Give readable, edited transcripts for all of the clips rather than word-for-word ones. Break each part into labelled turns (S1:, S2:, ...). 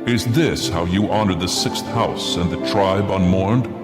S1: Is this how you honor the sixth house and the tribe unmourned?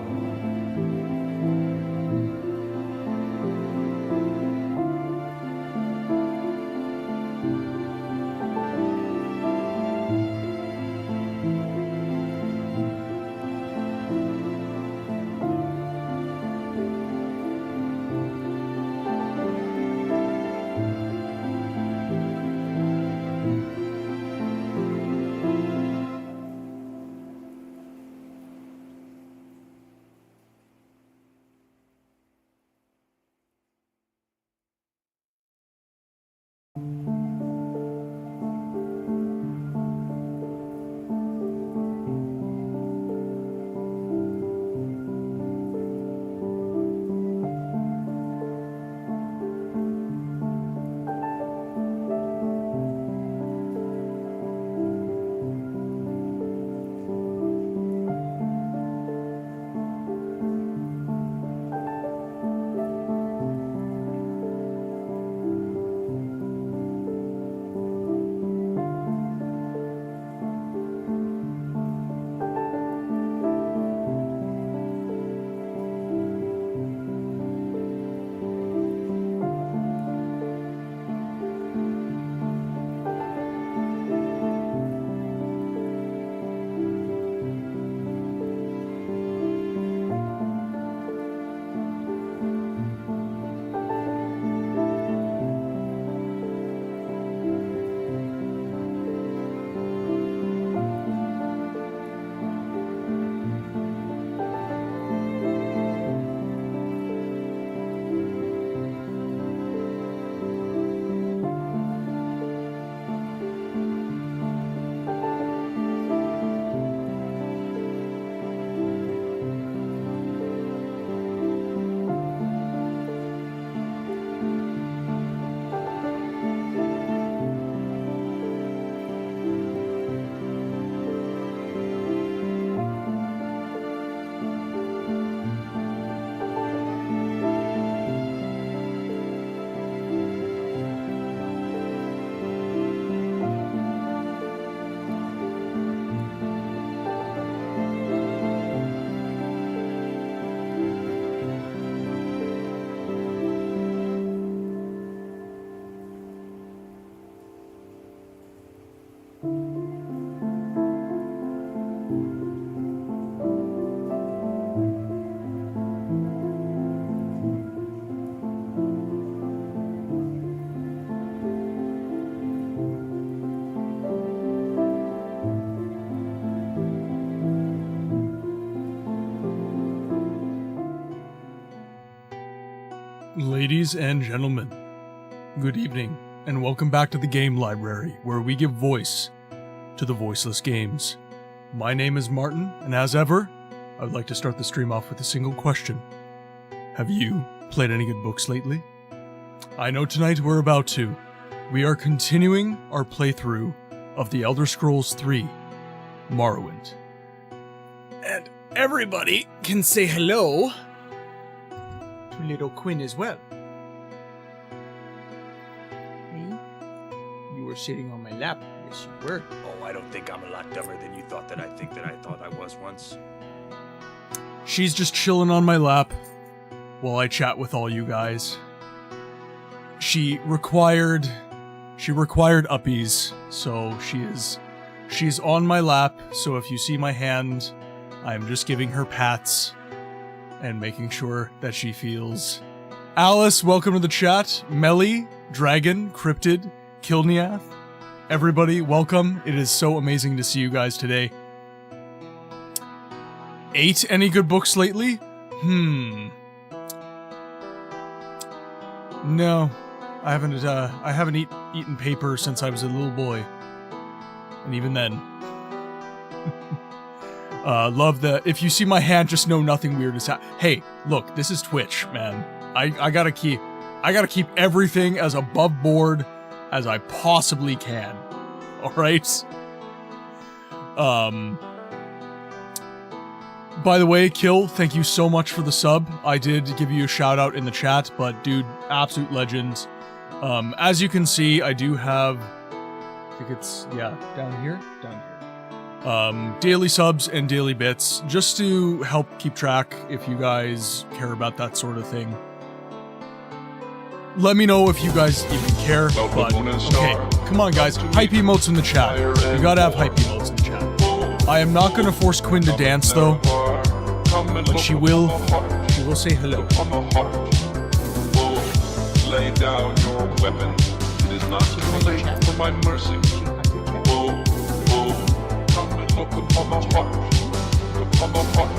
S2: Ladies and gentlemen, good evening, and welcome back to the Game Library, where we give voice to the voiceless games. My name is Martin, and as ever, I would like to start the stream off with a single question. Have you played any good books lately? I know tonight we're about to. We are continuing our playthrough of The Elder Scrolls III, Morrowind.
S3: And everybody can say hello to little Quinn as well. Me? You were sitting on my lap. Yes, you were.
S4: Oh, I don't think I'm a lot dumber than you thought that I think that I thought I was once.
S2: She's just chilling on my lap while I chat with all you guys. She required uppies, so she's on my lap, so if you see my hand, I'm just giving her pats and making sure that she feels. Alice, welcome to the chat. Melly, Dragon, Cryptid, Kilniath, everybody, welcome. It is so amazing to see you guys today. Ate any good books lately? No, I haven't eaten paper since I was a little boy, and even then. Love the, if you see my hand, just know nothing weird is happening. Hey, look, this is Twitch, man. I gotta keep everything as above board as I possibly can. Alright? By the way, Kill, thank you so much for the sub. I did give you a shout out in the chat, but dude, absolute legend. As you can see, I do have, I think it's, yeah, down here. daily subs and daily bits, just to help keep track if you guys care about that sort of thing. Let me know if you guys even care, but okay, come on guys, hype emotes in the chat. You gotta have hype emotes in the chat. I am not gonna force Quinn to dance though, but she will say hello.
S1: Lay down your weapon. It is not too late for my mercy. Come and look upon the heart. Upon the heart.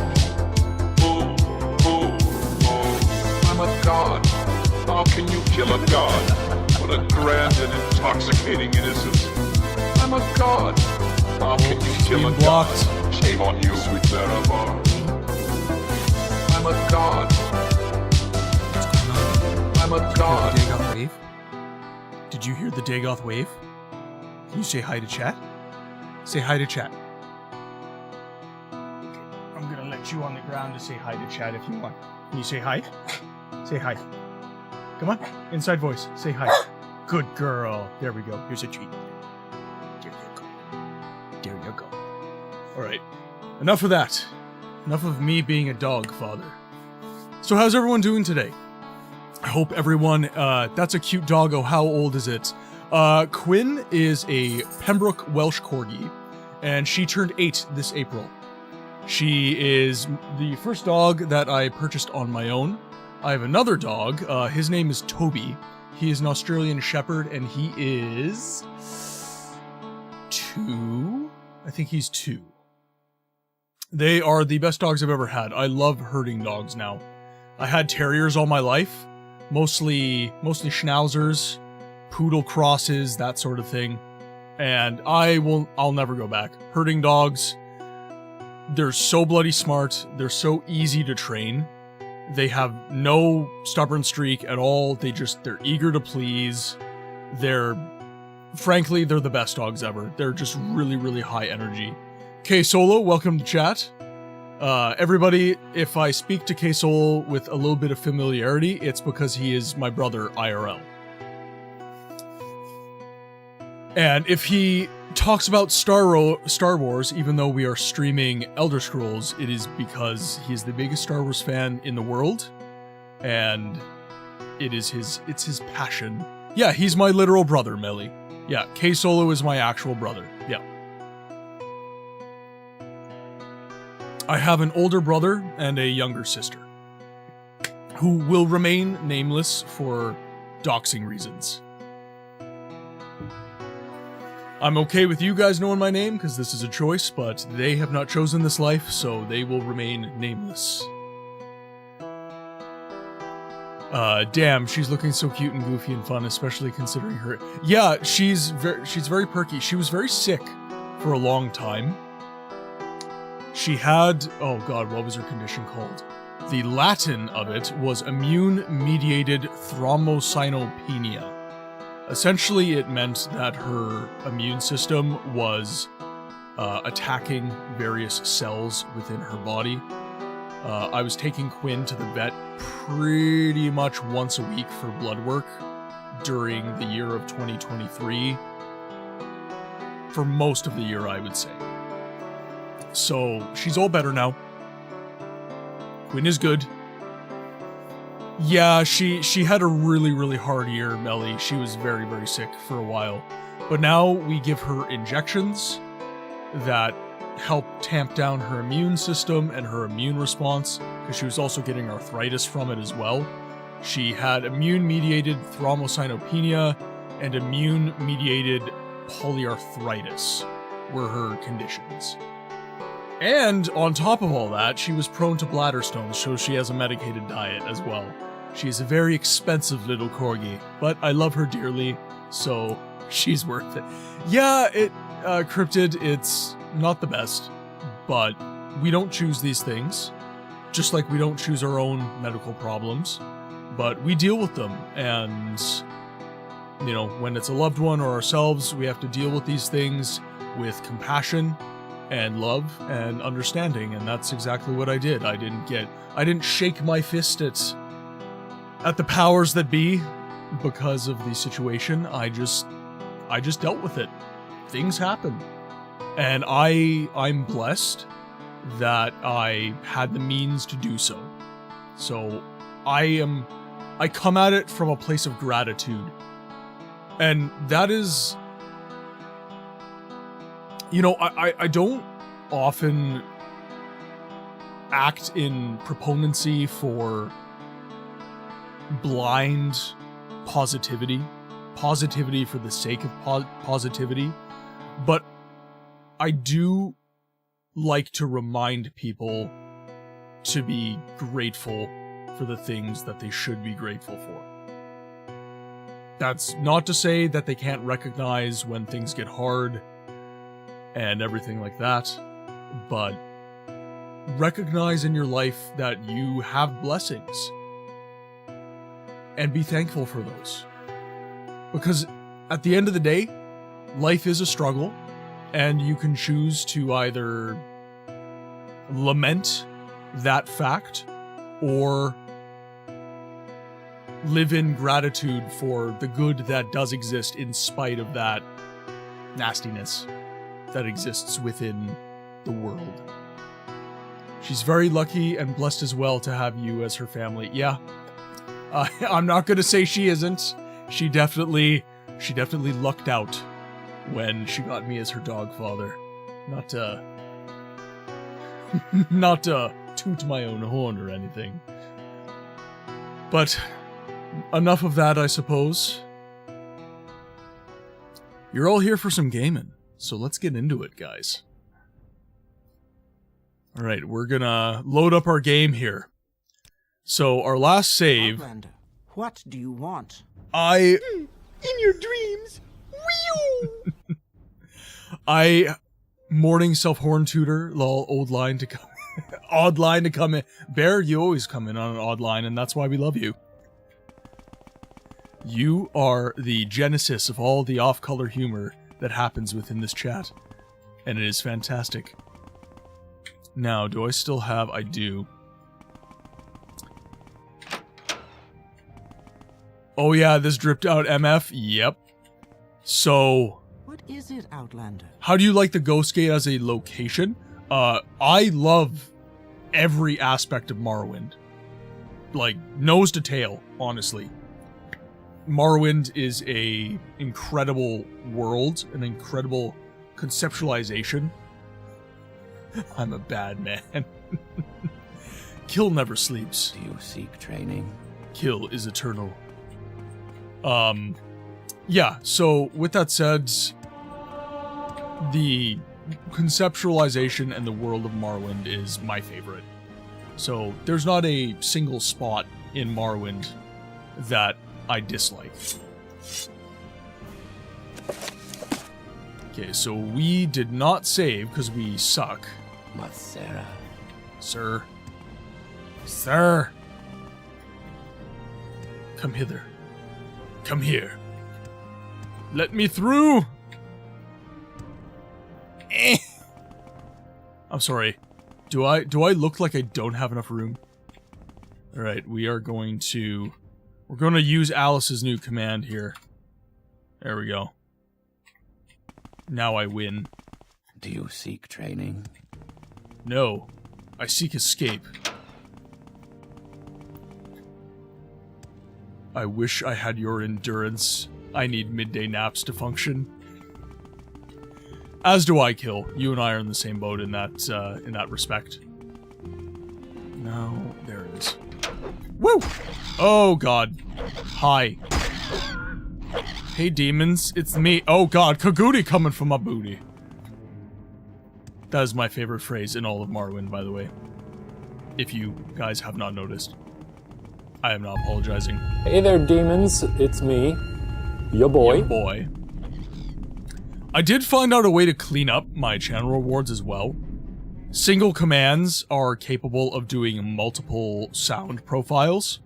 S1: I'm a god. How can you kill a god? What a grand and intoxicating innocence. I'm a god. How can you kill a god? Shame on you, sweet Barabar. I'm a god. I'm a god.
S2: Dagoth wave? Did you hear the Dagoth wave? Can you say hi to chat? Say hi to chat. Okay, I'm gonna let you on the ground to say hi to chat if you want. Can you say hi? Say hi. Come on, inside voice. Say hi. Good girl. There we go. Here's a treat. There you go. There you go. Alright. Enough of that. Enough of me being a dog father. So how's everyone doing today? I hope everyone, that's a cute doggo. How old is it? Quinn is a Pembroke Welsh Corgi, and she turned 8 this April. She is the first dog that I purchased on my own. I have another dog. His name is Toby. He is an Australian Shepherd, and he is 2. I think he's 2. They are the best dogs I've ever had. I love herding dogs now. I had terriers all my life, mostly schnauzers, poodle crosses, that sort of thing. And I'll never go back. Herding dogs, they're so bloody smart. They're so easy to train. They have no stubborn streak at all. They're eager to please. Frankly, they're the best dogs ever. They're just really, really high energy. K-Solo, welcome to chat. Everybody, if I speak to K-Solo with a little bit of familiarity, it's because he is my brother IRL. And if he talks about Star Wars, even though we are streaming Elder Scrolls, it is because he's the biggest Star Wars fan in the world, and it's his passion. Yeah, he's my literal brother, Melly. Yeah, K-Solo is my actual brother. Yeah. I have an older brother and a younger sister, who will remain nameless for doxing reasons. I'm okay with you guys knowing my name, because this is a choice, but they have not chosen this life, so they will remain nameless. Damn, she's looking so cute and goofy and fun, especially considering her... Yeah, she's very perky. She was very sick for a long time. She had... Oh god, what was her condition called? The Latin of it was immune-mediated thrombocytopenia. Essentially, it meant that her immune system was attacking various cells within her body. I was taking Quinn to the vet pretty much once a week for blood work during the year of 2023. For most of the year, I would say. So, she's all better now. Quinn is good. Yeah, she had a really, really hard year, Melly. She was very, very sick for a while. But now we give her injections that help tamp down her immune system and her immune response, because she was also getting arthritis from it as well. She had immune-mediated thrombocytopenia and immune-mediated polyarthritis were her conditions. And on top of all that, she was prone to bladder stones, so she has a medicated diet as well. She is a very expensive little corgi, but I love her dearly, so she's worth it. Yeah, Cryptid, it's not the best, but we don't choose these things, just like we don't choose our own medical problems, but we deal with them, and, you know, when it's a loved one or ourselves, we have to deal with these things with compassion and love and understanding, and that's exactly what I did. I didn't shake my fist at the powers that be because of the situation. I just dealt with it. Things happen. And I'm blessed that I had the means to do so. So I come at it from a place of gratitude. And that is, you know, I don't often act in proponency for blind positivity for the sake of positivity, but I do like to remind people to be grateful for the things that they should be grateful for. That's not to say that they can't recognize when things get hard and everything like that, but recognize in your life that you have blessings and be thankful for those. Because at the end of the day, life is a struggle, and you can choose to either lament that fact or live in gratitude for the good that does exist in spite of that nastiness that exists within the world. She's very lucky and blessed as well to have you as her family. Yeah, I'm not going to say she isn't. She definitely lucked out when she got me as her dog father. Not to toot my own horn or anything. But enough of that, I suppose. You're all here for some gaming, so let's get into it, guys. Alright, we're gonna load up our game here. So, our last save...
S5: Outlander, what do you want?
S2: In
S3: your dreams.
S2: morning self-horn tutor, lol, old line to come... odd line to come in. Bear, you always come in on an odd line, and that's why we love you. You are the genesis of all the off-color humor that happens within this chat. And it is fantastic. Now, do I still have... I do. Oh yeah, this dripped out MF? Yep. So...
S5: What is it, Outlander?
S2: How do you like the Ghost Gate as a location? I love every aspect of Morrowind. Like, nose to tail, honestly. Morrowind is a incredible world, an incredible conceptualization. I'm a bad man. Kill never sleeps.
S5: Do you seek training?
S2: Kill is eternal. Yeah, so with that said, the conceptualization and the world of Morrowind is my favorite. So there's not a single spot in Morrowind that I dislike. Okay, so we did not save because we suck.
S5: Masera.
S2: Sir. Sir! Come hither. Come here. Let me through! I'm sorry. Do I look like I don't have enough room? Alright, we're going to use Alice's new command here. There we go. Now I win.
S5: Do you seek training?
S2: No. I seek escape. I wish I had your endurance. I need midday naps to function. As do I, Kill. You and I are in the same boat in that respect. No, there it is. Woo! Oh god. Hi. Hey demons, it's me. Oh god, Kagooty coming from my booty. That is my favorite phrase in all of Morrowind, by the way. If you guys have not noticed. I am not apologizing.
S6: Hey there, demons. It's me, your boy.
S2: Your boy. I did find out a way to clean up my channel rewards as well. Single commands are capable of doing multiple sound profiles.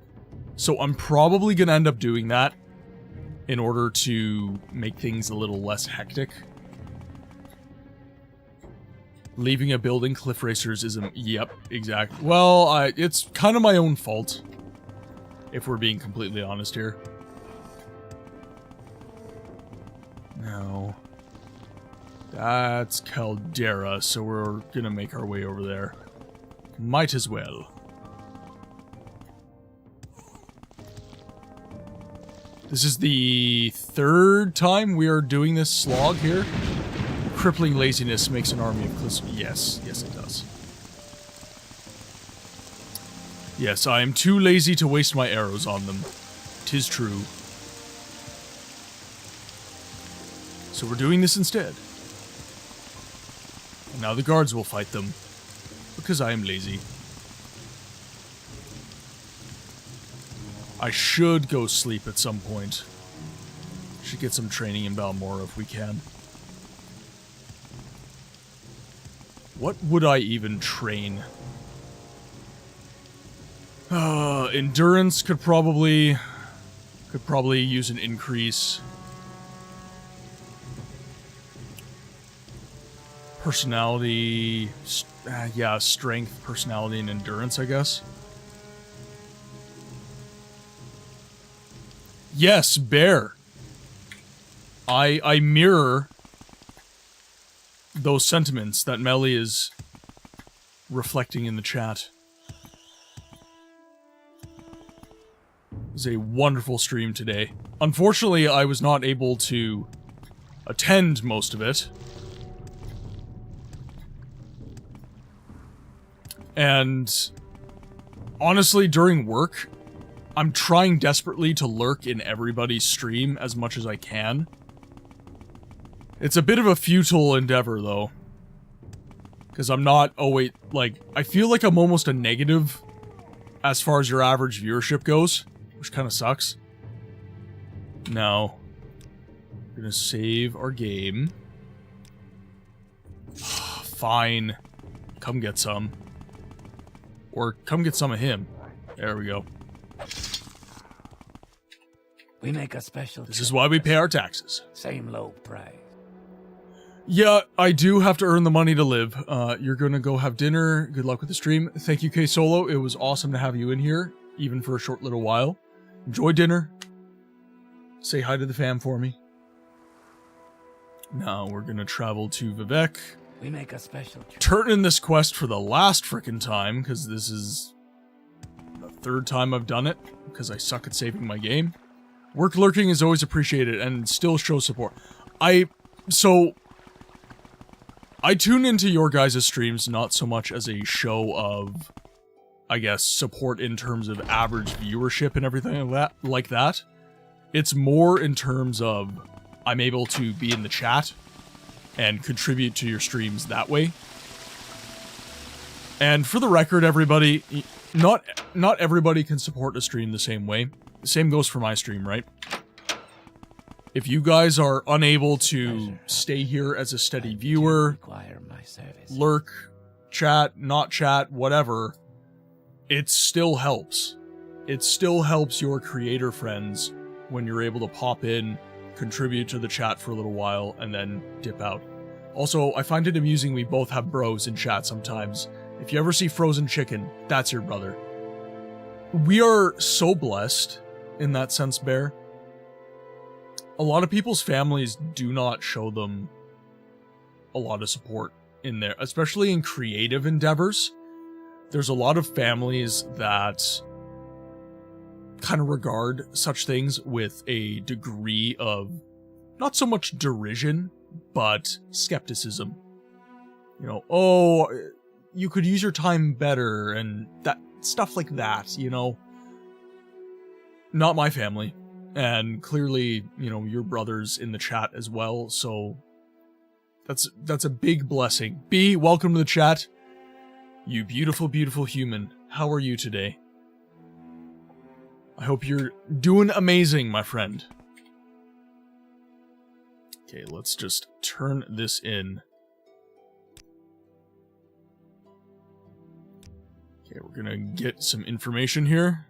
S2: So I'm probably gonna end up doing that in order to make things a little less hectic. Leaving a building, cliff racers is a... Yep, exactly. Well, it's kind of my own fault. If we're being completely honest here. No. That's Caldera, so we're gonna make our way over there. Might as well. This is the 3rd time we are doing this slog here. Crippling laziness makes an army of cliffs. Yes, yes it does. Yes, I am too lazy to waste my arrows on them. 'Tis true. So we're doing this instead. And now the guards will fight them. Because I am lazy. I should go sleep at some point. Should get some training in Balmora if we can. What would I even train? Endurance could probably use an increase. Personality, yeah, strength, personality, and endurance, I guess. Yes, bear. I mirror those sentiments that Melly is reflecting in the chat. It was a wonderful stream today. Unfortunately, I was not able to attend most of it. And honestly, during work, I'm trying desperately to lurk in everybody's stream as much as I can. It's a bit of a futile endeavor, though. Because I'm not... Oh, wait. Like, I feel like I'm almost a negative as far as your average viewership goes. Which kind of sucks. Now, we're gonna save our game. Fine. Come get some. Or come get some of him. There we go.
S5: We make a special.
S2: This is why we pay our taxes.
S5: Same low price.
S2: Yeah, I do have to earn the money to live. You're gonna go have dinner. Good luck with the stream. Thank you, K Solo. It was awesome to have you in here, even for a short little while. Enjoy dinner. Say hi to the fam for me. Now we're gonna travel to Vivek.
S5: We make a special.
S2: Turn in this quest for the last frickin' time, because this is the 3rd time I've done it, because I suck at saving my game. Work lurking is always appreciated, and still show support. I tune into your guys' streams not so much as a show of, I guess, support in terms of average viewership and everything like that. It's more in terms of I'm able to be in the chat and contribute to your streams that way. And for the record, everybody, not everybody can support a stream the same way. The same goes for my stream, right? If you guys are unable to stay here as a steady viewer, lurk, chat, not chat, whatever, it still helps. It still helps your creator friends when you're able to pop in, contribute to the chat for a little while, and then dip out. Also, I find it amusing we both have bros in chat sometimes. If you ever see Frozen Chicken, that's your brother. We are so blessed in that sense, Bear. A lot of people's families do not show them a lot of support in there, especially in creative endeavors. There's a lot of families that kind of regard such things with a degree of not so much derision, but skepticism. You know, oh, you could use your time better, and that stuff like that, you know. Not my family. And clearly, you know, your brother's in the chat as well, so that's a big blessing. B, welcome to the chat. You beautiful, beautiful human. How are you today? I hope you're doing amazing, my friend. Okay, let's just turn this in. Okay, we're gonna get some information here.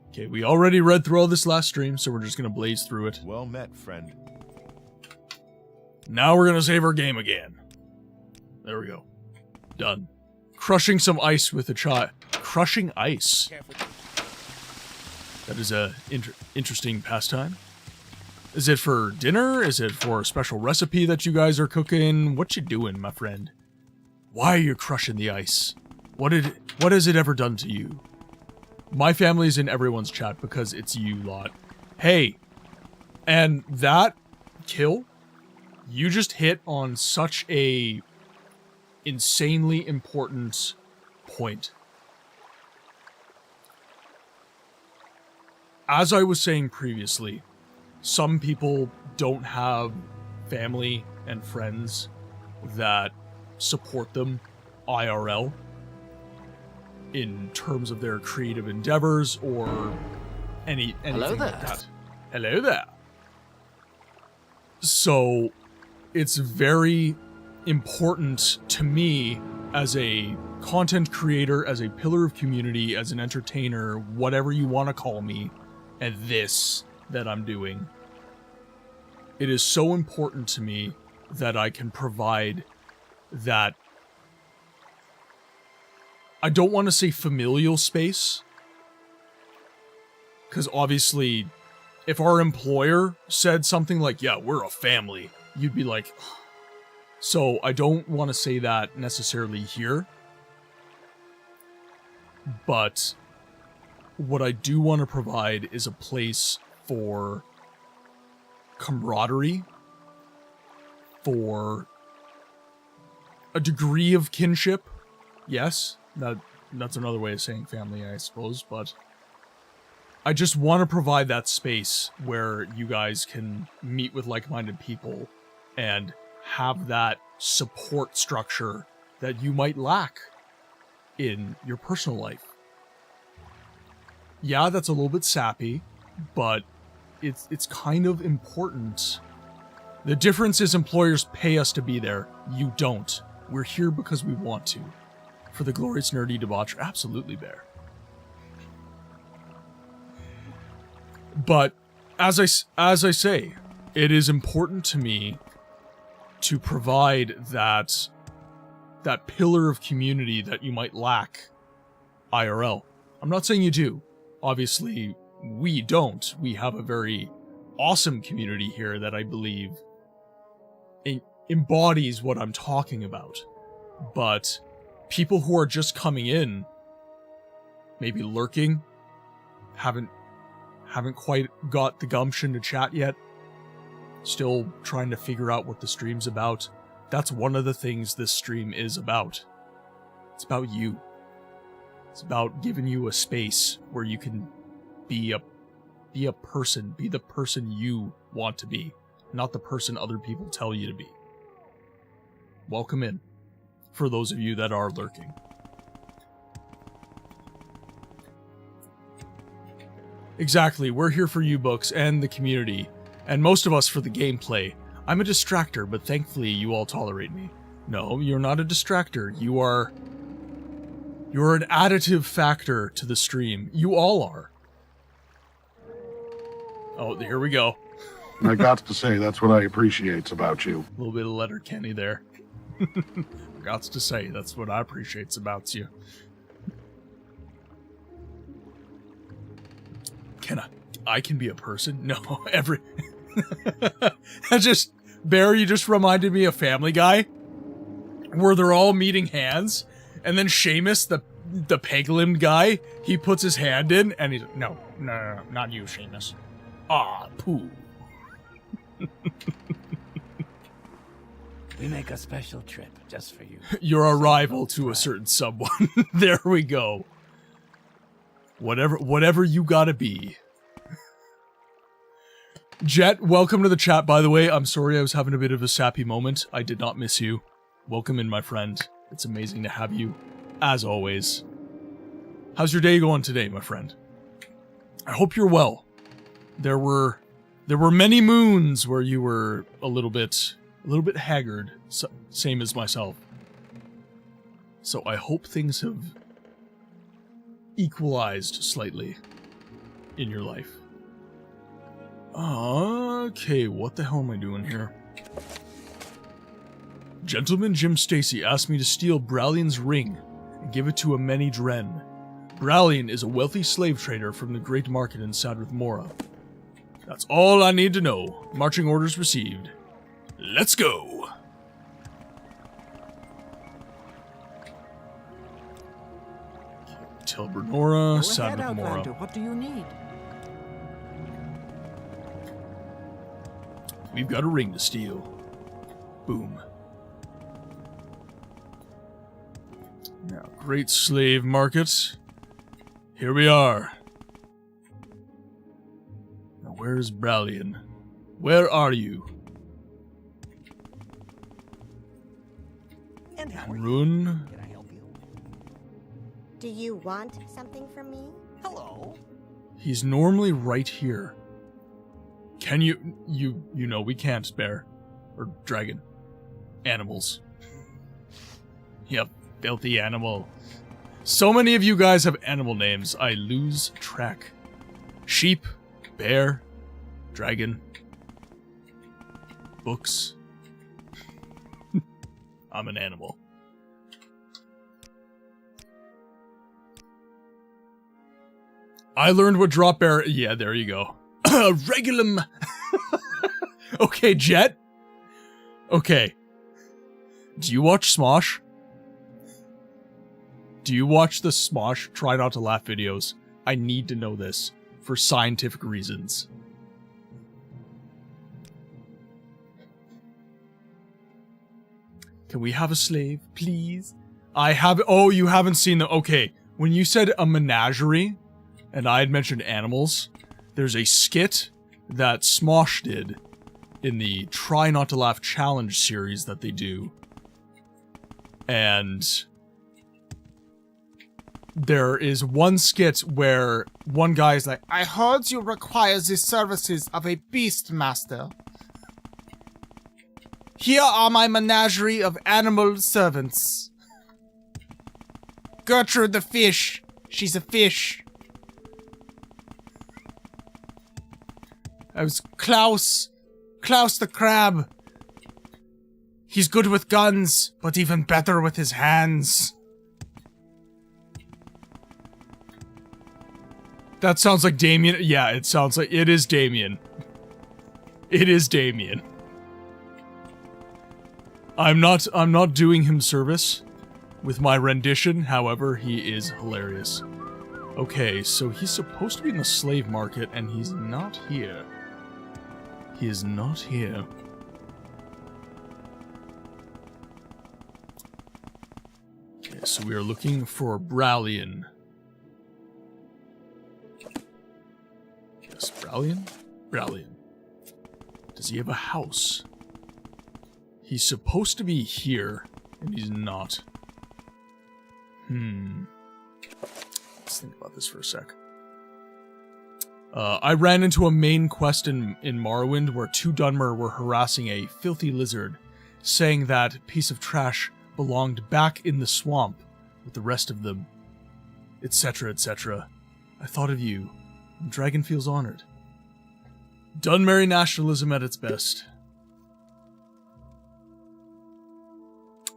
S2: Okay, we already read through all this last stream, so we're just gonna blaze through it.
S4: Well met, friend.
S2: Now we're gonna save our game again. There we go. Done. Crushing some ice with a child. Crushing ice. That is a interesting pastime. Is it for dinner? Is it for a special recipe that you guys are cooking? What you doing, my friend? Why are you crushing the ice? What has it ever done to you? My family's in everyone's chat because it's you lot. Hey, and that kill, you just hit on such a insanely important point. As I was saying previously, some people don't have family and friends that support them IRL in terms of their creative endeavors or anything like that. Hello there. So it's very important to me as a content creator, as a pillar of community, as an entertainer, whatever you want to call me, and this that I'm doing. It is so important to me that I can provide that, I don't want to say familial space, because obviously if our employer said something like, yeah, we're a family, you'd be like, ugh. So I don't want to say that necessarily here, but what I do want to provide is a place for camaraderie, for a degree of kinship. Yes, that's another way of saying family, I suppose, but I just want to provide that space where you guys can meet with like-minded people and have that support structure that you might lack in your personal life. Yeah, that's a little bit sappy, but it's kind of important. The difference is employers pay us to be there. You don't. We're here because we want to. For the glorious nerdy debauchery. Absolutely, Bear. But as I say, it is important to me to provide that pillar of community that you might lack IRL. I'm not saying you do. Obviously, we don't. We have a very awesome community here that I believe embodies what I'm talking about. But people who are just coming in, maybe lurking, haven't quite got the gumption to chat yet, still trying to figure out what the stream's about. That's one of the things this stream is about. It's about you. It's about giving you a space where you can be a person, be the person you want to be, not the person other people tell you to be. Welcome in, for those of you that are lurking. Exactly, we're here for you books and the community, and most of us for the gameplay. I'm a distractor, but thankfully you all tolerate me. No, you're not a distractor. You're an additive factor to the stream. You all are. Oh, here we go.
S7: I got to say, that's what I appreciate about you.
S2: A little bit of Letterkenny there. Got to say, that's what I appreciate about you. I can be a person? No, Bear, you just reminded me of Family Guy, where they're all meeting hands, and then Seamus, the peg-limbed guy, he puts his hand in, and he's no, not you, Seamus. Ah, poo.
S5: We make a special trip just for you.
S2: You're a rival to a certain someone. There we go. Whatever you gotta be. Jet, welcome to the chat, by the way. I'm sorry I was having a bit of a sappy moment. I did not miss you. Welcome in, my friend. It's amazing to have you, as always. How's your day going today, my friend? I hope you're well. There were many moons where you were a little bit haggard, same as myself. So I hope things have equalized slightly in your life. Okay, what the hell am I doing here? Gentleman Jim Stacy asked me to steal Bralion's ring and give it to a Many Dren. Bralion is a wealthy slave trader from the Great Market in Sadrith Mora. That's all I need to know. Marching orders received. Let's go. Tell Bernora, Sad Mora.
S5: What do you need?
S2: We've got a ring to steal. Boom. Now, great slave market. Here we are. Now, where's Bralian? Where are you?
S8: And how are you?
S2: Rune.
S8: Can I help you?
S9: Do you want something from me?
S8: Hello.
S2: He's normally right here. Can you know we can't, bear. Or dragon. Animals. Yep, filthy animal. So many of you guys have animal names, I lose track. Sheep, bear, dragon, books. I'm an animal. I learned what drop bear. Yeah, there you go. Regulum. Okay, Jet. Okay. Do you watch Smosh? Do you watch the Smosh Try Not to Laugh videos? I need to know this for scientific reasons. Can we have a slave, please? I have. Oh, you haven't seen them. Okay, when you said a menagerie, and I had mentioned animals, there's a skit that Smosh did in the Try Not to Laugh challenge series that they do. And there is one skit where one guy is like,
S3: I heard you require the services of a beast master. Here are my menagerie of animal servants. Gertrude the fish. She's a fish. I was Klaus the crab. He's good with guns, but even better with his hands.
S2: that sounds like Damien. Yeah, it sounds like it is Damien. It is Damien. I'm not doing him service with my rendition, however, he is hilarious. Okay, so he's supposed to be in the slave market, and he's not here. He is not here. Okay, so we are looking for Bralian. Yes, Bralian? Bralian. Does he have a house? He's supposed to be here, and he's not. Let's think about this for a sec. I ran into a main quest in Morrowind where two Dunmer were harassing a filthy lizard, saying that piece of trash belonged back in the swamp with the rest of them, etc., etc. I thought of you, and Dragon feels honored. Dunmerry nationalism at its best.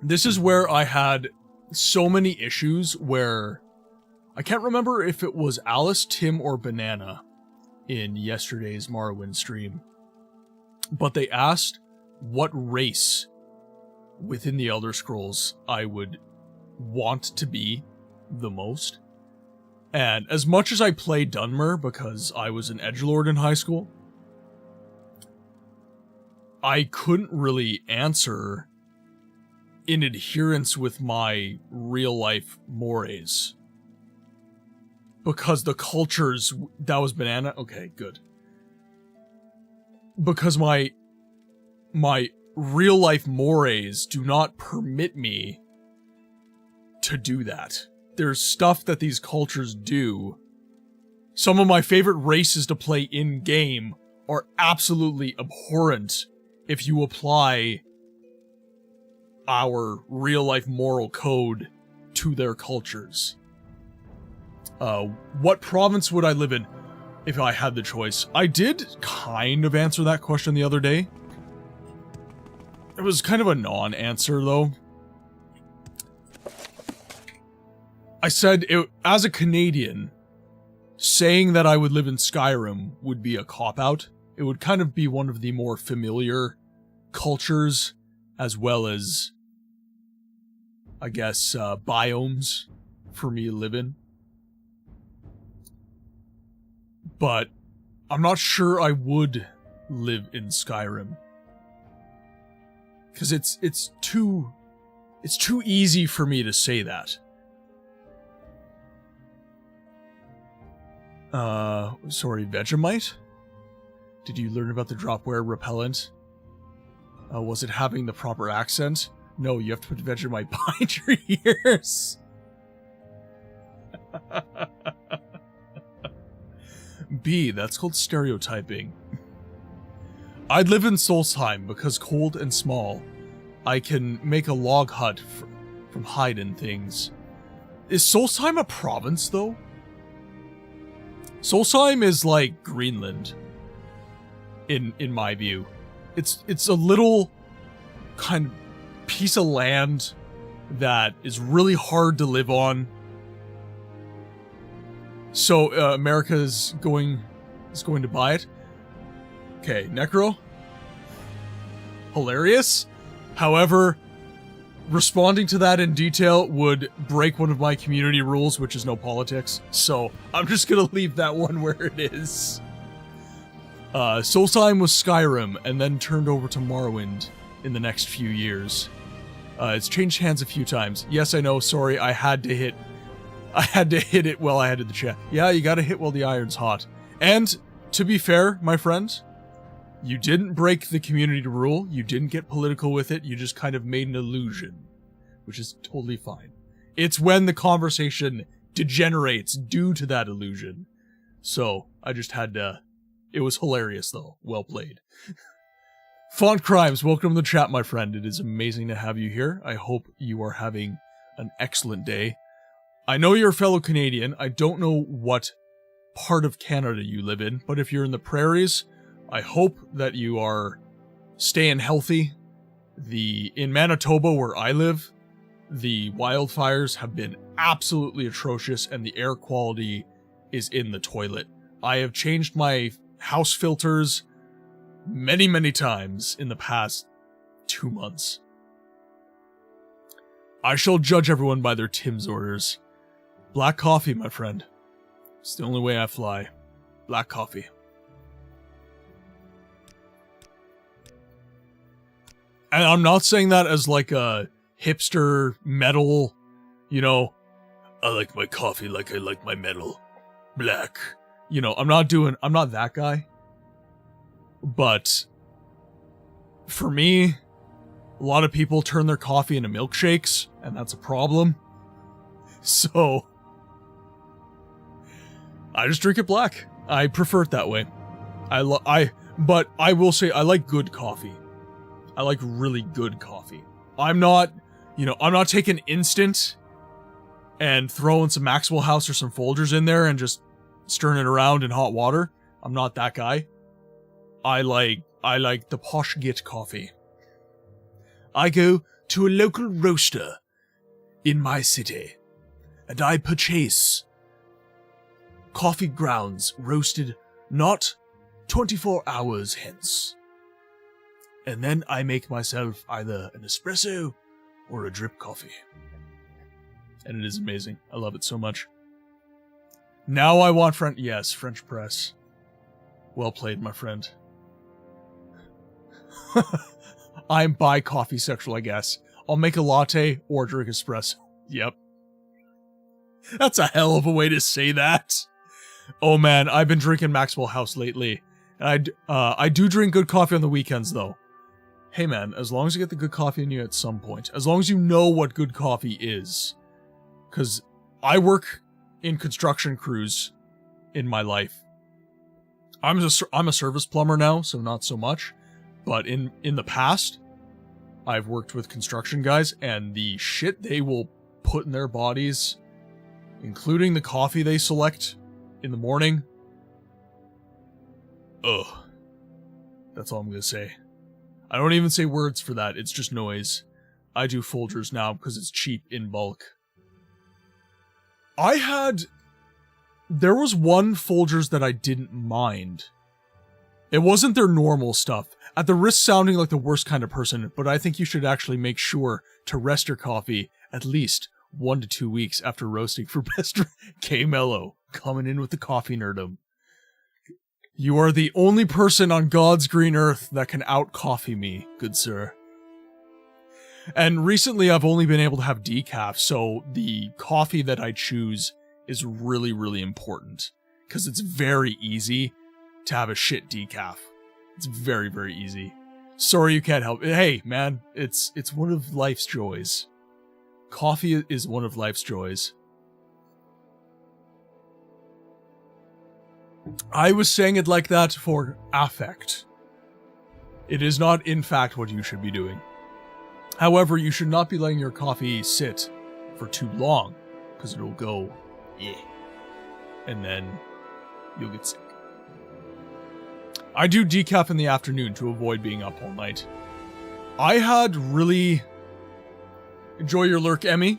S2: This is where I had so many issues where I can't remember if it was Alice, Tim, or Banana in yesterday's Morrowind stream, but they asked what race within the Elder Scrolls I would want to be the most. And as much as I play Dunmer because I was an edgelord in high school, I couldn't really answer in adherence with my real-life mores. Because the cultures... That was Banana? Okay, good. Because my real-life mores do not permit me to do that. There's stuff that these cultures do. Some of my favorite races to play in-game are absolutely abhorrent if you apply our real-life moral code to their cultures. What province would I live in if I had the choice? I did kind of answer that question the other day. It was kind of a non-answer, though. I said, as a Canadian, saying that I would live in Skyrim would be a cop-out, It would kind of be one of the more familiar cultures, as well as, I guess, biomes for me to live in. But I'm not sure I would live in Skyrim. Because it's too easy for me to say that. Sorry, Vegemite? Did you learn about the dropware repellent? Was it having the proper accent? No, you have to put Vegemite behind your ears. B, that's called stereotyping. I'd live in Solstheim because cold and small. I can make a log hut from hide and things. Is Solstheim a province, though? Solstheim is like Greenland, in my view. It's a little kind of piece of land that is really hard to live on. So America is going to buy it. Okay, Necro. Hilarious. However, responding to that in detail would break one of my community rules, which is no politics. So I'm just gonna leave that one where it is. Solstheim was Skyrim, and then turned over to Morrowind in the next few years. It's changed hands a few times. Yes, I know. Sorry, I had to hit it while I had the chat. Yeah, you gotta hit while the iron's hot. And to be fair, my friend, you didn't break the community rule. You didn't get political with it. You just kind of made an illusion, which is totally fine. It's when the conversation degenerates due to that illusion. So I just had to. It was hilarious, though. Well played. Font Crimes, welcome to the chat, my friend. It is amazing to have you here. I hope you are having an excellent day. I know you're a fellow Canadian. I don't know what part of Canada you live in, but if you're in the prairies, I hope that you are staying healthy. In Manitoba, where I live, the wildfires have been absolutely atrocious, and the air quality is in the toilet. I have changed my house filters many, many times in the past 2 months. I shall judge everyone by their Tim's orders. Black coffee, my friend. It's the only way I fly. Black coffee. And I'm not saying that as like a hipster metal, I like my coffee like I like my metal. Black. I'm not that guy. But for me, a lot of people turn their coffee into milkshakes, and that's a problem. So I just drink it black. I prefer it that way. But I will say I like good coffee. I like really good coffee. I'm not taking instant and throwing some Maxwell House or some Folgers in there and just stirring it around in hot water. I'm not that guy. I like the posh git coffee. I go to a local roaster in my city, and I purchase coffee grounds roasted not 24 hours hence. And then I make myself either an espresso or a drip coffee. And it is amazing. I love it so much. Now I want French press. Well played, my friend. I'm bi-coffee sexual, I guess. I'll make a latte or drink espresso. Yep. That's a hell of a way to say that. Oh man, I've been drinking Maxwell House lately. And I do drink good coffee on the weekends, though. Hey man, as long as you get the good coffee in you at some point. As long as you know what good coffee is. Because I work in construction crews in my life. I'm a service plumber now, so not so much. But in the past, I've worked with construction guys, and the shit they will put in their bodies, including the coffee they select in the morning. Ugh. That's all I'm gonna say. I don't even say words for that, it's just noise. I do Folgers now because it's cheap in bulk. There was one Folgers that I didn't mind. It wasn't their normal stuff. At the risk sounding like the worst kind of person, but I think you should actually make sure to rest your coffee at least 1 to 2 weeks after roasting for best. K-Mello, coming in with the coffee nerdum. You are the only person on God's green earth that can out-coffee me, good sir. And recently I've only been able to have decaf, so the coffee that I choose is really, really important. Because it's very easy to have a shit decaf. It's very, very easy. Sorry you can't help it. Hey, man, it's one of life's joys. Coffee is one of life's joys. I was saying it like that for affect. It is not, in fact, what you should be doing. However, you should not be letting your coffee sit for too long, because it'll go, yeah, and then you'll get sick. I do decaf in the afternoon to avoid being up all night. I had really... Enjoy your lurk, Emmy.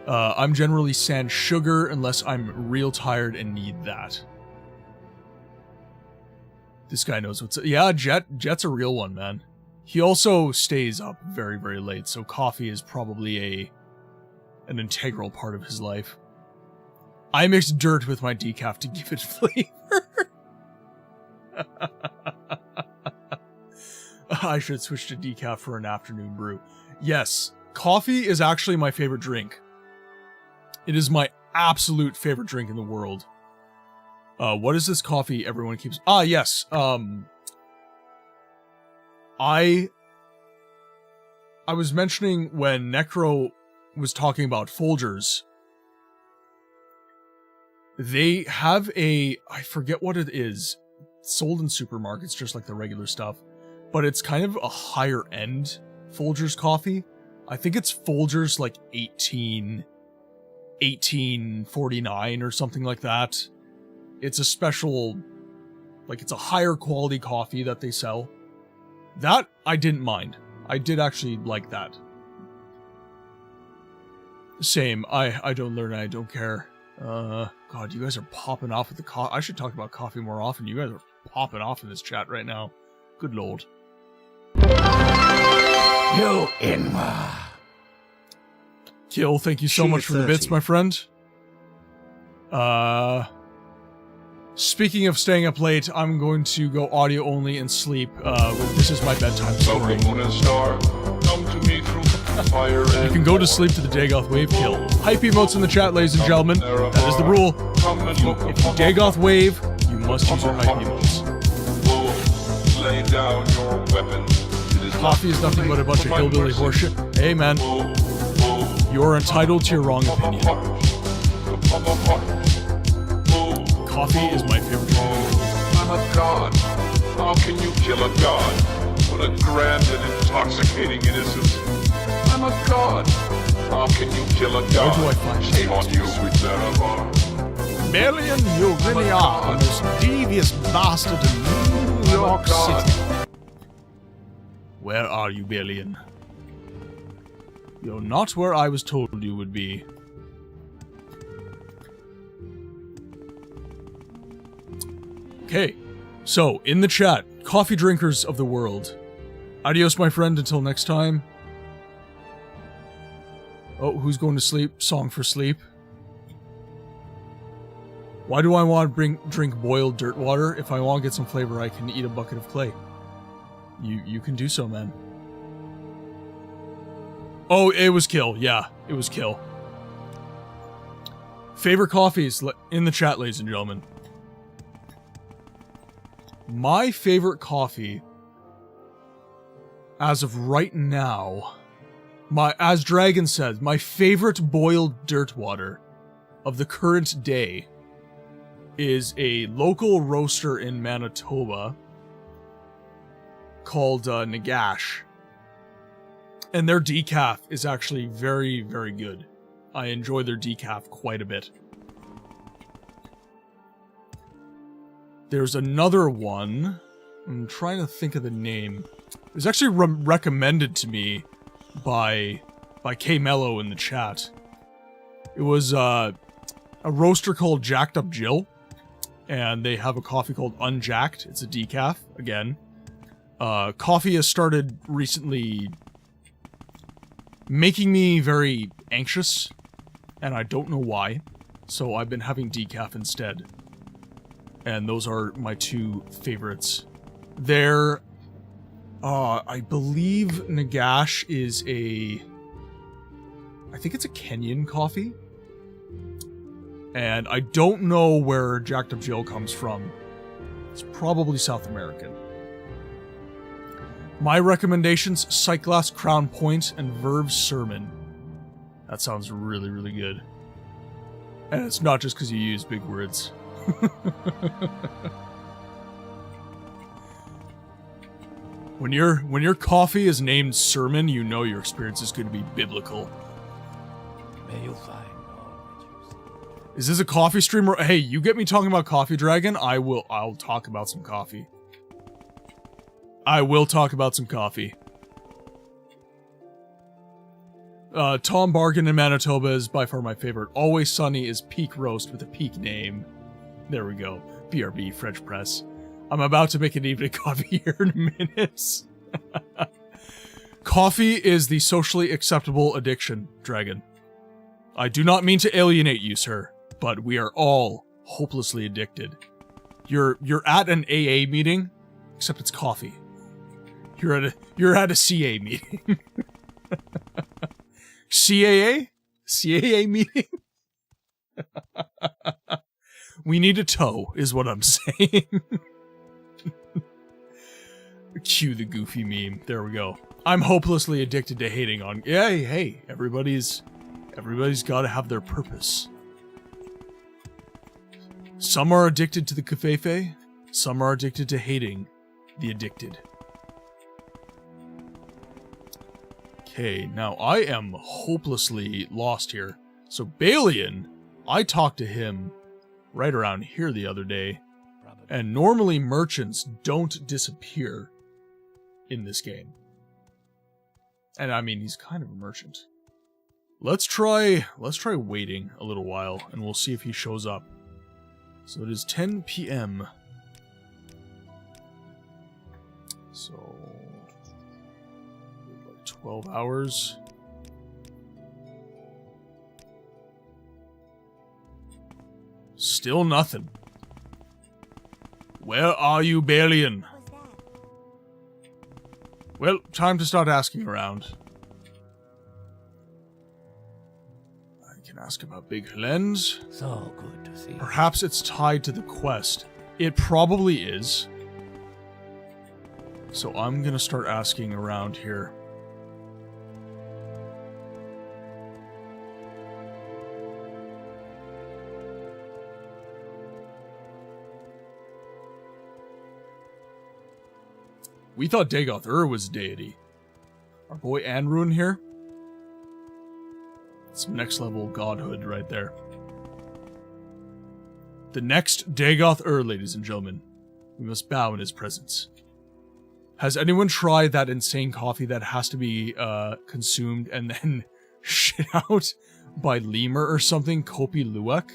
S2: I'm generally sans sugar unless I'm real tired and need that. This guy knows what's... Yeah, Jet's a real one, man. He also stays up very, very late, so coffee is probably an integral part of his life. I mix dirt with my decaf to give it flavor. I should switch to decaf for an afternoon brew. Yes, coffee is actually my favorite drink. It is my absolute favorite drink in the world. What is this coffee everyone keeps... Ah, yes. I was mentioning when Necro was talking about Folgers. They have I forget what it is, sold in supermarkets just like the regular stuff, but it's kind of a higher end Folgers coffee. I think it's Folgers like 1849 or something like that. It's a special, like it's a higher quality coffee that they sell. That I didn't mind. I did actually like that. Same. I don't learn. I don't care. God, you guys are popping off with the coffee. I should talk about coffee more often. You guys are popping off in this chat right now. Good lord.
S5: You in.
S2: Kill, thank you so much for the bits, my friend. Speaking of staying up late, I'm going to go audio only and sleep. This is my bedtime story. You can go to sleep to the Dagoth Wave kill. Hype emotes in the chat, ladies and gentlemen. That is the rule. If you Dagoth Wave, you must use your hype emotes. Coffee is nothing but a bunch of hillbilly horseshit. Hey man, you're entitled to your wrong opinion. Coffee is my favorite drink.
S1: I'm a god. How can you kill a god? What a grand and intoxicating innocence. I'm a god. How can you kill a god?
S2: Where do I find
S1: Shame on you, sweet Zaravar.
S3: Million, you really are the most devious bastard in New York City.
S2: Where are you, Billion? You're not where I was told you would be. Okay, so, in the chat, coffee drinkers of the world. Adios, my friend, until next time. Oh, who's going to sleep? Song for sleep. Why do I want to drink boiled dirt water? If I want to get some flavor, I can eat a bucket of clay. You can do so, man. Oh, it was Kill. Yeah, it was Kill. Favorite coffees in the chat, ladies and gentlemen. My favorite coffee, as of right now, as Dragon said, my favorite boiled dirt water of the current day is a local roaster in Manitoba called Nagash. And their decaf is actually very, very good. I enjoy their decaf quite a bit. There's another one. I'm trying to think of the name. It was actually recommended to me by K-Mello in the chat. It was a roaster called Jacked Up Jill. and they have a coffee called Unjacked. It's a decaf, again. Coffee has started recently making me very anxious, and I don't know why, so I've been having decaf instead. And those are my two favorites. They're, I believe Nagash is I think it's a Kenyan coffee. And I don't know where Jacked Up Jill comes from. It's probably South American. My recommendations, Sightglass, Crown Point, and Verve's Sermon. That sounds really, really good. And it's not just because you use big words. When your coffee is named Sermon, you know your experience is going to be biblical.
S5: May you find all that you
S2: Is this a coffee stream? Or, hey, you get me talking about coffee, Dragon, I'll talk about some coffee. I will talk about some coffee. Tom Bargain in Manitoba is by far my favorite. Always Sunny is peak roast with a peak name. There we go. BRB, French press. I'm about to make an evening coffee here in a minute. Coffee is the socially acceptable addiction, Dragon. I do not mean to alienate you, sir, but we are all hopelessly addicted. You're at an AA meeting, except it's coffee. You're at a CA meeting. CAA? CAA meeting? We need a toe, is what I'm saying. Cue the goofy meme. There we go. I'm hopelessly addicted to hating on. Yeah, hey, everybody's got to have their purpose. Some are addicted to the covfefe. Some are addicted to hating the addicted. Okay, now I am hopelessly lost here. So Balian, I talked to him right around here the other day, and normally merchants don't disappear in this game. And I mean, he's kind of a merchant. Let's try waiting a little while, and we'll see if he shows up. So it is 10 p.m. So 12 hours. Still nothing. Where are you, Balian?
S9: What was that?
S2: Well, time to start asking around. I can ask about Big Helens.
S5: So good to see you.
S2: Perhaps it's tied to the quest. It probably is. So I'm gonna start asking around here. We thought Dagoth was a deity. Our boy Anrun here. Some next level godhood right there. The next Dagoth ladies and gentlemen. We must bow in his presence. Has anyone tried that insane coffee that has to be consumed and then shit out by lemur or something? Kopi Luwak?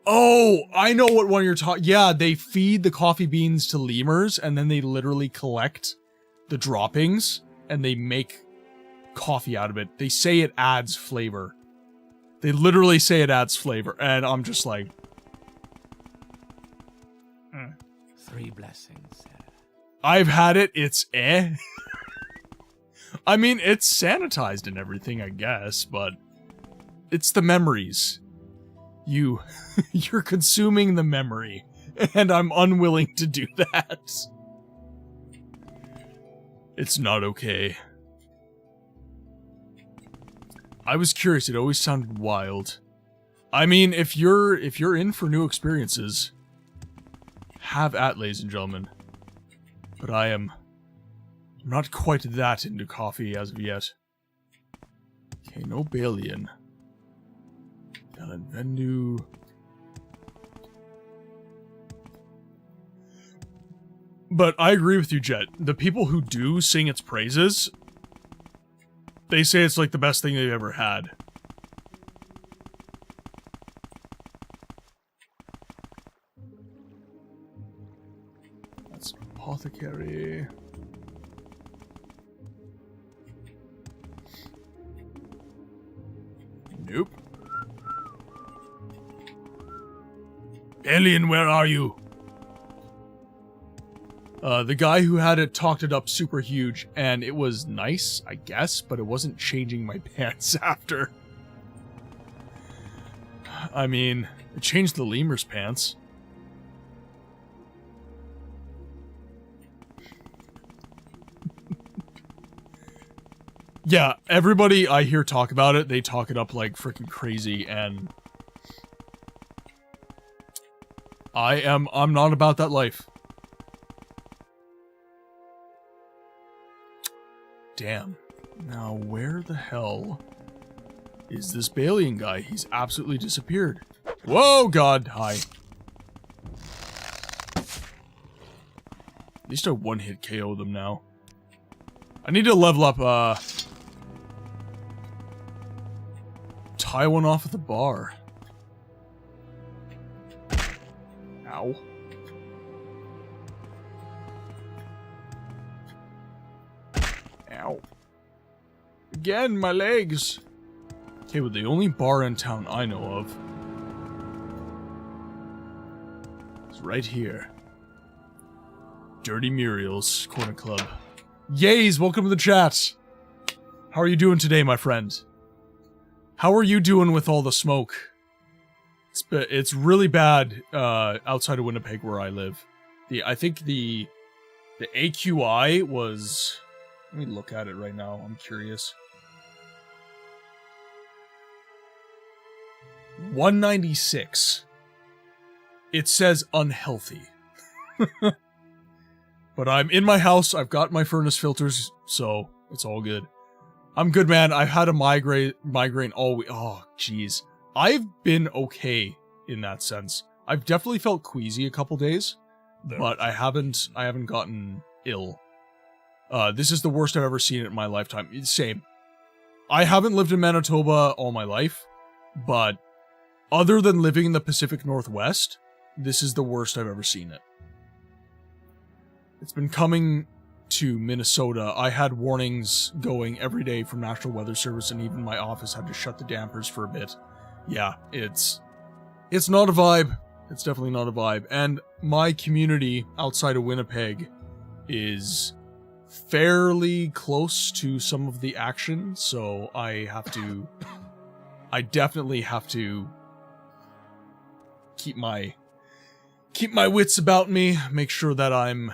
S2: Oh, I know what one you're talking. Yeah, they feed the coffee beans to lemurs, and then they literally collect the droppings, and they make coffee out of it. They say it adds flavor. They literally say it adds flavor, and I'm just like...
S5: 3 blessings, sir.
S2: I've had it, it's eh. I mean, it's sanitized and everything, I guess, but... It's the memories. You're consuming the memory, and I'm unwilling to do that. It's not okay. I was curious, it always sounded wild. I mean, if you're in for new experiences, have at, ladies and gentlemen. But I'm not quite that into coffee as of yet. Okay, no Balian. Vendu. But I agree with you, Jet. The people who do sing its praises, they say it's like the best thing they've ever had. It's apothecary. Nope. Alien, where are you? The guy who had it talked it up super huge, and it was nice, I guess, but it wasn't changing my pants after. I mean, it changed the lemur's pants. Yeah, everybody I hear talk about it, they talk it up like freaking crazy, and I'm not about that life. Damn. Now, where the hell is this Balian guy? He's absolutely disappeared. Whoa, God, hi. At least I one-hit KO them now. I need to level up, tie one off at the bar. Ow. Ow. Again, my legs. Okay, well, the only bar in town I know of is right here. Dirty Muriel's Corner Club. Yays, welcome to the chat. How are you doing today, my friend? How are you doing with all the smoke? It's really bad outside of Winnipeg where I live. I think the AQI was... Let me look at it right now. I'm curious. 196. It says unhealthy. But I'm in my house. I've got my furnace filters, so it's all good. I'm good, man. I've had a migraine all week. Oh, jeez. I've been okay in that sense. I've definitely felt queasy a couple days, but I haven't gotten ill. This is the worst I've ever seen it in my lifetime. Same. I haven't lived in Manitoba all my life, but other than living in the Pacific Northwest, this is the worst I've ever seen it. It's been coming to Minnesota. I had warnings going every day from National Weather Service, and even my office had to shut the dampers for a bit. Yeah, it's not a vibe. It's definitely not a vibe. And my community outside of Winnipeg is fairly close to some of the action, so I definitely have to keep my wits about me, make sure that I'm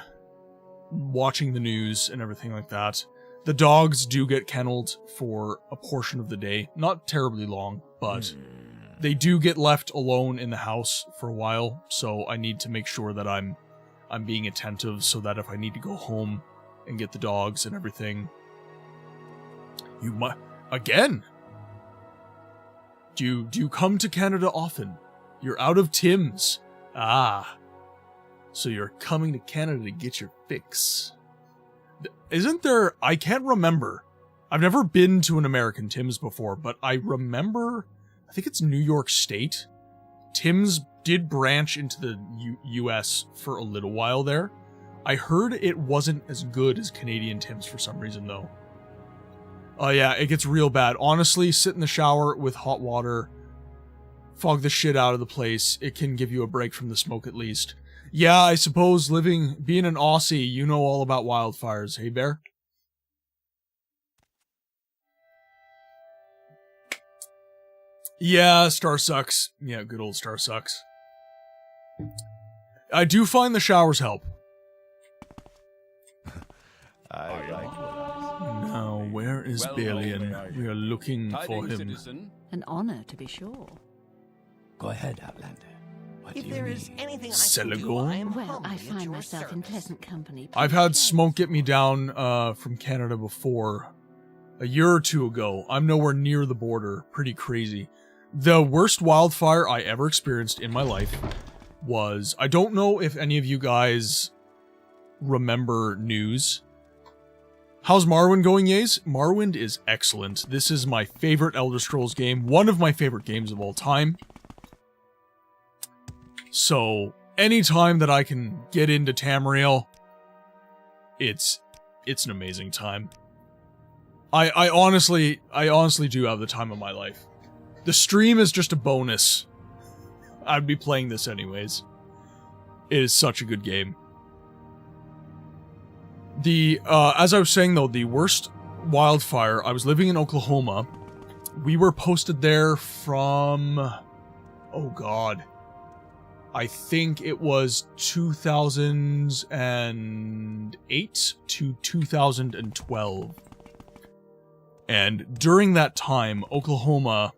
S2: watching the news and everything like that. The dogs do get kennelled for a portion of the day. Not terribly long, but they do get left alone in the house for a while, so I need to make sure that I'm being attentive so that if I need to go home and get the dogs and everything. You might... Again? Do you come to Canada often? You're out of Tim's. Ah. So you're coming to Canada to get your fix. Isn't there... I can't remember. I've never been to an American Tim's before, but I remember... I think it's New York State. Tim's did branch into the US for a little while there. I heard it wasn't as good as Canadian Tim's for some reason, though. Oh yeah, it gets real bad. Honestly, sit in the shower with hot water, fog the shit out of the place. It can give you a break from the smoke at least. Yeah, I suppose being an Aussie, you know all about wildfires, hey Bear? Yeah, Star sucks. Yeah, good old Star sucks. I do find the showers help.
S5: I like what
S2: Now, where is Balian? We are looking for him.
S5: Citizen.
S8: An honor, to be sure.
S5: Go ahead, Outlander. What do
S9: If
S5: you
S9: there is
S5: need?
S9: anything I can do,
S2: Celegon?
S9: I am
S8: Well,
S9: humbly
S8: I
S9: at
S8: find
S9: your
S8: myself in
S9: service.
S8: pleasant company.
S2: I've had smoke get me down from Canada before. A year or two ago. I'm nowhere near the border. Pretty crazy. The worst wildfire I ever experienced in my life was... I don't know if any of you guys remember news. How's Morrowind going, Yays? Morrowind is excellent. This is my favorite Elder Scrolls game. One of my favorite games of all time. So, anytime that I can get into Tamriel it's an amazing time. I honestly do have the time of my life. The stream is just a bonus. I'd be playing this anyways. It is such a good game. As I was saying though, the worst wildfire, I was living in Oklahoma. We were posted there from, oh god, I think it was 2008 to 2012. And during that time, Oklahoma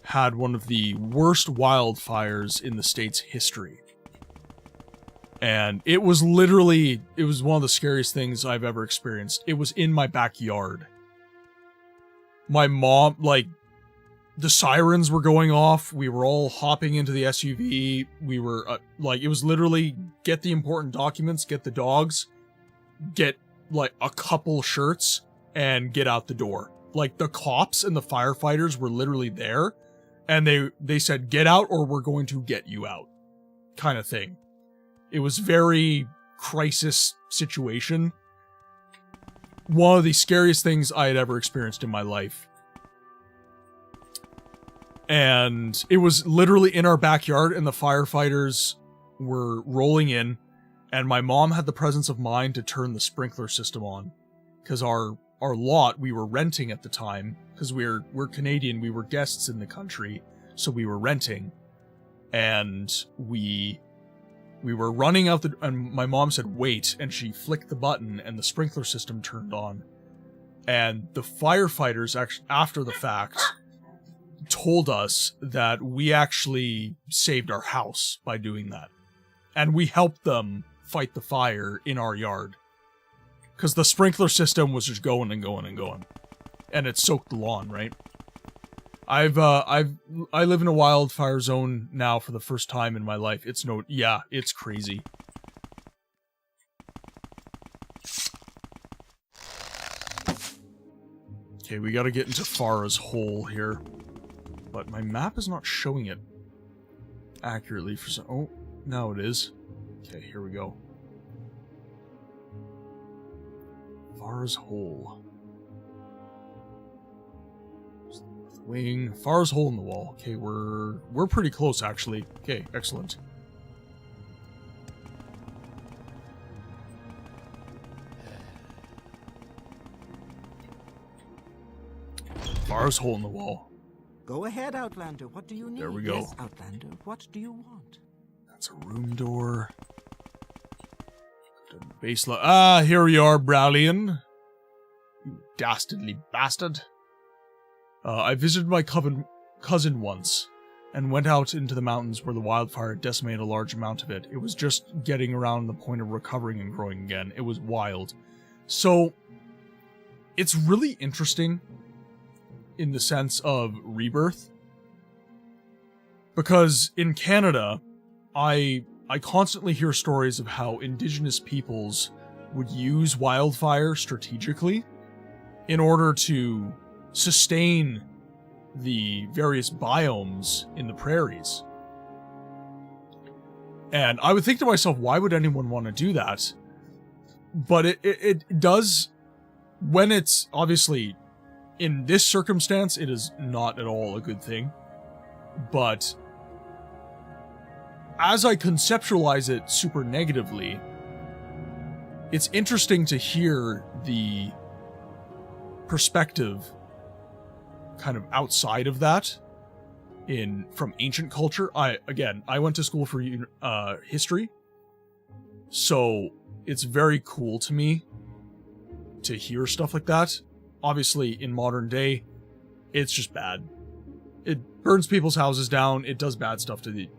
S2: had one of the worst wildfires in the state's history. And it was literally, it was one of the scariest things I've ever experienced. It was in my backyard. My mom, like, the sirens were going off. We were all hopping into the SUV. We were, like, it was literally, get the important documents, get the dogs, get, like, a couple shirts, and get out the door. Like, the cops and the firefighters were literally there, and they said, get out or we're going to get you out, kind of thing. It was very crisis situation. One of the scariest things I had ever experienced in my life. And it was literally in our backyard, and the firefighters were rolling in, and my mom had the presence of mind to turn the sprinkler system on. Because our lot, we were renting at the time, because we're Canadian, we were guests in the country, so we were renting. And we were running out and my mom said, wait, and she flicked the button, and the sprinkler system turned on. And the firefighters, actually, after the fact, told us that we actually saved our house by doing that. And we helped them fight the fire in our yard. Because the sprinkler system was just going and going and going. And it soaked the lawn, right? I live in a wildfire zone now for the first time in my life. It's crazy. Okay, we gotta get into Farah's hole here. But my map is not showing it accurately for some... Oh, now it is. Okay, here we go. Farah's hole. Wing. Farah's hole in the wall. Okay, we're pretty close, actually. Okay, excellent. Farah's hole in the wall.
S10: Go ahead, Outlander. What do you need?
S2: There we go.
S10: Yes, Outlander. What do you want?
S2: That's a room door. Here you are, Browlian. You dastardly bastard. I visited my cousin once, and went out into the mountains where the wildfire decimated a large amount of it. It was just getting around the point of recovering and growing again. It was wild. So, it's really interesting in the sense of rebirth. Because in Canada, I constantly hear stories of how indigenous peoples would use wildfire strategically in order to sustain the various biomes in the prairies. And I would think to myself, why would anyone want to do that? But it does, when it's obviously in this circumstance, it is not at all a good thing. But as I conceptualize it super negatively, it's interesting to hear the perspective kind of outside of that from ancient culture. I went to school for history, so it's very cool to me to hear stuff like that. Obviously, in modern day, it's just bad. It burns people's houses down, it does bad stuff to the,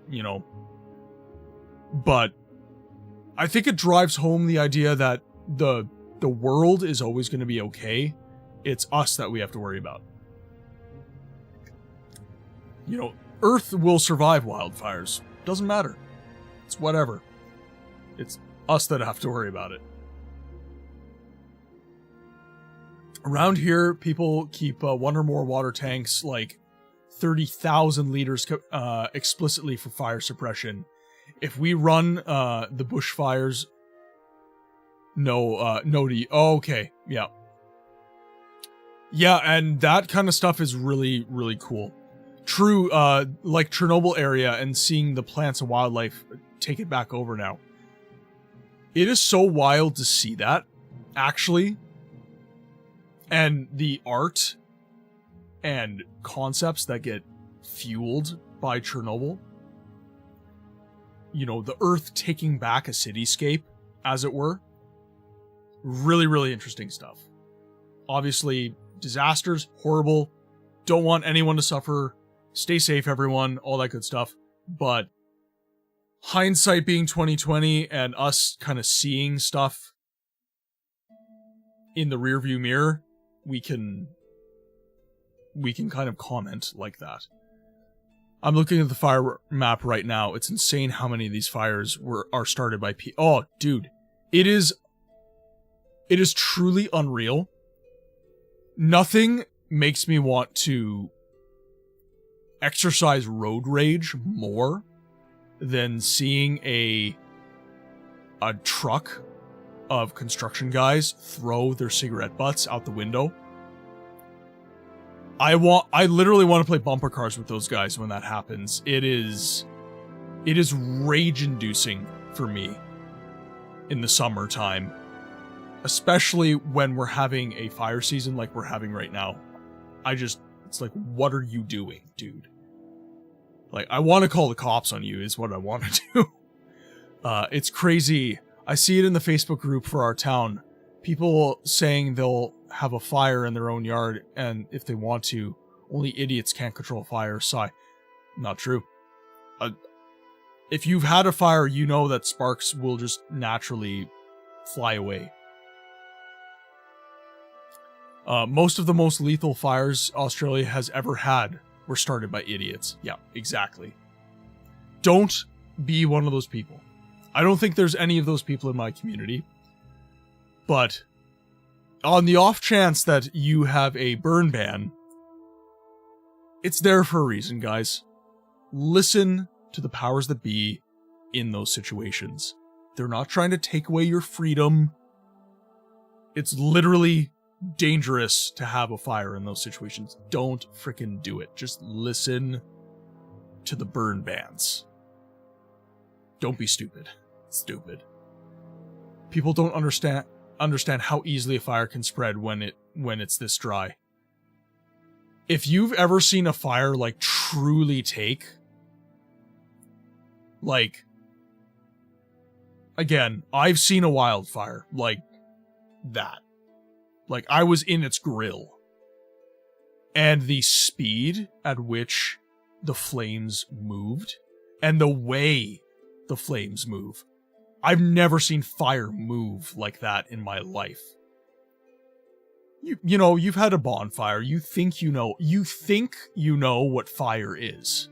S2: but I think it drives home the idea that the world is always going to be okay. It's us that we have to worry about. Earth will survive wildfires. Doesn't matter. It's whatever. It's us that have to worry about it. Around here, people keep one or more water tanks, like 30,000 liters explicitly for fire suppression. If we run the bushfires, No to you. Oh, okay, yeah. Yeah, and that kind of stuff is really, really cool. True, like Chernobyl area and seeing the plants and wildlife take it back over now. It is so wild to see that, actually. And the art and concepts that get fueled by Chernobyl. You know, the Earth taking back a cityscape, as it were. Really, really interesting stuff. Obviously, disasters, horrible. Don't want anyone to suffer. Stay safe, everyone. All that good stuff. But hindsight being 2020 and us kind of seeing stuff in the rearview mirror, we can kind of comment like that. I'm looking at the fire map right now. It's insane how many of these fires are started by Oh, dude. It is truly unreal. Nothing makes me want to exercise road rage more than seeing a truck of construction guys throw their cigarette butts out the window. I literally want to play bumper cars with those guys when that happens. It is rage-inducing for me in the summertime, especially when we're having a fire season like we're having right now. It's like, what are you doing, dude? Like, I want to call the cops on you is what I want to do. It's crazy. I see it in the Facebook group for our town. People saying they'll have a fire in their own yard, and if they want to, only idiots can't control fire. Sigh. Not true. If you've had a fire, you know that sparks will just naturally fly away. Most of the most lethal fires Australia has ever had were started by idiots. Yeah, exactly. Don't be one of those people. I don't think there's any of those people in my community. But on the off chance that you have a burn ban, it's there for a reason, guys. Listen to the powers that be in those situations. They're not trying to take away your freedom. It's literally dangerous to have a fire in those situations. Don't freaking do it. Just listen to the burn bans. Don't be stupid. Stupid. People don't understand how easily a fire can spread when it's this dry. If you've ever seen a fire like truly take, like, again, I've seen a wildfire like that. Like, I was in its grill. And the speed at which the flames moved, and the way the flames move. I've never seen fire move like that in my life. You know, you've had a bonfire. You think you know what fire is.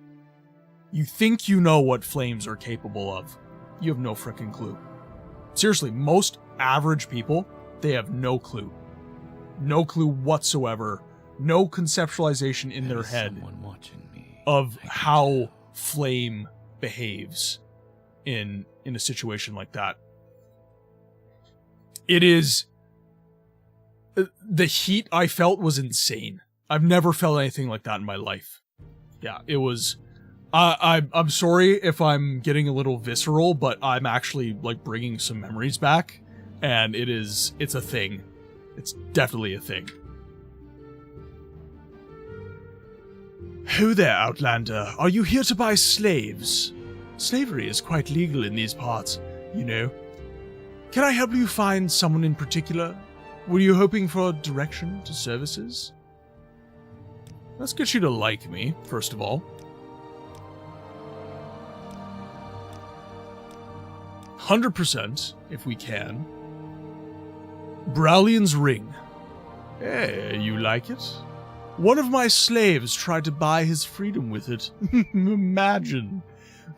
S2: You think you know what flames are capable of. You have no freaking clue. Seriously, most average people, they have no clue. No clue whatsoever. No conceptualization in their head of how flame behaves in a situation like that. It is... The heat I felt was insane. I've never felt anything like that in my life. Yeah, it was... I'm sorry if I'm getting a little visceral, but I'm actually, like, bringing some memories back. And it's a thing. It's definitely a thing. Ho there, Outlander. Are you here to buy slaves? Slavery is quite legal in these parts, you know. Can I help you find someone in particular? Were you hoping for direction to services? Let's get you to like me, first of all. 100%, if we can. Browlian's ring. Hey, you like it? One of my slaves tried to buy his freedom with it. Imagine.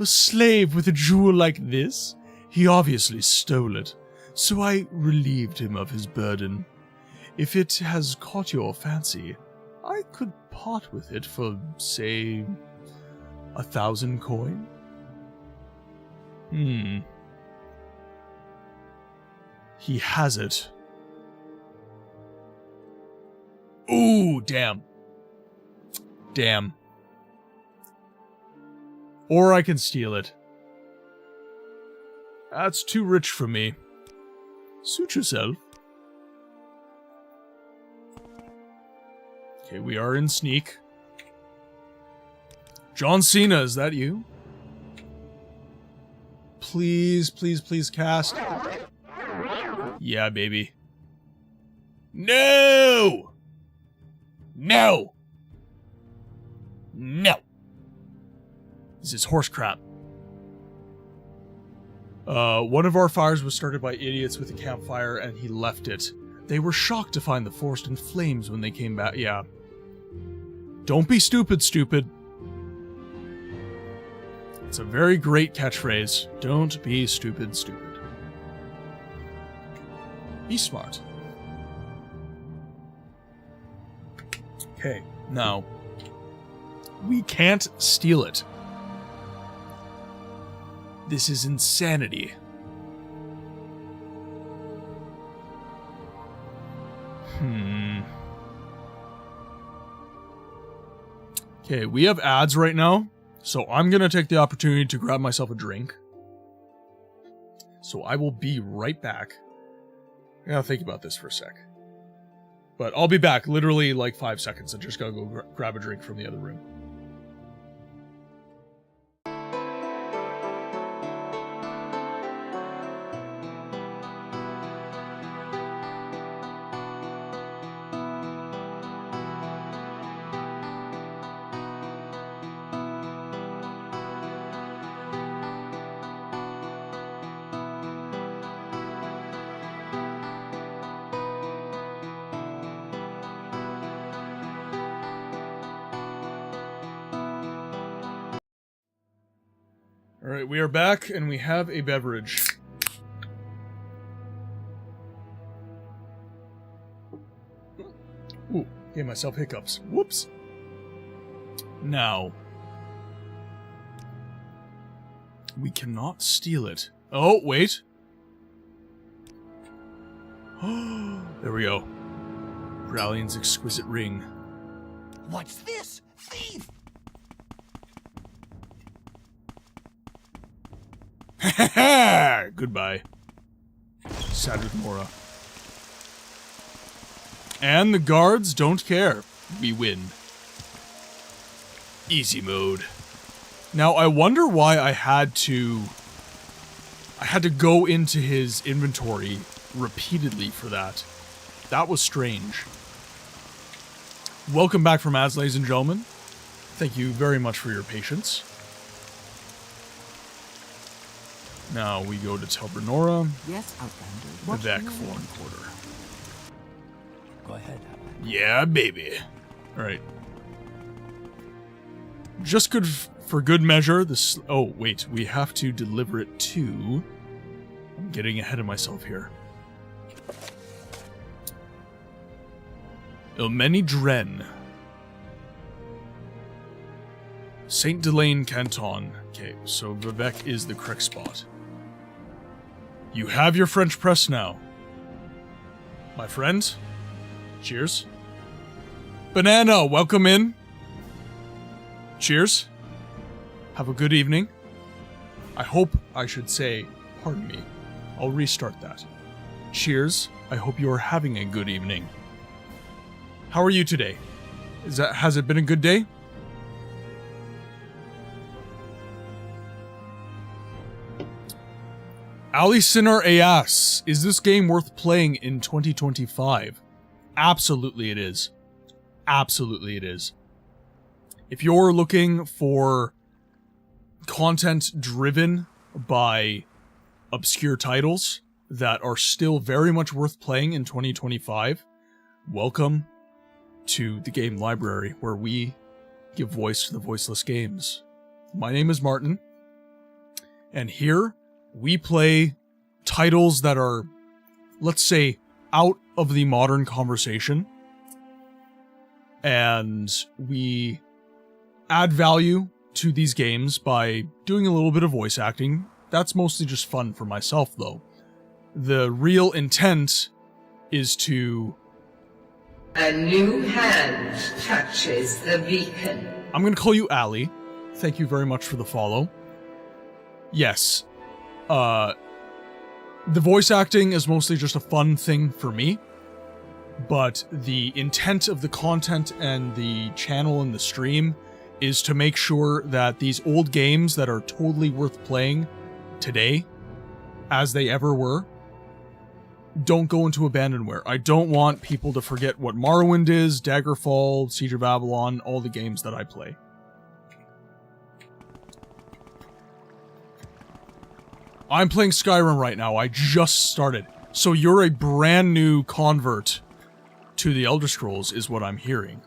S2: A slave with a jewel like this? He obviously stole it, so I relieved him of his burden. If it has caught your fancy, I could part with it for, say, 1,000 coin? 1 He has it. Ooh, damn. Damn. Or I can steal it. That's too rich for me. Suit yourself. Okay, we are in sneak. John Cena, is that you? Please, please, please cast. Yeah, baby. No! No! No! This is horse crap. One of our fires was started by idiots with a campfire, and he left it. They were shocked to find the forest in flames when they came back. Yeah. Don't be stupid, stupid. It's a very great catchphrase. Don't be stupid, stupid. Be smart. Okay, now, we can't steal it. This is insanity. Okay, we have ads right now, so I'm gonna take the opportunity to grab myself a drink. So I will be right back. I gotta think about this for a sec. But I'll be back literally like 5 seconds. I just gotta go grab a drink from the other room. Alright, we are back, and we have a beverage. Ooh, gave myself hiccups. Whoops. Now, we cannot steal it. Oh, wait. There we go. Brallian's exquisite ring.
S10: What's this? Thieve!
S2: Goodbye. Sad with Mora. And the guards don't care. We win. Easy mode. Now, I wonder why I had to go into his inventory repeatedly for that. That was strange. Welcome back from ads, ladies and gentlemen. Thank you very much for your patience. Now we go to Telbernora.
S10: Yes, Outlander.
S2: Vivek, Foreign Quarter.
S5: Go ahead, Outlander.
S2: Yeah, baby. Alright. Just good for good measure, this... Oh, wait. We have to deliver it to... I'm getting ahead of myself here. Ilmeni Dren. Saint Delane Canton. Okay, so Vivek is the correct spot. You have your French press now. My friend. Cheers. Banana, welcome in. Cheers. Have a good evening. I hope I should say, pardon me. I'll restart that. Cheers. I hope you are having a good evening. How are you today? Has it been a good day? Ali Sinar Ayas, is this game worth playing in 2025? Absolutely it is. Absolutely it is. If you're looking for content driven by obscure titles that are still very much worth playing in 2025, welcome to the game library where we give voice to the voiceless games. My name is Martin, and here we play titles that are, let's say, out of the modern conversation, and we add value to these games by doing a little bit of voice acting. That's mostly just fun for myself, though. The real intent is to...
S11: A new hand touches the beacon.
S2: I'm going to call you Allie. Thank you very much for the follow. Yes. The voice acting is mostly just a fun thing for me. But the intent of the content and the channel and the stream is to make sure that these old games that are totally worth playing today, as they ever were, don't go into abandonware. I don't want people to forget what Morrowind is, Daggerfall, Siege of Babylon, all the games that I play. I'm playing Skyrim right now. I just started. So you're a brand new convert to the Elder Scrolls, is what I'm hearing.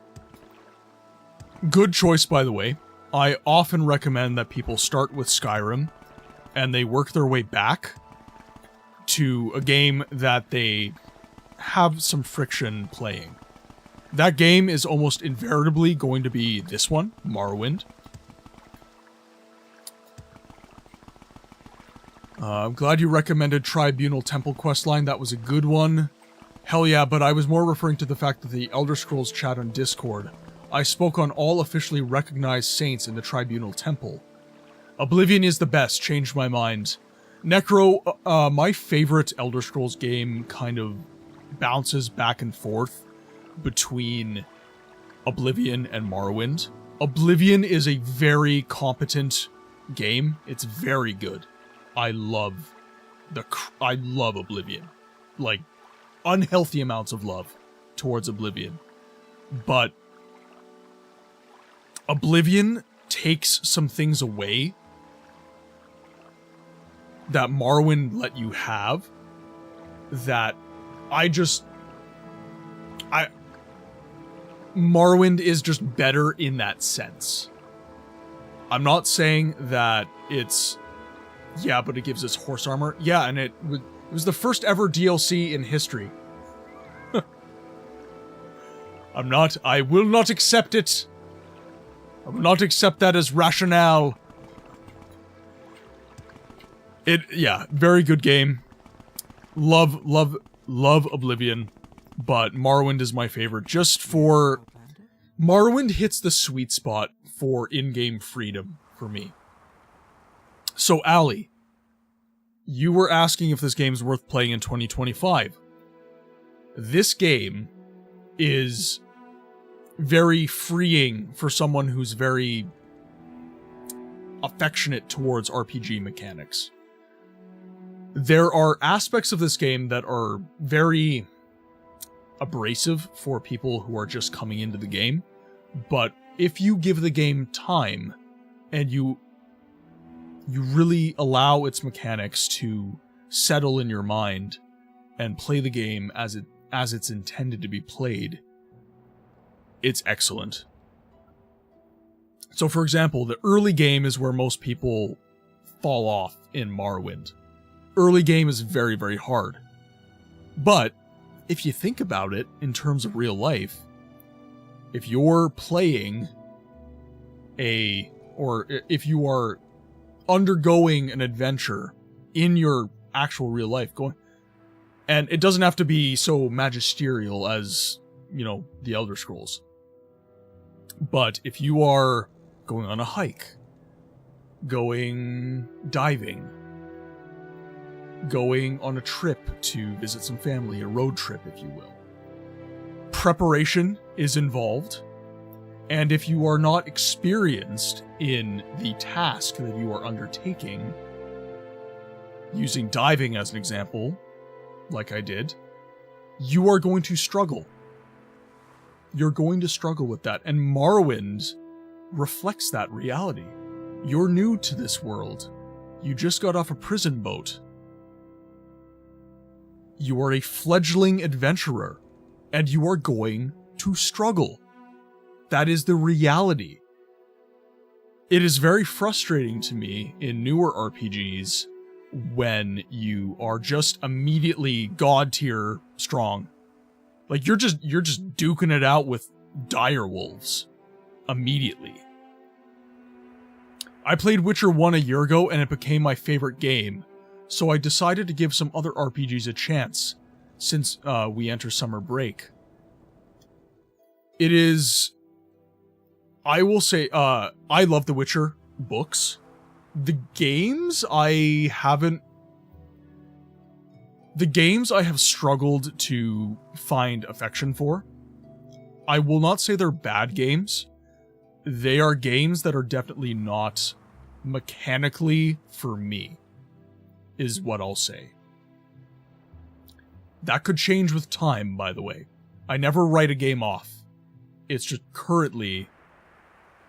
S2: Good choice, by the way. I often recommend that people start with Skyrim, and they work their way back to a game that they have some friction playing. That game is almost invariably going to be this one, Morrowind. I'm glad you recommended Tribunal Temple questline. That was a good one. Hell yeah, but I was more referring to the fact that the Elder Scrolls chat on Discord, I spoke on all officially recognized saints in the Tribunal Temple. Oblivion is the best, changed my mind. Necro, my favorite Elder Scrolls game kind of bounces back and forth between Oblivion and Morrowind. Oblivion is a very competent game. It's very good. I love Oblivion. Like, unhealthy amounts of love towards Oblivion. But Oblivion takes some things away that Morrowind let you have that Morrowind is just better in that sense. I'm not saying that it's, yeah, but it gives us horse armor. Yeah, and it was the first ever DLC in history. I will not accept it. I will not accept that as rationale. Yeah, very good game. Love Oblivion, but Morrowind is my favorite. Just for... Morrowind hits the sweet spot for in-game freedom for me. So, Allie, you were asking if this game's worth playing in 2025. This game is very freeing for someone who's very affectionate towards RPG mechanics. There are aspects of this game that are very abrasive for people who are just coming into the game, but if you give the game time and you really allow its mechanics to settle in your mind and play the game as it's intended to be played, it's excellent. So for example, the early game is where most people fall off in Morrowind. Early game is very, very hard. But if you think about it in terms of real life, if you're playing or if you are undergoing an adventure in your actual real life, and it doesn't have to be so magisterial as, you know, the Elder Scrolls. But if you are going on a hike, going diving, going on a trip to visit some family, a road trip, if you will, preparation is involved. And if you are not experienced in the task that you are undertaking, using diving as an example, like I did, you are going to struggle. You're going to struggle with that. And Morrowind reflects that reality. You're new to this world. You just got off a prison boat. You are a fledgling adventurer, and you are going to struggle. That is the reality. It is very frustrating to me in newer RPGs when you are just immediately god tier strong. Like you're just duking it out with dire wolves immediately. I played Witcher 1 a year ago and it became my favorite game. So I decided to give some other RPGs a chance since we enter summer break. It is... I will say, I love The Witcher books. The games I have struggled to find affection for. I will not say they're bad games. They are games that are definitely not mechanically for me, is what I'll say. That could change with time, by the way. I never write a game off. It's just currently,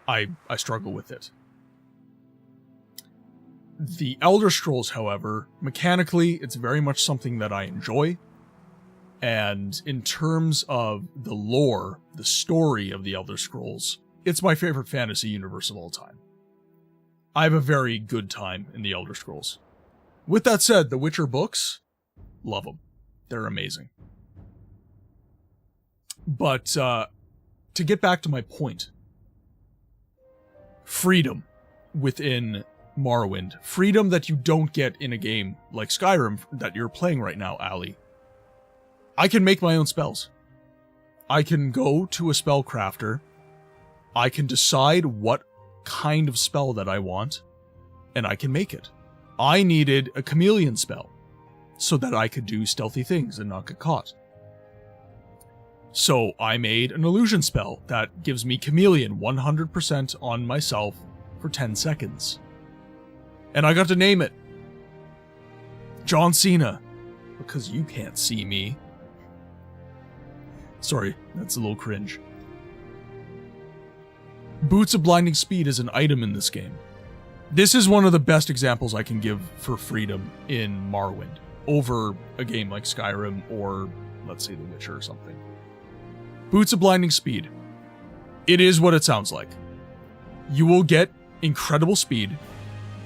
S2: I struggle with it. The Elder Scrolls, however, mechanically, it's very much something that I enjoy. And in terms of the lore, the story of the Elder Scrolls, it's my favorite fantasy universe of all time. I have a very good time in the Elder Scrolls. With that said, the Witcher books, love them. They're amazing. But to get back to my point, freedom within Morrowind, freedom that you don't get in a game like Skyrim that you're playing right now, Ali. I can make my own spells. I can go to a spellcrafter. I can decide what kind of spell that I want, and I can make it. I needed a chameleon spell so that I could do stealthy things and not get caught. So I made an illusion spell that gives me chameleon 100% on myself for 10 seconds. And I got to name it John Cena, because you can't see me. Sorry, that's a little cringe. Boots of Blinding Speed is an item in this game. This is one of the best examples I can give for freedom in Morrowind over a game like Skyrim or, let's say, The Witcher or something. Boots of Blinding Speed. It is what it sounds like. You will get incredible speed,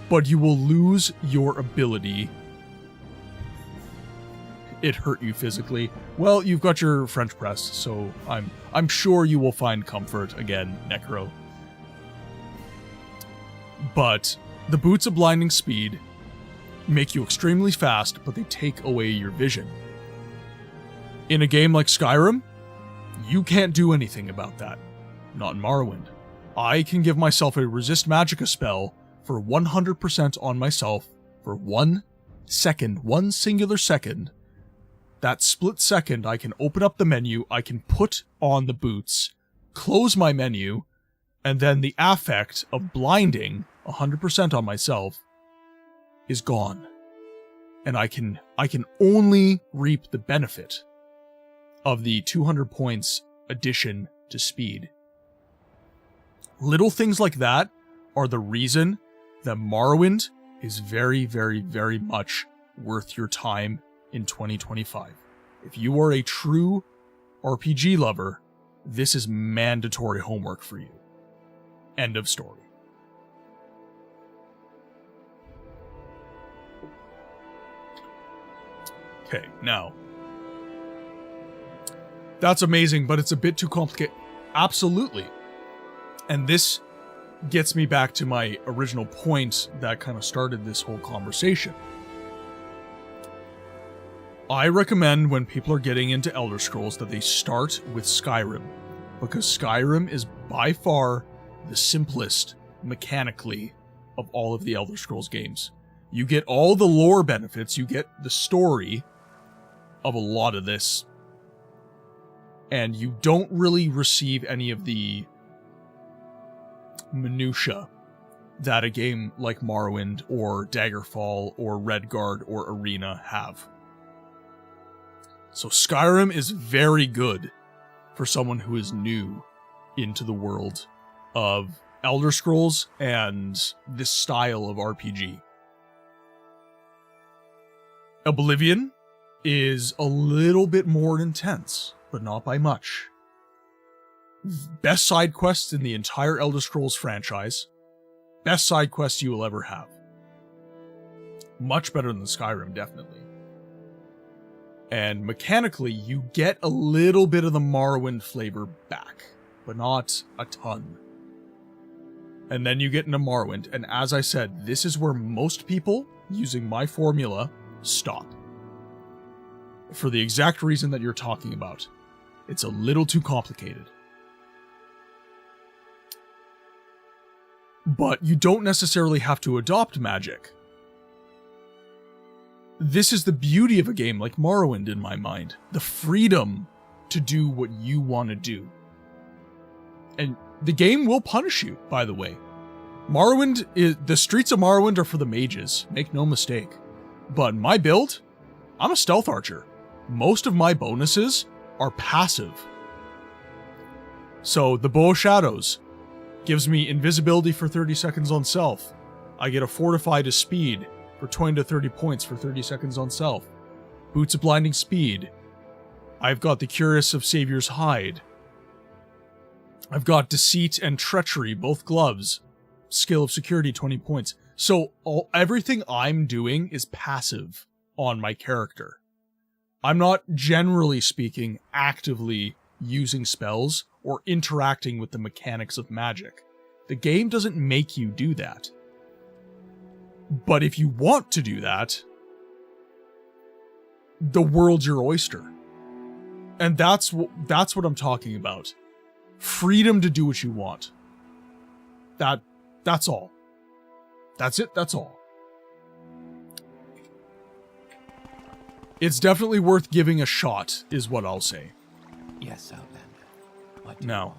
S2: but you will lose your ability. It hurt you physically. Well, you've got your French press, so I'm sure you will find comfort again, Necro. But the Boots of Blinding Speed make you extremely fast, but they take away your vision. In a game like Skyrim, you can't do anything about that. Not in Morrowind. I can give myself a Resist Magicka spell for 100% on myself for 1 second, 1 singular second. That split second, I can open up the menu, I can put on the boots, close my menu, and then the affect of blinding 100% on myself is gone. And I can only reap the benefit of the 200 points addition to speed. Little things like that are the reason that Morrowind is very, very, very much worth your time in 2025. If you are a true RPG lover, this is mandatory homework for you. End of story. Okay, now, that's amazing, but it's a bit too complicated. Absolutely. And this gets me back to my original point that kind of started this whole conversation. I recommend when people are getting into Elder Scrolls that they start with Skyrim, because Skyrim is by far the simplest mechanically of all of the Elder Scrolls games. You get all the lore benefits, you get the story of a lot of this, and you don't really receive any of the minutia that a game like Morrowind or Daggerfall or Redguard or Arena have. So Skyrim is very good for someone who is new into the world of Elder Scrolls and this style of RPG. Oblivion is a little bit more intense, but not by much. Best side quests in the entire Elder Scrolls franchise. Best side quests you will ever have. Much better than Skyrim, definitely. And mechanically, you get a little bit of the Morrowind flavor back, but not a ton. and then you get into Morrowind, and as I said, this is where most people, using my formula, stop. For the exact reason that you're talking about. It's a little too complicated. But you don't necessarily have to adopt magic. This is the beauty of a game like Morrowind in my mind. The freedom to do what you want to do. And the game will punish you, by the way. The streets of Morrowind are for the mages, make no mistake. But in my build, I'm a stealth archer. Most of my bonuses are passive. So the Bow of Shadows gives me invisibility for 30 seconds on self. I get a Fortify to speed for 20 to 30 points for 30 seconds on self. Boots of Blinding Speed. I've got the Cuirass of Savior's Hide. I've got Deceit and Treachery, both gloves. Skill of Security, 20 points. So everything I'm doing is passive on my character. I'm not, generally speaking, actively using spells or interacting with the mechanics of magic. The game doesn't make you do that. But if you want to do that, the world's your oyster. And that's what I'm talking about. Freedom to do what you want. That's all. That's it, that's all. It's definitely worth giving a shot, is what I'll say.
S5: Yes, Outlander. What do
S2: Now,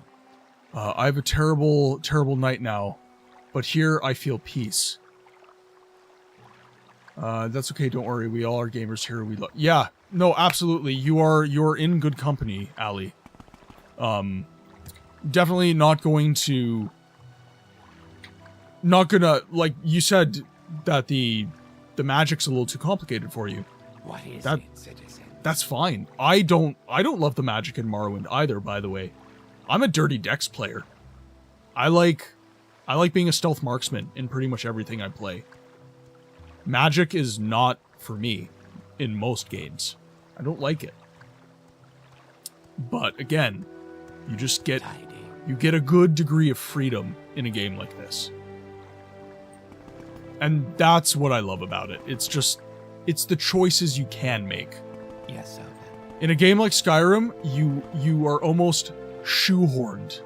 S2: I have a terrible, terrible night now, but here I feel peace. That's okay, don't worry, we all are gamers here, yeah, no, absolutely, you're in good company, Ali. Definitely not gonna, like, you said that the magic's a little too complicated for you.
S5: What is
S2: that,
S5: it, citizen?
S2: That's fine. I don't love the magic in Morrowind either, by the way. I'm a dirty dex player. I like being a stealth marksman in pretty much everything I play. Magic is not for me in most games. I don't like it. But again, you just get a good degree of freedom in a game like this. And that's what I love about it. It's the choices you can make.
S5: Yes, Outlander.
S2: In a game like Skyrim, you are almost shoehorned.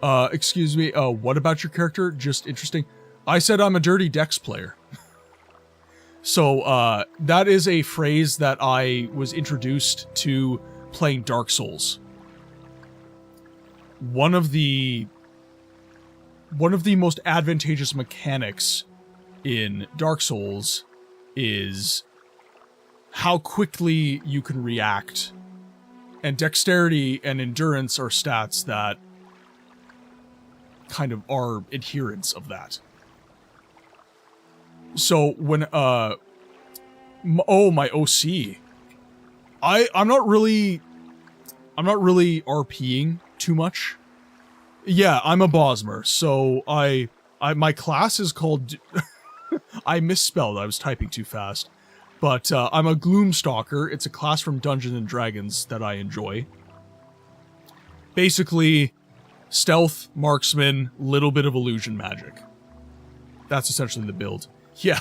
S2: Excuse me, what about your character? Just interesting. I said I'm a dirty dex player. So, that is a phrase that I was introduced to playing Dark Souls. One of the most advantageous mechanics in Dark Souls is how quickly you can react. And dexterity and endurance are stats that kind of are adherents of that. So when, my OC. I'm not really RPing too much. Yeah, I'm a Bosmer, so my class is called, I misspelled, I was typing too fast. But, I'm a Gloomstalker. It's a class from Dungeons & Dragons that I enjoy. Basically, stealth, marksman, little bit of illusion magic. That's essentially the build. Yeah.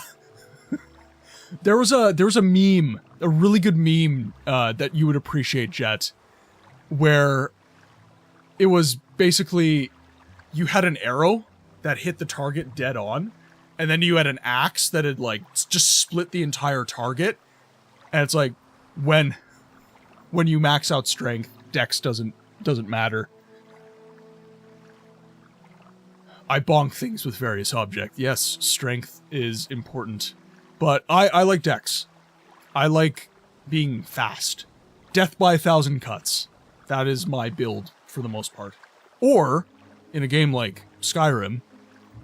S2: There was a meme, a really good meme, that you would appreciate, Jet, where it was basically, you had an arrow that hit the target dead on, and then you had an axe that had, like, just split the entire target, and it's like, when you max out strength, dex doesn't matter. I bonk things with various objects. Yes, strength is important. But I like dex. I like being fast. Death by 1,000 cuts. That is my build, for the most part. Or, in a game like Skyrim,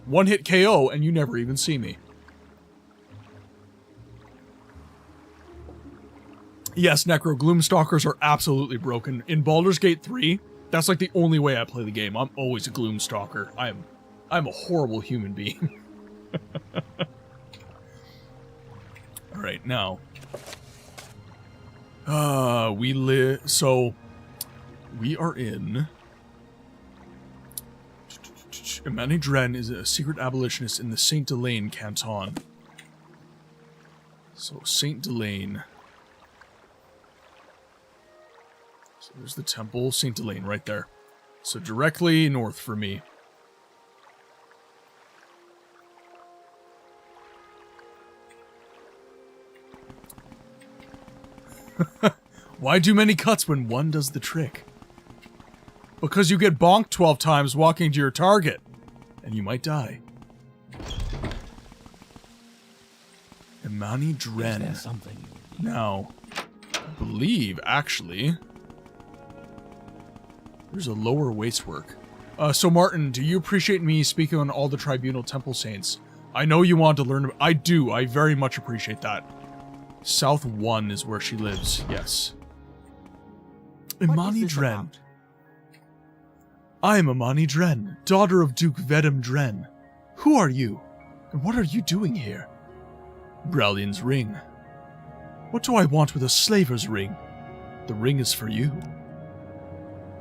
S2: one-hit KO and you never even see me. Yes, Necro, Gloomstalkers are absolutely broken. In Baldur's Gate 3, that's like the only way I play the game. I'm always a Gloomstalker. I'm a horrible human being. Alright, now. So, we are in... Imani Dren is a secret abolitionist in the Saint Delane canton. So, Saint Delane. So there's the temple, Saint Delane, right there. So directly north for me. Why do many cuts when one does the trick? Because you get bonked 12 times walking to your target, and you might die. Imani Dren. Now, I believe, actually, there's a lower wastework. So Martin, do you appreciate me speaking on all the Tribunal Temple Saints? I know you want to learn. I do. I very much appreciate that. South 1 is where she lives. Yes. Imani Dren. I am Imani Dren, daughter of Duke Vedum Dren. Who are you? And what are you doing here? Brallian's ring. What do I want with a slaver's ring? The ring is for you.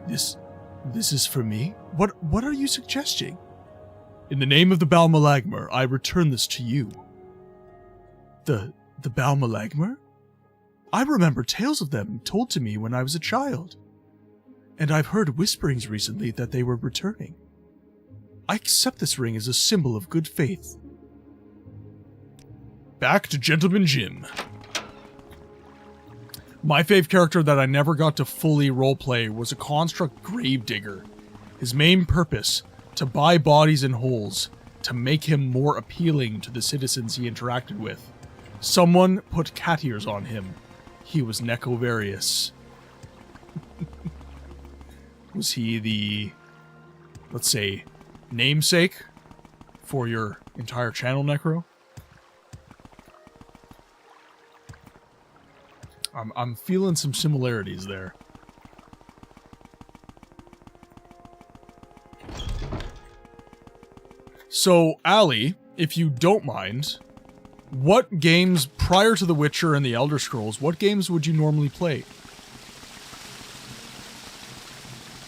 S2: This is for me? What are you suggesting? In the name of the Balmalagmer, I return this to you. The Balmalagmer? I remember tales of them told to me when I was a child. And I've heard whisperings recently that they were returning. I accept this ring as a symbol of good faith. Back to Gentleman Jim. My fave character that I never got to fully roleplay was a construct gravedigger. His main purpose, to buy bodies in holes, to make him more appealing to the citizens he interacted with. Someone put cat ears on him. He was Necovarius. Was he the, let's say, namesake for your entire channel, Necro? I'm feeling some similarities there. So, Ali, if you don't mind, what games prior to The Witcher and The Elder Scrolls, what games would you normally play?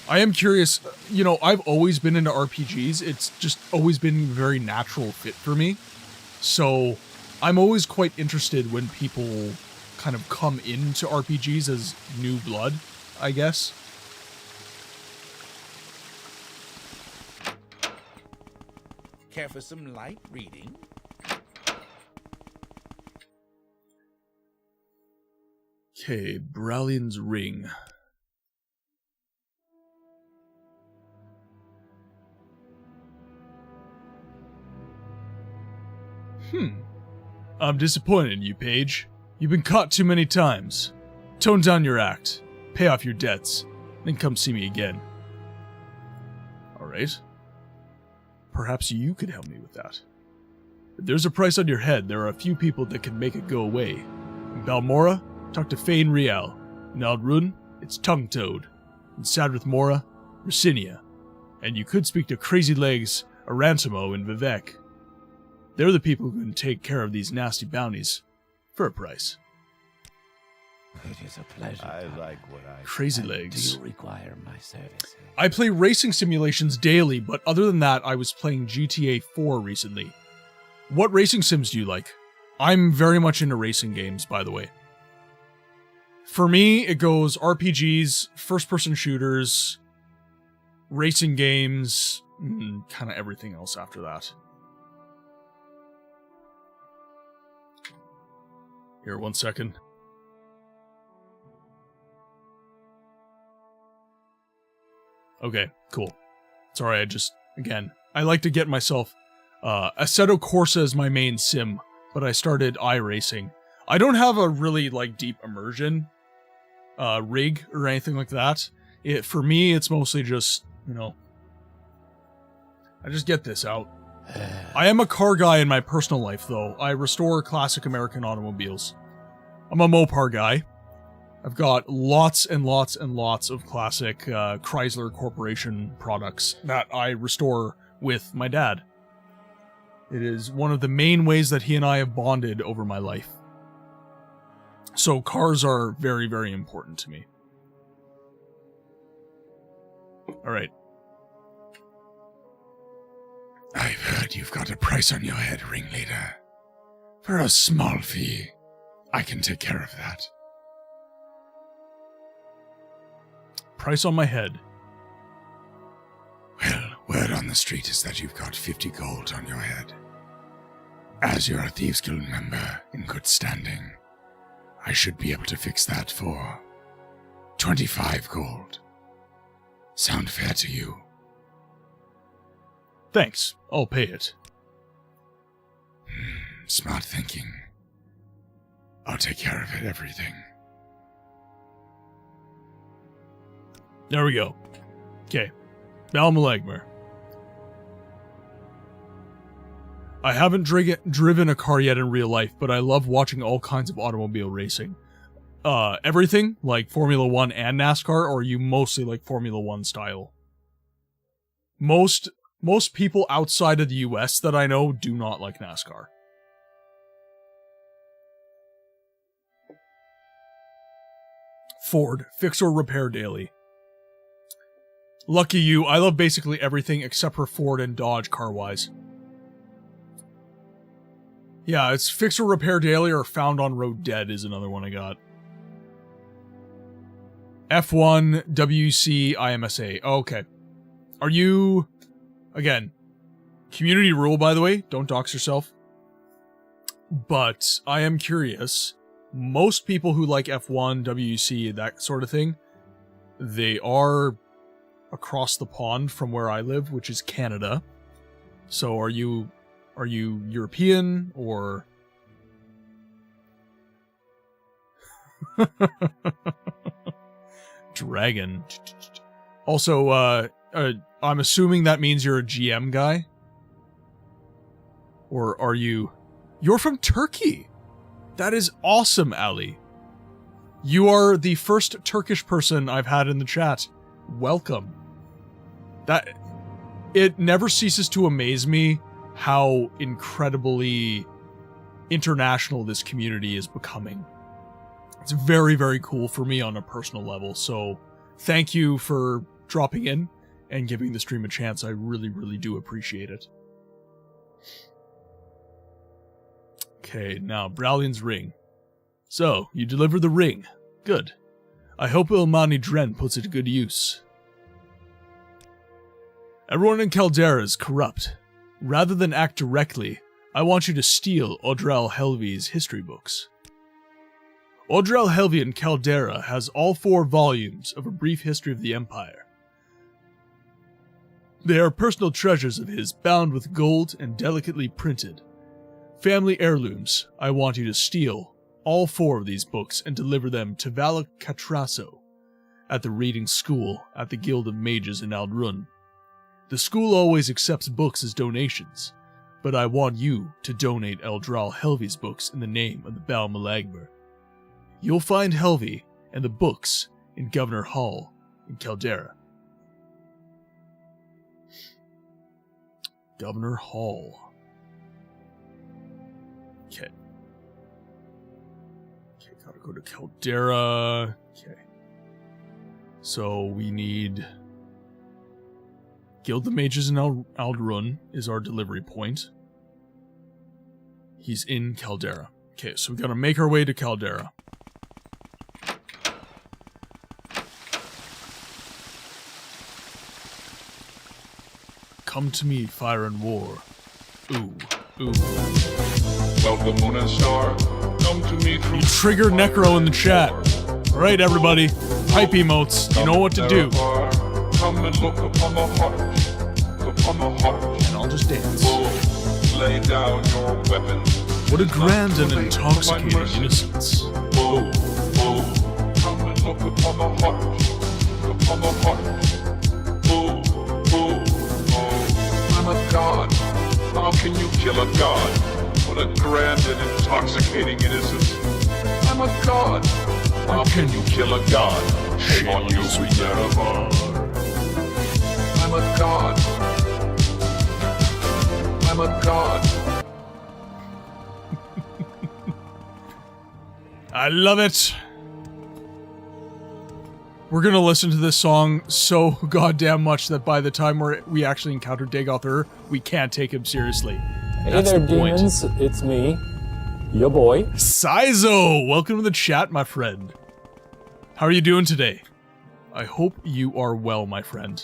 S2: I am curious, you know, I've always been into RPGs. It's just always been a very natural fit for me. So, I'm always quite interested when people kind of come into RPGs as new blood, I guess.
S10: Care for some light reading?
S2: Okay, Brallian's ring. I'm disappointed in you, Paige. You've been caught too many times. Tone down your act, pay off your debts, then come see me again. Alright. Perhaps you could help me with that. If there's a price on your head, there are a few people that can make it go away. In Balmora, talk to Fane Rial. In Aldrun, it's Tongue Toad. In Sadrith Mora, Ricinia. And you could speak to Crazy Legs Arantimo in Vivek. They're the people who can take care of these nasty bounties. For a price.
S5: It is a pleasure.
S10: I like what I
S2: Crazy Legs.
S5: Do you require my services?
S2: I play racing simulations daily, but other than that, I was playing GTA 4 recently. What racing sims do you like? I'm very much into racing games, by the way. For me, it goes RPGs, first-person shooters, racing games, and kind of everything else after that. Here, 1 second. Okay, cool. Sorry, I like to get myself, Assetto Corsa is my main sim, but I started iRacing. I don't have a really, deep immersion, rig or anything like that. For me, it's mostly just, I just get this out. I am a car guy in my personal life, though. I restore classic American automobiles. I'm a Mopar guy. I've got lots and lots and lots of classic Chrysler Corporation products that I restore with my dad. It is one of the main ways that he and I have bonded over my life. So cars are very, very important to me. Alright.
S1: I've heard you've got a price on your head, ringleader. For a small fee, I can take care of that.
S2: Price on my head.
S1: Well, word on the street is that you've got 50 gold on your head. As you're a Thieves Guild member in good standing, I should be able to fix that for 25 gold. Sound fair to you?
S2: Thanks. I'll pay it.
S1: Smart thinking. I'll take care of it, everything.
S2: There we go. Okay. Balmalagmar. I haven't driven a car yet in real life, but I love watching all kinds of automobile racing. Everything? Like Formula 1 and NASCAR, or are you mostly like Formula 1 style? Most people outside of the US that I know do not like NASCAR. Ford, fix or repair daily. Lucky you, I love basically everything except for Ford and Dodge car-wise. Yeah, it's fix or repair daily or found on road dead is another one I got. F1, WC, IMSA. Oh, okay. Are you... Again, community rule, by the way, don't dox yourself. But I am curious. Most people who like F1, WC, that sort of thing, they are across the pond from where I live, which is Canada. So are you European or... Dragon. Also, I'm assuming that means you're a GM guy? Or are you... You're from Turkey! That is awesome, Ali. You are the first Turkish person I've had in the chat. Welcome. It never ceases to amaze me how incredibly international this community is becoming. It's very, very cool for me on a personal level, so thank you for dropping in and giving the stream a chance. I really, really do appreciate it. Okay, now, Bralian's ring. So, you deliver the ring. Good. I hope Ilmani Dren puts it to good use. Everyone in Caldera is corrupt. Rather than act directly, I want you to steal Odrel Helvi's history books. Odrel Helvi in Caldera has all 4 volumes of A Brief History of the Empire. They are personal treasures of his, bound with gold and delicately printed. Family heirlooms. I want you to steal all 4 of these books and deliver them to Vala Catrasso at the reading school at the Guild of Mages in Aldrun. The school always accepts books as donations, but I want you to donate Eldral Helvi's books in the name of the Balmalagmar. You'll find Helvi and the books in Governor Hall in Caldera. Governor Hall. Okay. Okay, gotta go to Caldera. Okay. So we need... Guild of Mages in Aldrun is our delivery point. He's in Caldera. Okay, so we gotta make our way to Caldera. Come to me, fire and war. Ooh, ooh.
S1: Welcome, Moon and Star. Come to me through...
S2: You triggered Necro in the chat. Alright, everybody. Hype emotes. You know what to do.
S1: Come and look upon the heart. Upon the heart.
S2: And I'll just dance.
S1: Oh, lay down your weapons.
S2: What a grand and intoxicating innocence.
S1: Oh, oh, come and look upon the heart. Upon the heart. Oh, oh, oh. I'm a god. How can you kill a god? What a grand and intoxicating innocence. I'm a god. How can you kill a god? Shame on you, sweet Nerevar. I'm a god. I'm a god.
S2: I love it. We're gonna listen to this song so goddamn much that by the time we actually encounter Dagoth, we can't take him seriously.
S6: Hey
S2: That's
S6: there,
S2: the point.
S6: demons. It's me, your boy.
S2: Sizo! Welcome to the chat, my friend. How are you doing today? I hope you are well, my friend.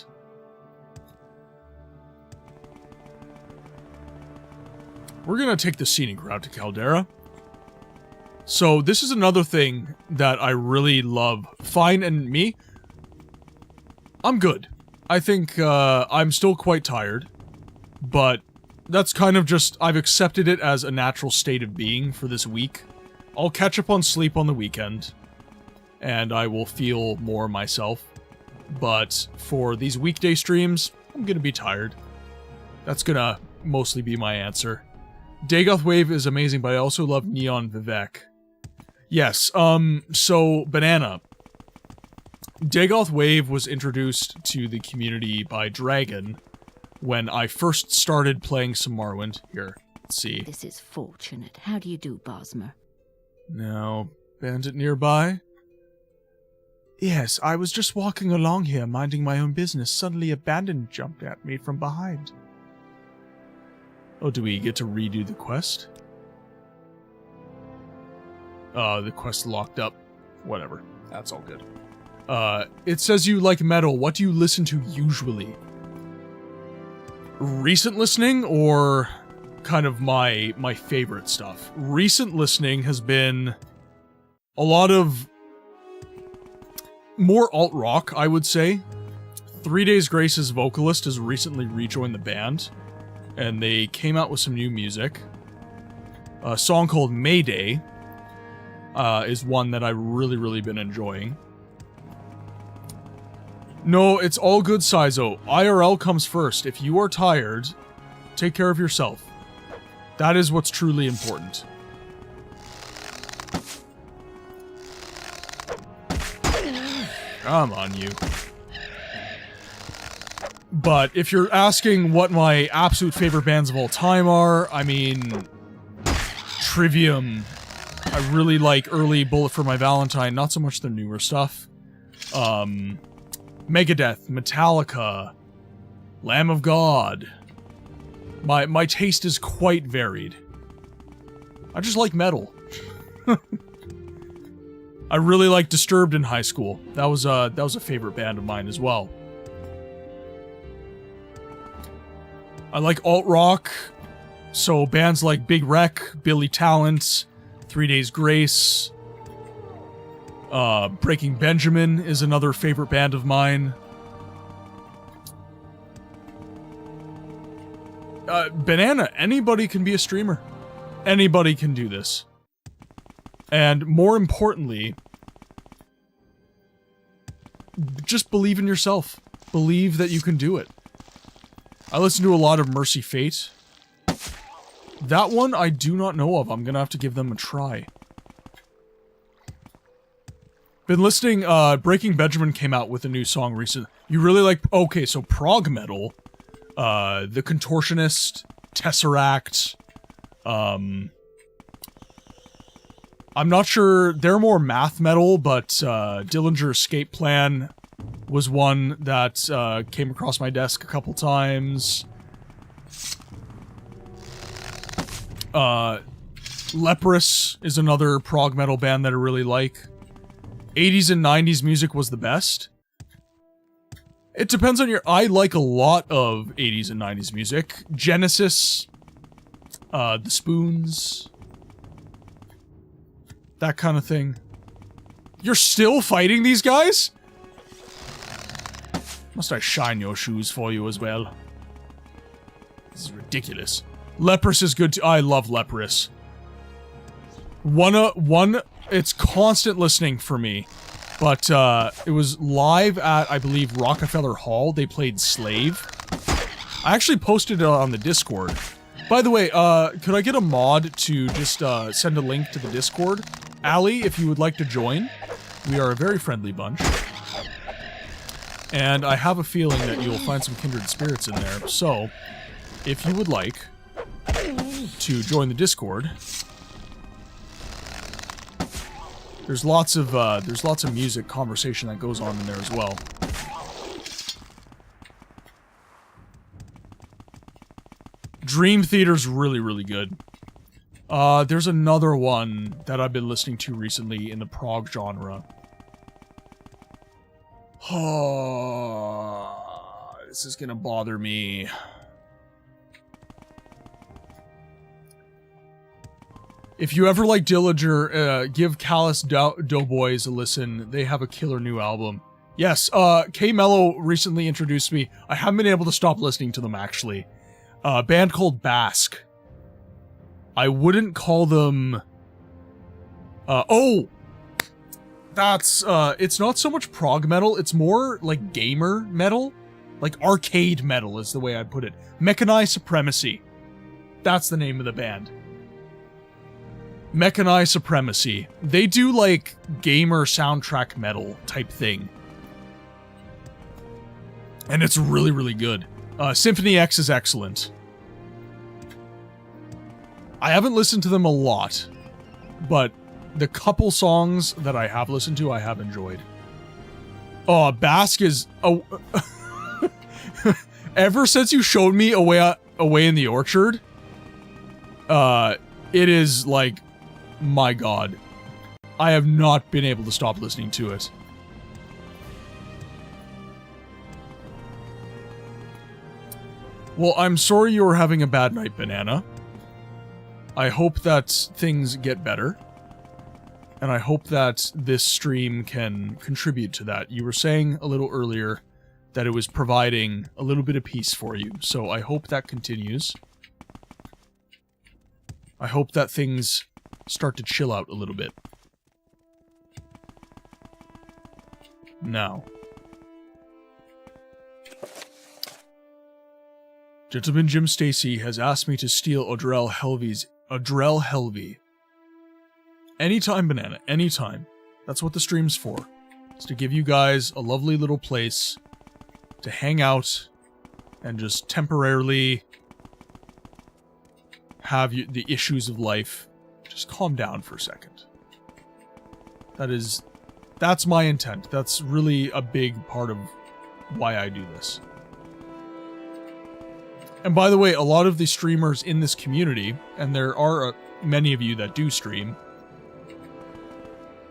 S2: We're gonna take the scenic route to Caldera. So this is another thing that I really love. Fine and me, I'm good. I think I'm still quite tired, but that's kind of just, I've accepted it as a natural state of being for this week. I'll catch up on sleep on the weekend, and I will feel more myself. But for these weekday streams, I'm gonna be tired. That's gonna mostly be my answer. Dagoth Wave is amazing, but I also love Neon Vivek. Yes, so, Banana. Dagoth Wave was introduced to the community by Dragon when I first started playing some Morrowind. Here, let's see.
S8: This is fortunate. How do you do, Bosmer?
S2: Now, bandit nearby? Yes, I was just walking along here, minding my own business. Suddenly a bandit jumped at me from behind. Oh, do we get to redo the quest? The quest locked up. Whatever. That's all good. It says you like metal. What do you listen to usually? Recent listening or kind of my favorite stuff? Recent listening has been a lot of more alt-rock, I would say. 3 Days Grace's vocalist has recently rejoined the band, and they came out with some new music. A song called Mayday is one that I've really been enjoying. No, it's all good, Sizo. IRL comes first. If you are tired, take care of yourself. That is what's truly important. Come on, you. But if you're asking what my absolute favorite bands of all time are, I mean, Trivium. I really like early Bullet for My Valentine, not so much the newer stuff. Megadeth, Metallica, Lamb of God. My taste is quite varied. I just like metal. I really liked Disturbed in high school. That was a favorite band of mine as well. I like alt-rock, so bands like Big Wreck, Billy Talent, 3 Days Grace, Breaking Benjamin is another favorite band of mine. Banana, anybody can be a streamer. Anybody can do this. And more importantly, just believe in yourself. Believe that you can do it. I listen to a lot of Mercy Fate. That one I do not know of. I'm gonna have to give them a try. Been listening, Breaking Benjamin came out with a new song recently. You really like, okay, so prog metal, The Contortionist, Tesseract, I'm not sure, they're more math metal, but Dillinger Escape Plan was one that came across my desk a couple times. Leprous is another prog metal band that I really like. 80s and 90s music was the best. It depends on your... I like a lot of 80s and 90s music. Genesis, The Spoons, that kind of thing. You're still fighting these guys? Must I shine your shoes for you as well? This is ridiculous. Leprous is good too. I love Leprous. It's constant listening for me. But, it was live at, I believe, Rockefeller Hall. They played Slave. I actually posted it on the Discord. By the way, could I get a mod to just, send a link to the Discord? Allie, if you would like to join. We are a very friendly bunch. And I have a feeling that you'll find some kindred spirits in there. So, if you would like to join the Discord, There's lots of music conversation that goes on in there as well. Dream Theater's really, really good. There's another one that I've been listening to recently in the prog genre. Oh, this is gonna bother me. If you ever like Dillinger, give Callous Doughboys a listen. They have a killer new album. Yes, K Mello recently introduced me. I haven't been able to stop listening to them, actually. A band called Basque. I wouldn't call them... That's, it's not so much prog metal, it's more like gamer metal. Like arcade metal is the way I'd put it. Mechanized Supremacy. That's the name of the band. Mechanized Supremacy. They do like gamer soundtrack metal type thing. And it's really, really good. Symphony X is excellent. I haven't listened to them a lot, but the couple songs that I have listened to, I have enjoyed. Oh, Basque is... Oh, ever since you showed me Away in the Orchard, it is like, my god. I have not been able to stop listening to it. Well, I'm sorry you were having a bad night, Banana. I hope that things get better. And I hope that this stream can contribute to that. You were saying a little earlier that it was providing a little bit of peace for you. So I hope that continues. I hope that things start to chill out a little bit. Now. Gentleman Jim Stacy has asked me to steal Odrell Helvey. Anytime, Banana, anytime. That's what the stream's for. It's to give you guys a lovely little place to hang out and just temporarily have the issues of life just calm down for a second. That's my intent. That's really a big part of why I do this. And by the way, a lot of the streamers in this community, and there are many of you that do stream,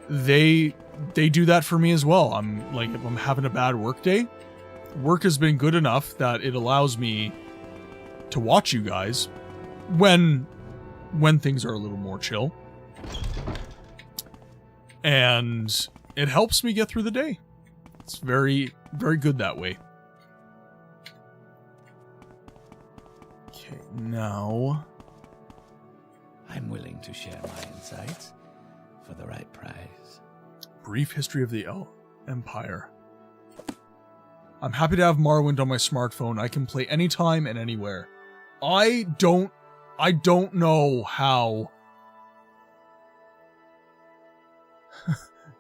S2: they do that for me as well. I'm like, if I'm having a bad work day, work has been good enough that it allows me to watch you guys when things are a little more chill. And it helps me get through the day. It's very, very good that way. Okay, now...
S5: I'm willing to share my insights for the right price.
S2: Brief history of the Empire. I'm happy to have Morrowind on my smartphone. I can play anytime and anywhere. I don't know how...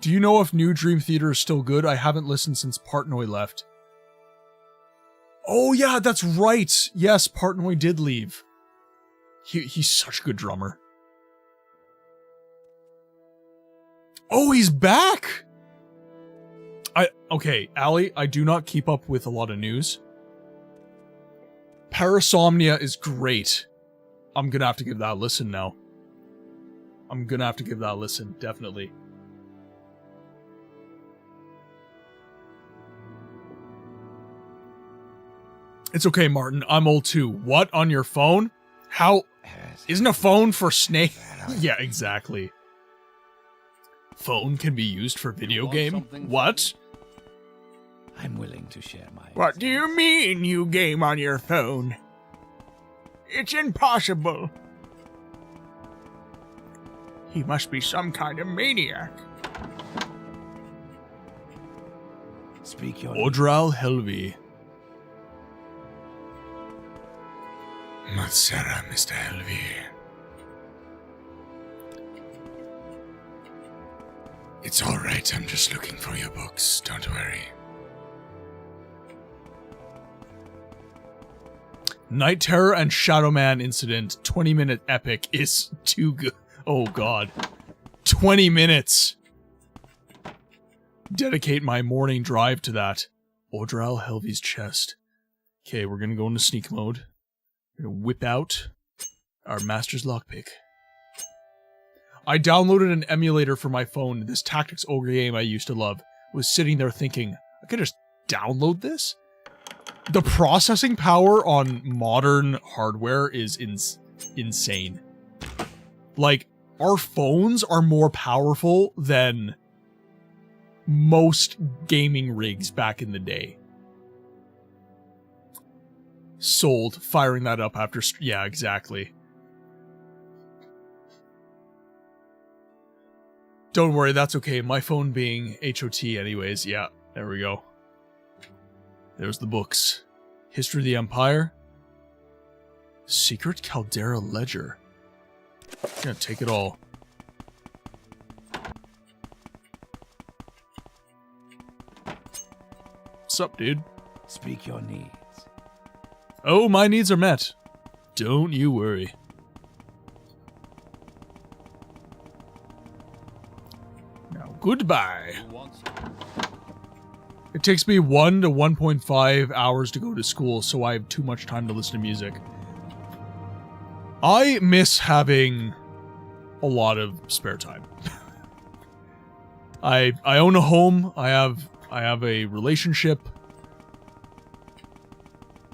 S2: Do you know if New Dream Theater is still good? I haven't listened since Partnoy left. Oh yeah, that's right! Yes, Partnoy did leave. He's such a good drummer. Oh, he's back! Okay, Allie, I do not keep up with a lot of news. Parasomnia is great. I'm gonna have to give that a listen now. I'm gonna have to give that a listen, definitely. It's okay, Martin. I'm old too. What? On your phone? How? Isn't a phone for snake? Yeah, exactly. Phone can be used for video game? What?
S5: I'm willing to share my...
S3: What do you mean you game on your phone? It's impossible. He must be some kind of maniac.
S5: Speak your...
S2: Odral Helvey.
S3: Matsara, Mr. Helvey. It's all right. I'm just looking for your books. Don't worry.
S2: Night Terror and Shadow Man incident 20-minute epic is too good. Oh god. 20 minutes. dedicate my morning drive to that. Odral Helvi's chest. Okay, we're gonna go into sneak mode. We're gonna whip out our master's lockpick. I downloaded an emulator for my phone. This Tactics Ogre game I used to love. Was sitting there thinking, I could just download this? The processing power on modern hardware is insane. Like, our phones are more powerful than most gaming rigs back in the day. Sold. Firing that up after... Yeah, exactly. Don't worry, that's okay. My phone being HOT anyways. Yeah, there we go. There's the books. History of the Empire. Secret Caldera Ledger. I'm gonna take it all. What's up, dude?
S5: Speak your needs.
S2: Oh, my needs are met. Don't you worry. Now, goodbye. It takes me 1 to 1.5 hours to go to school, so I have too much time to listen to music. I miss having a lot of spare time. I own a home. I have a relationship.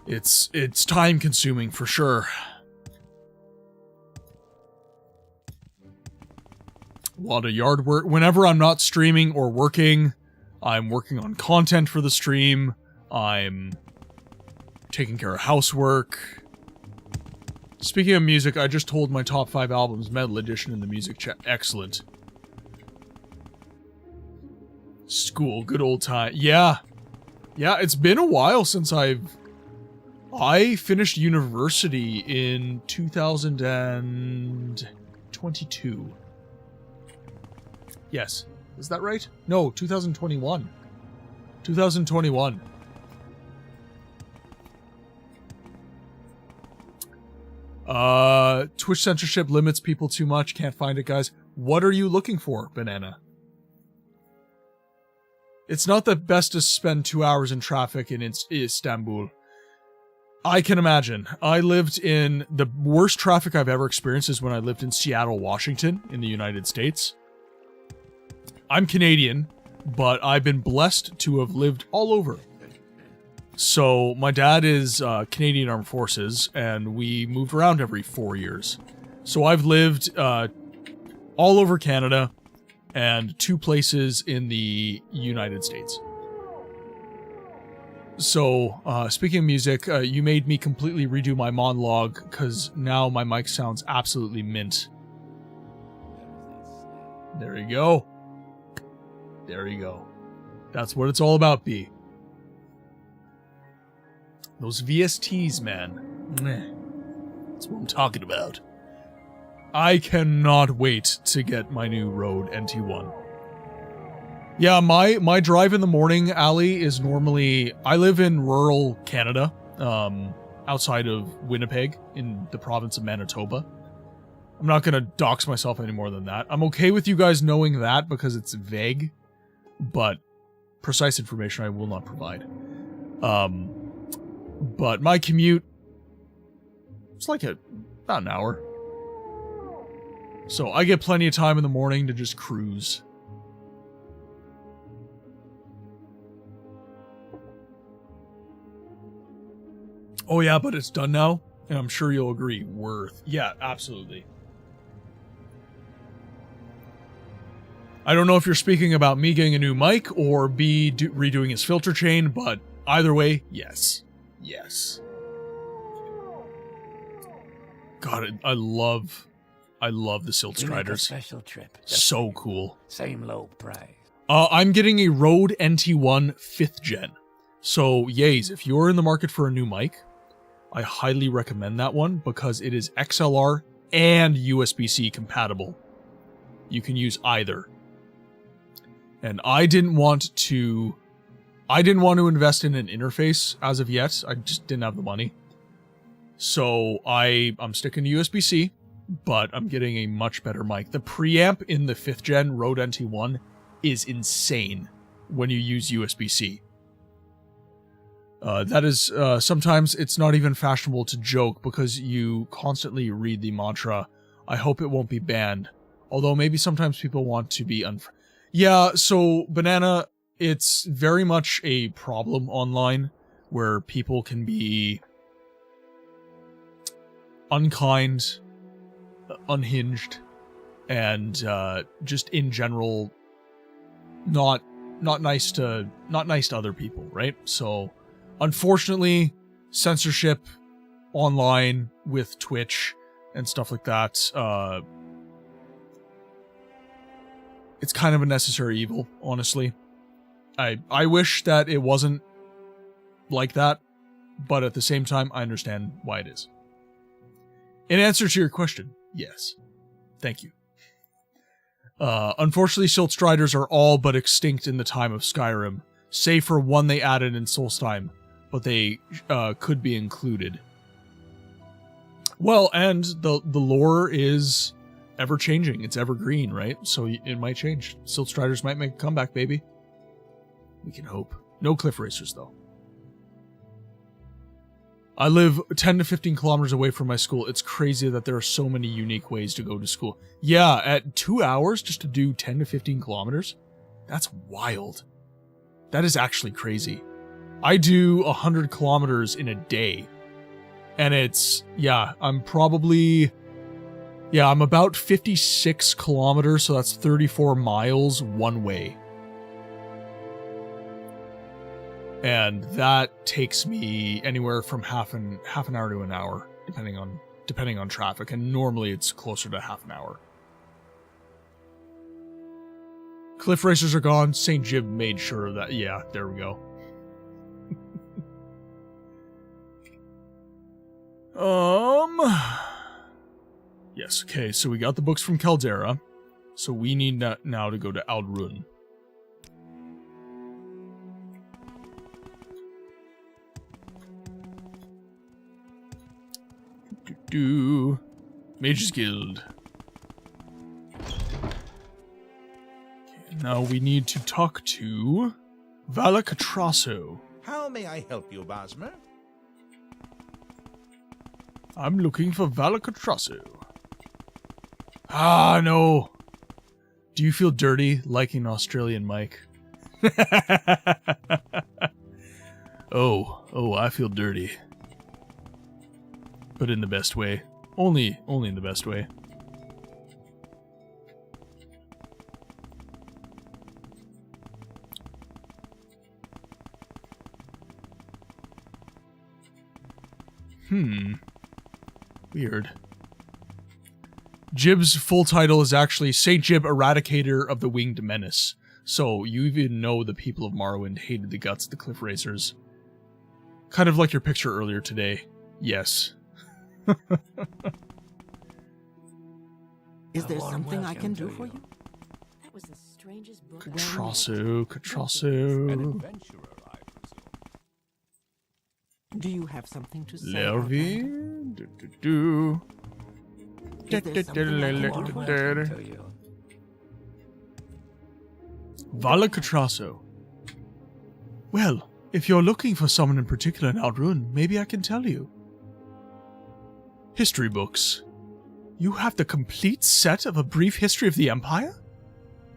S2: It's time consuming for sure. A lot of yard work. Whenever I'm not streaming or working, I'm working on content for the stream. I'm taking care of housework. Speaking of music, I just told my top 5 albums, Metal Edition in the music chat. Excellent. School, good old time. Yeah. Yeah, it's been a while since I finished university in 2022. Yes. Is that right? No, 2021. 2021. Twitch censorship limits people too much. Can't find it, guys. What are you looking for, Banana? It's not the best to spend 2 hours in traffic in Istanbul. I can imagine. I lived in... The worst traffic I've ever experienced is when I lived in Seattle, Washington, in the United States. I'm Canadian, but I've been blessed to have lived all over. So, my dad is Canadian Armed Forces, and we moved around every 4 years. So I've lived all over Canada, and 2 places in the United States. So, speaking of music, you made me completely redo my monologue, because now my mic sounds absolutely mint. There you go. There you go. That's what it's all about, B. Those VSTs, man. That's what I'm talking about. I cannot wait to get my new Rode NT1. Yeah, my drive in the morning, Ali, is normally... I live in rural Canada, outside of Winnipeg, in the province of Manitoba. I'm not gonna dox myself any more than that. I'm okay with you guys knowing that because it's vague, but precise information I will not provide. But my commute... It's like about an hour. So I get plenty of time in the morning to just cruise. Oh yeah, but it's done now, and I'm sure you'll agree. Worth. Yeah, absolutely. I don't know if you're speaking about me getting a new mic or B redoing his filter chain, but either way, yes. Yes. God, I love the Silt Striders.
S5: Special trip.
S2: So cool.
S5: Same low price.
S2: I'm getting a Rode NT1 5th gen. So, yays, if you're in the market for a new mic, I highly recommend that one because it is XLR and USB-C compatible. You can use either. And I didn't want to invest in an interface as of yet. I just didn't have the money. So I'm sticking to USB-C, but I'm getting a much better mic. The preamp in the 5th gen Rode NT1 is insane. when you use USB-C. That is, sometimes it's not even fashionable to joke because you constantly read the mantra, I hope it won't be banned. Although maybe sometimes people want to be Yeah, so, Banana, it's very much a problem online where people can be unkind, unhinged, and just in general not nice to other people, right? So unfortunately, censorship online with Twitch and stuff like that, it's kind of a necessary evil, honestly. I wish that it wasn't like that, but at the same time, I understand why it is. In answer to your question, yes. Thank you. Unfortunately, Silt Striders are all but extinct in the time of Skyrim, save for one they added in Solstheim, but they could be included. Well, and the lore is ever-changing. It's evergreen, right? So it might change. Silt Striders might make a comeback, baby. We can hope. No cliff racers, though. I live 10 to 15 kilometers away from my school. It's crazy that there are so many unique ways to go to school. Yeah, at 2 hours just to do 10 to 15 kilometers? That's wild. That is actually crazy. I do 100 kilometers in a day. And it's, I'm about 56 kilometers, so that's 34 miles one way. And that takes me anywhere from half an hour to an hour, depending on traffic, and normally it's closer to half an hour. Cliff racers are gone. St. Jib made sure of that. Yeah, there we go. Yes, okay, so we got the books from Caldera. So we need now to go to Aldrun. Mage's Guild. Okay, now we need to talk to Valacatrasso.
S10: How may I help you, Bosmer?
S2: I'm looking for Valacatrasso. Ah, no. Do you feel dirty liking Australian Mike? Oh, I feel dirty. But in the best way. Only in the best way. Weird. Jib's full title is actually St. Jib, Eradicator of the Winged Menace. So you even know the people of Morrowind hated the guts of the Cliff Racers. Kind of like your picture earlier today. Yes.
S12: Is there something I can do for you?
S8: That was the strangest book.
S2: Catrasso.
S5: An adventurer, I presume.
S12: Do you have something to say?
S2: Lervi. Valacatrasso. Well, if you're looking for someone in particular in Aldrun, maybe I can tell you. History books. You have the complete set of A Brief History of the Empire?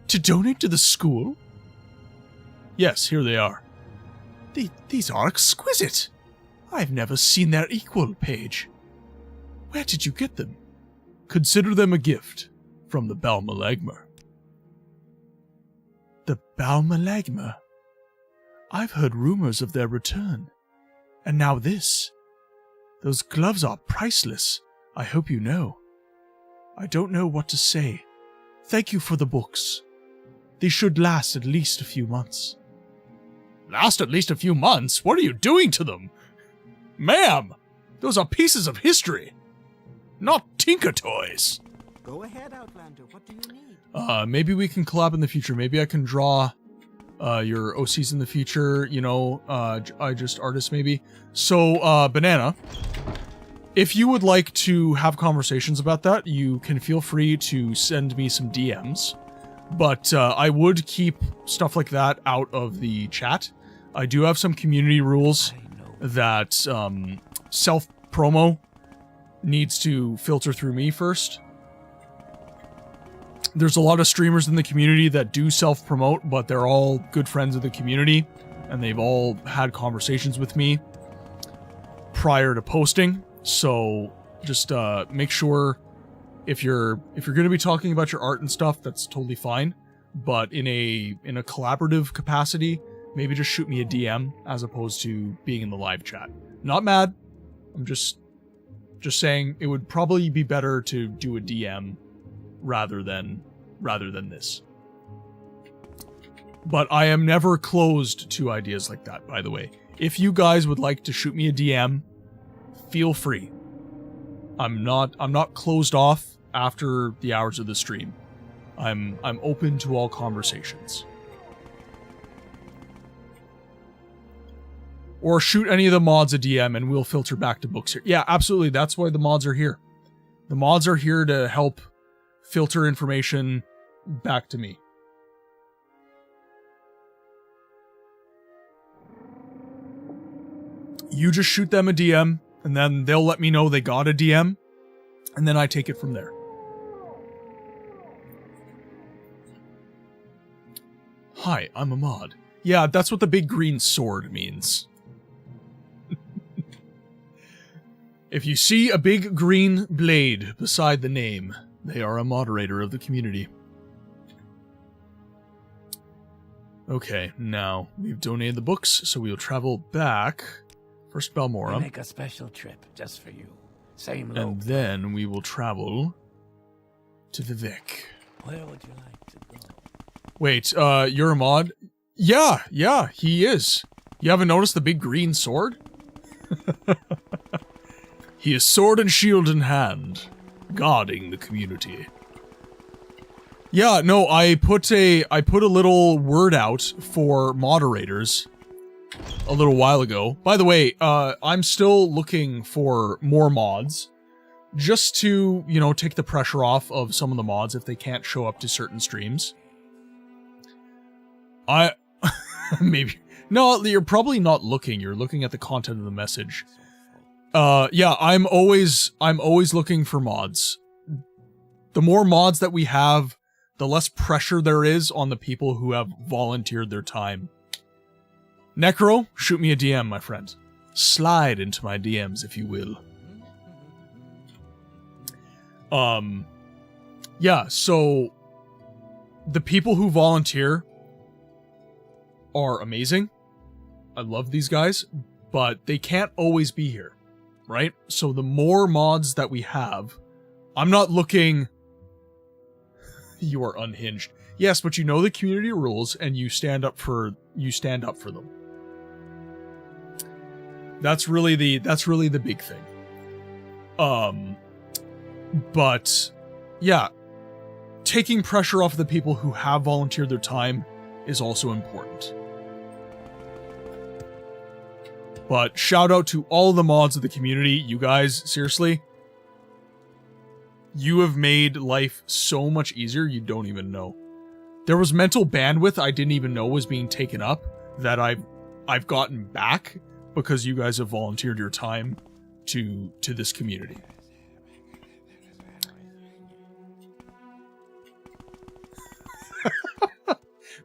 S2: To donate to the school? Yes, here they are. These are exquisite. I've never seen their equal, Paige. Where did you get them? Consider them a gift from the Balmalagma. The Balmalagma? I've heard rumors of their return. And now this. Those gloves are priceless. I hope you know. I don't know what to say. Thank you for the books. They should last at least a few months. Last at least a few months? What are you doing to them? Ma'am, those are pieces of history, not Tinker Toys.
S12: Go ahead, Outlander. What do you need?
S2: Maybe we can collab in the future. Maybe I can draw your OCs in the future, you know, I just artist maybe. So, Banana, if you would like to have conversations about that, you can feel free to send me some DMs. But I would keep stuff like that out of the chat. I do have some community rules that self-promo needs to filter through me first. There's a lot of streamers in the community that do self-promote, but they're all good friends of the community, and they've all had conversations with me prior to posting. So just make sure if you're going to be talking about your art and stuff, that's totally fine. But in a collaborative capacity, maybe just shoot me a DM as opposed to being in the live chat. Not mad. I'm just saying it would probably be better to do a DM rather than this. But I am never closed to ideas like that, by the way. If you guys would like to shoot me a DM, feel free. I'm not closed off after the hours of the stream. I'm open to all conversations. Or shoot any of the mods a DM and we'll filter back to books here. Yeah, absolutely. That's why the mods are here. The mods are here to help filter information back to me. You just shoot them a DM, and then they'll let me know they got a DM, and then I take it from there. Hi, I'm a mod. Yeah, that's what the big green sword means. If you see a big green blade beside the name, they are a moderator of the community. Okay, now we've donated the books, so we'll travel back. First Balmoral.
S5: We make a special trip just for you. Same low.
S2: And then we will travel to the Vic.
S5: Where would you like to go?
S2: Wait, you're a mod? Yeah, he is. You haven't noticed the big green sword? He is sword and shield in hand, guarding the community. Yeah, no, I put a little word out for moderators a little while ago. By the way, I'm still looking for more mods, just to, you know, take the pressure off of some of the mods if they can't show up to certain streams. Maybe. No, you're probably not looking. You're looking at the content of the message. Yeah, I'm always looking for mods. The more mods that we have, the less pressure there is on the people who have volunteered their time. Necro, shoot me a DM, my friend. Slide into my DMs, if you will. Yeah, so the people who volunteer are amazing. I love these guys, but they can't always be here, right? So the more mods that we have, I'm not looking... You are unhinged. Yes, but you know the community rules and you stand up for them. That's really the big thing. But yeah, taking pressure off the people who have volunteered their time is also important. But shout out to all the mods of the community. You guys, seriously, you have made life so much easier you don't even know. There was mental bandwidth I didn't even know was being taken up that I've gotten back because you guys have volunteered your time to this community.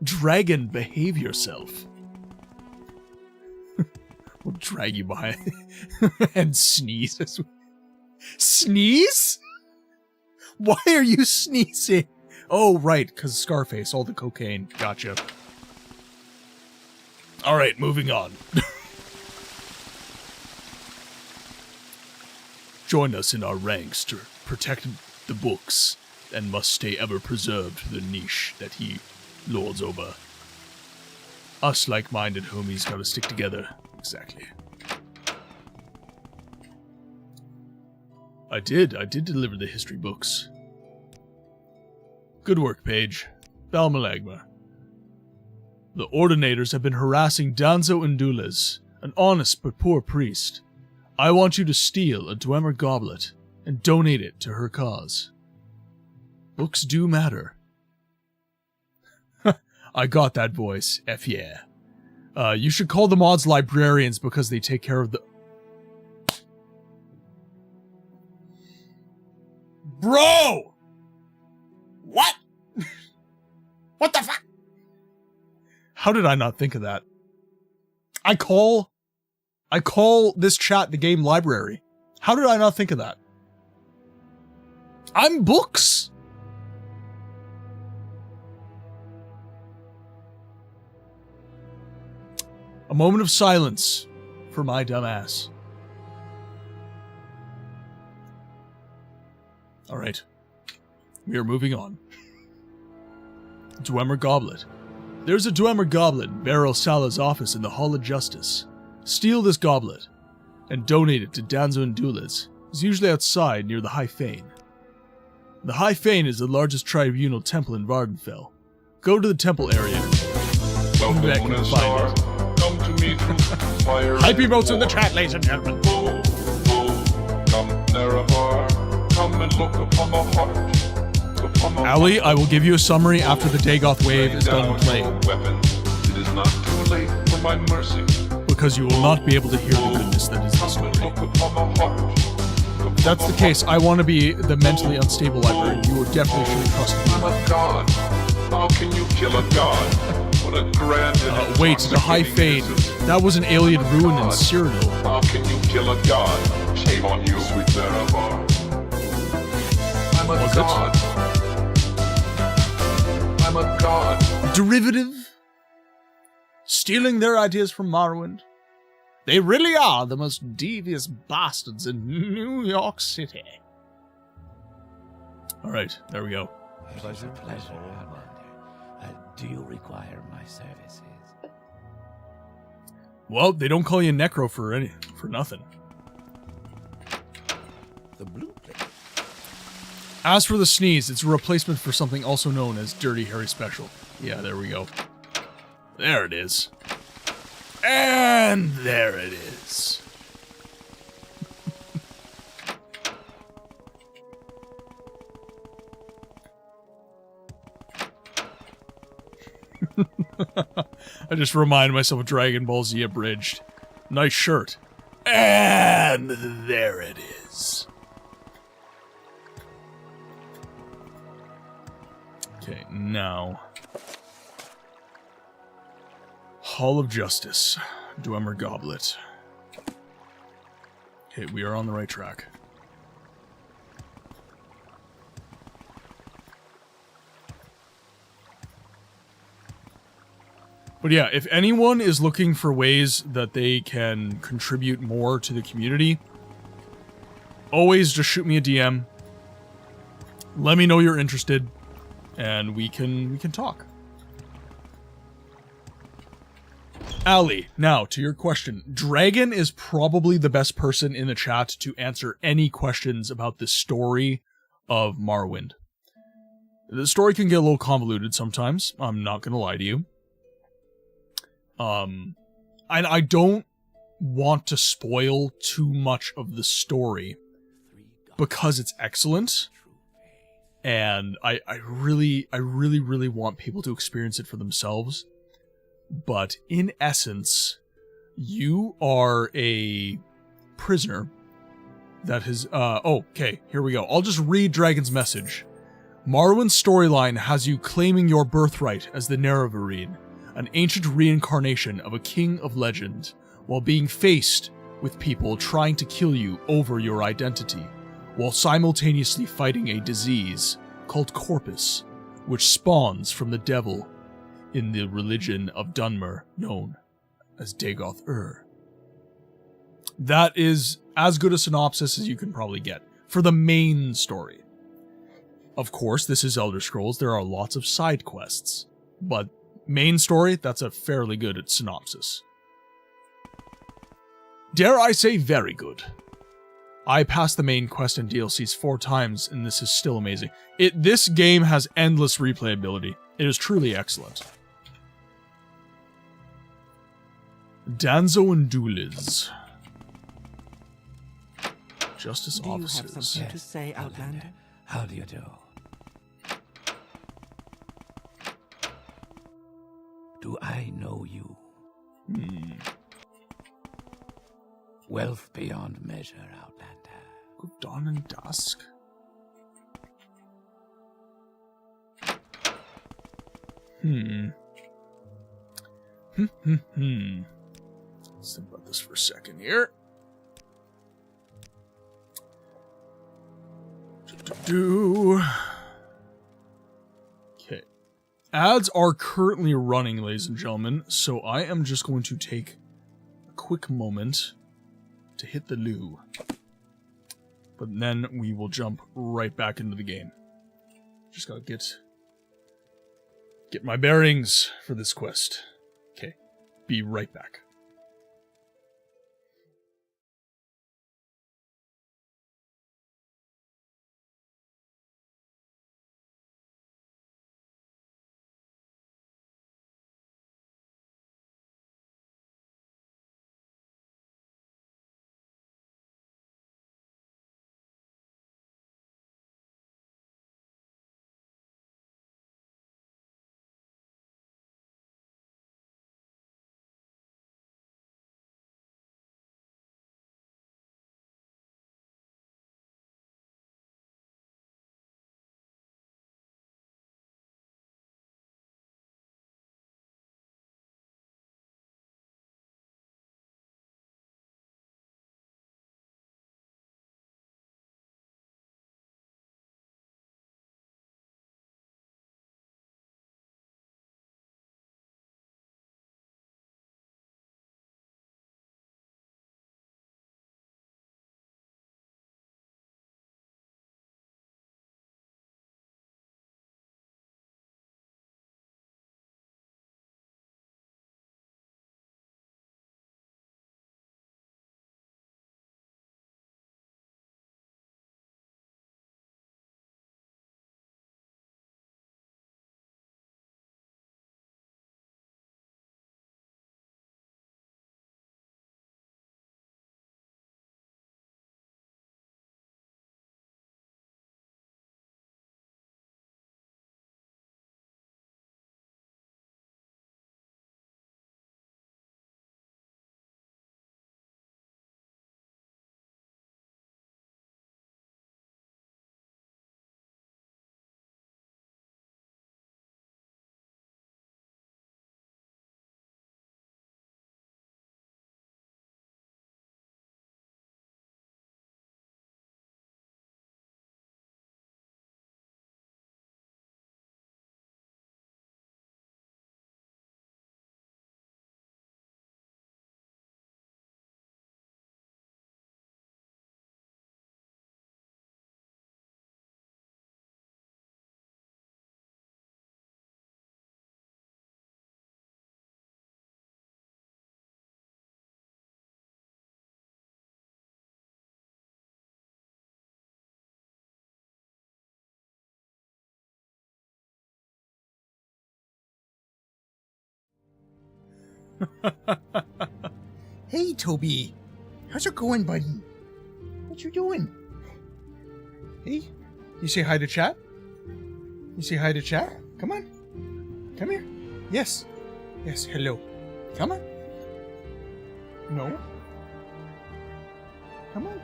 S2: Dragon, behave yourself. We'll drag you behind and sneeze. Sneeze? Why are you sneezing? Oh, right, because Scarface, all the cocaine. Gotcha. Alright, moving on. Join us in our ranks to protect the books and must stay ever preserved for the niche that he lords over. Us like-minded homies gotta stick together. Exactly. I did deliver the history books. Good work, Paige. Balmalagma. The Ordinators have been harassing Danzo Indules, an honest but poor priest. I want you to steal a Dwemer goblet and donate it to her cause. Books do matter. I got that voice. F yeah. You should call the mods librarians because they take care of the... Bro!
S3: What? What the fuck?
S2: How did I not think of that? I call this chat the game library. How did I not think of that? I'm books. A moment of silence for my dumb ass. All right. We are moving on. Dwemer Goblet. There's a Dwemer Goblet in Beryl Sala's office in the Hall of Justice. Steal this goblet and donate it to Danzo and Dulles. It's usually outside near the High Fane. The High Fane is the largest tribunal temple in Vardenfell. Go to the temple area.
S1: Welcome,
S2: Back and
S1: Luna
S2: find
S1: Star.
S2: it.
S1: Come to me through fire.
S3: Hype emotes in the chat, ladies and gentlemen.
S1: Oh, oh, come, Nerevar. Come and look upon the heart. Upon the
S2: Ali, I will give you a summary after the Dagoth wave is done playing.
S1: Weapons. It is not too late for my mercy.
S2: Because you will not be able to hear the goodness that is the
S1: Come and
S2: story.
S1: look upon the heart.
S2: If that's the case, I want to be the mentally unstable librarian. You definitely should trust me.
S1: I'm a god. How can you kill a god? What a grand and
S2: Wait, the High Fane. That was an alien ruin in Cyrano.
S1: How can you kill a god? Shame on you, sweet Nerevar. I'm a
S2: Was it?
S1: god. I'm a god.
S2: Derivative? Stealing their ideas from Morrowind? They really are the most devious bastards in New York City. Alright, there we go.
S5: Pleasure, Commander. Do you require my services?
S2: Well, they don't call you Necro for nothing.
S10: The blue plate.
S2: As for the sneeze, it's a replacement for something also known as Dirty Harry Special. Yeah, there we go. There it is. And there it is. I just remind myself of Dragon Ball Z Abridged. Nice shirt. And there it is. Okay, now. Hall of Justice. Dwemer Goblet. Okay, we are on the right track. But yeah, if anyone is looking for ways that they can contribute more to the community, always just shoot me a DM. Let me know you're interested, and we can talk. Ali, now to your question. Dragon is probably the best person in the chat to answer any questions about the story of Morrowind. The story can get a little convoluted sometimes, I'm not gonna lie to you. And I don't want to spoil too much of the story because it's excellent, and I really want people to experience it for themselves. But in essence, you are a prisoner that has, okay, here we go. I'll just read Dragon's message. Morrowind's storyline has you claiming your birthright as the Nerevarine, an ancient reincarnation of a king of legend, while being faced with people trying to kill you over your identity, while simultaneously fighting a disease called Corpus, which spawns from the devil in the religion of Dunmer, known as Dagoth-Ur. That is as good a synopsis as you can probably get for the main story. Of course, this is Elder Scrolls, there are lots of side quests, but main story, that's a fairly good synopsis. Dare I say very good. I passed the main quest and DLCs 4 times, and this is still amazing. This game has endless replayability. It is truly excellent. Danzo and Dulles. Justice
S12: Do you have
S2: officers.
S12: something to say, Outlander?
S5: How do you do? Do I know you? Wealth beyond measure, Outlander.
S2: Of dawn and dusk. Let's think about this for a second here. Okay. Ads are currently running, ladies and gentlemen, so I am just going to take a quick moment to hit the loo. But then we will jump right back into the game. Just gotta get my bearings for this quest. Okay, be right back.
S3: Hey, Toby. How's it going, buddy? What you doing? Hey, you say hi to chat? You say hi to chat? Come on. Come here. Yes. Yes, hello. Come on. No. Come on.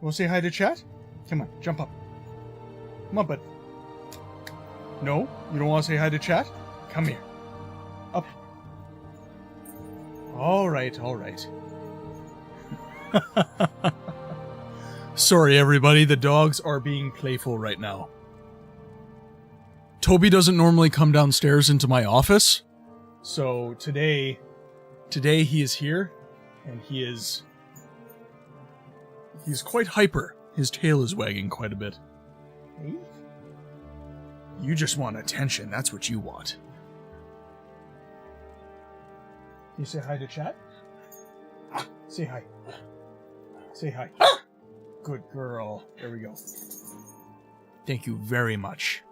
S3: Want to say hi to chat? Come on, jump up. Come on, bud. No? You don't want to say hi to chat? Come here. Up. All right, all right.
S2: Sorry, everybody. The dogs are being playful right now. Toby doesn't normally come downstairs into my office. So today he is here, and he's quite hyper. His tail is wagging quite a bit.
S3: Hey?
S2: You just want attention. That's what you want.
S3: You say hi to chat? Say hi. Say hi. Good girl. There we go.
S2: Thank you very much.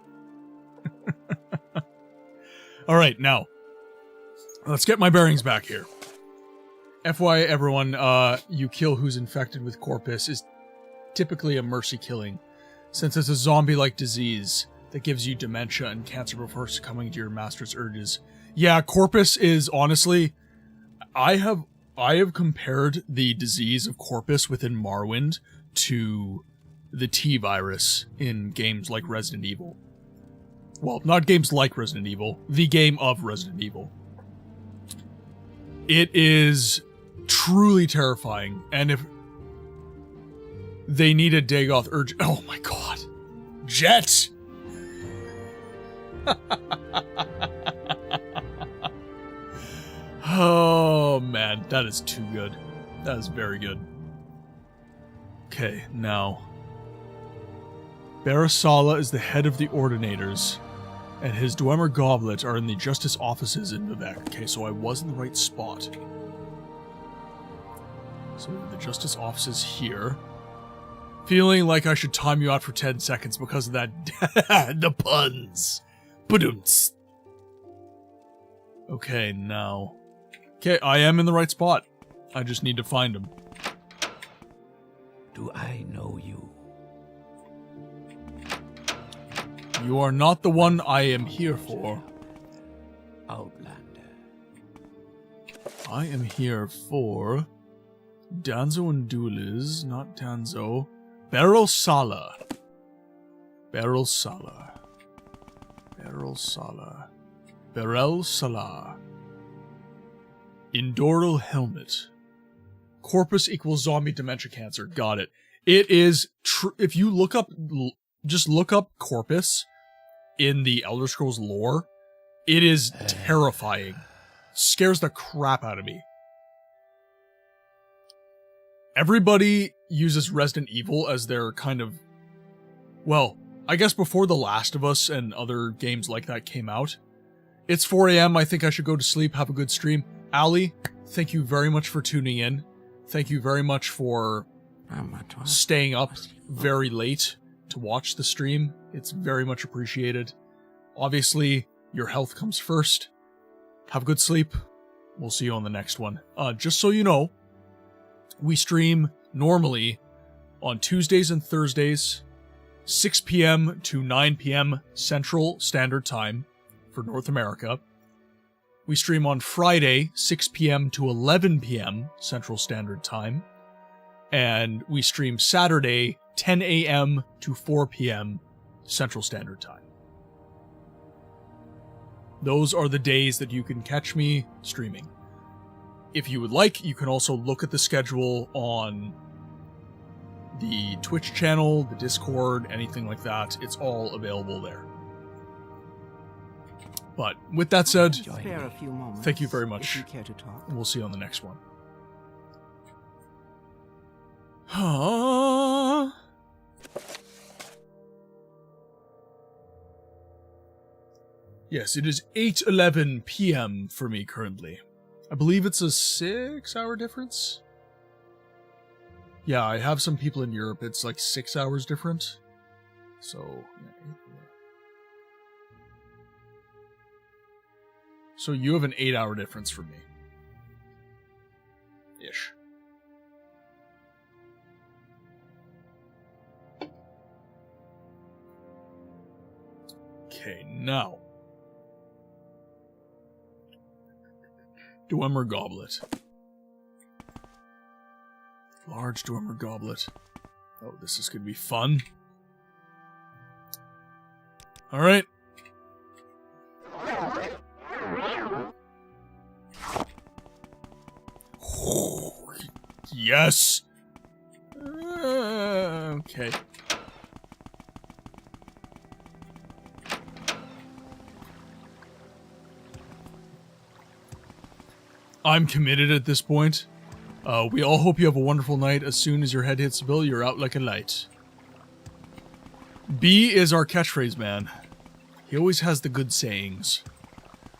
S2: All right, now let's get my bearings back here. FYI, everyone, you kill who's infected with Corpus is typically a mercy killing, since it's a zombie-like disease that gives you dementia and cancer before succumbing to your master's urges. Yeah, corpus is honestly, I have compared the disease of corpus within Morrowind to the T virus in games like Resident Evil. Well, not games like Resident Evil, the game of Resident Evil. It is truly terrifying, and if they need a Dagoth urge, oh my god, Jet! Oh man, that is too good. That is very good. Okay, now. Barasala is the head of the Ordinators, and his Dwemer Goblet are in the Justice offices in Vivek. Okay, so I was in the right spot. So the Justice offices here. Feeling like I should time you out for 10 seconds because of that. The puns. Ba-doomts. Okay, now. Okay, I am in the right spot. I just need to find him.
S5: Do I know you?
S2: You are not the one I am here for.
S5: Outlander.
S2: I am here for Danzo and Dueliz, not Danzo. Beryl Sala. Beryl Sala. Beryl Sala. Beryl Sala. Indoral Helmet. Corpus equals zombie dementia cancer. Got it. It is if you look up, just look up Corpus in the Elder Scrolls lore, it is terrifying. Scares the crap out of me. Everybody uses Resident Evil as their kind of, well, I guess before The Last of Us and other games like that came out. It's 4 a.m. I think I should go to sleep. Have a good stream. Ali, thank you very much for tuning in. Thank you very much for staying up very late to watch the stream. It's very much appreciated. Obviously, your health comes first. Have good sleep. We'll see you on the next one. Just so you know, we stream normally on Tuesdays and Thursdays, 6 p.m. to 9 p.m. Central Standard Time for North America. We stream on Friday, 6 p.m. to 11 p.m. Central Standard Time. And we stream Saturday, 10 a.m. to 4 p.m. Central Standard Time. Those are the days that you can catch me streaming. If you would like, you can also look at the schedule on the Twitch channel, the Discord, anything like that. It's all available there. But with that said,
S12: Spare a few moments,
S2: thank you very much.
S12: if you care to talk.
S2: We'll see you on the next one. Yes, it is 8:11 p.m. for me currently. I believe it's a 6-hour difference. Yeah, I have some people in Europe. It's like 6 hours different. So, yeah. So you have an 8-hour difference from me. Ish. Okay, now. Dwemer Goblet. Large Dwemer Goblet. Oh, this is going to be fun. Alright. Yes! Okay. I'm committed at this point. We all hope you have a wonderful night. As soon as your head hits the bill, you're out like a light. B is our catchphrase man. He always has the good sayings.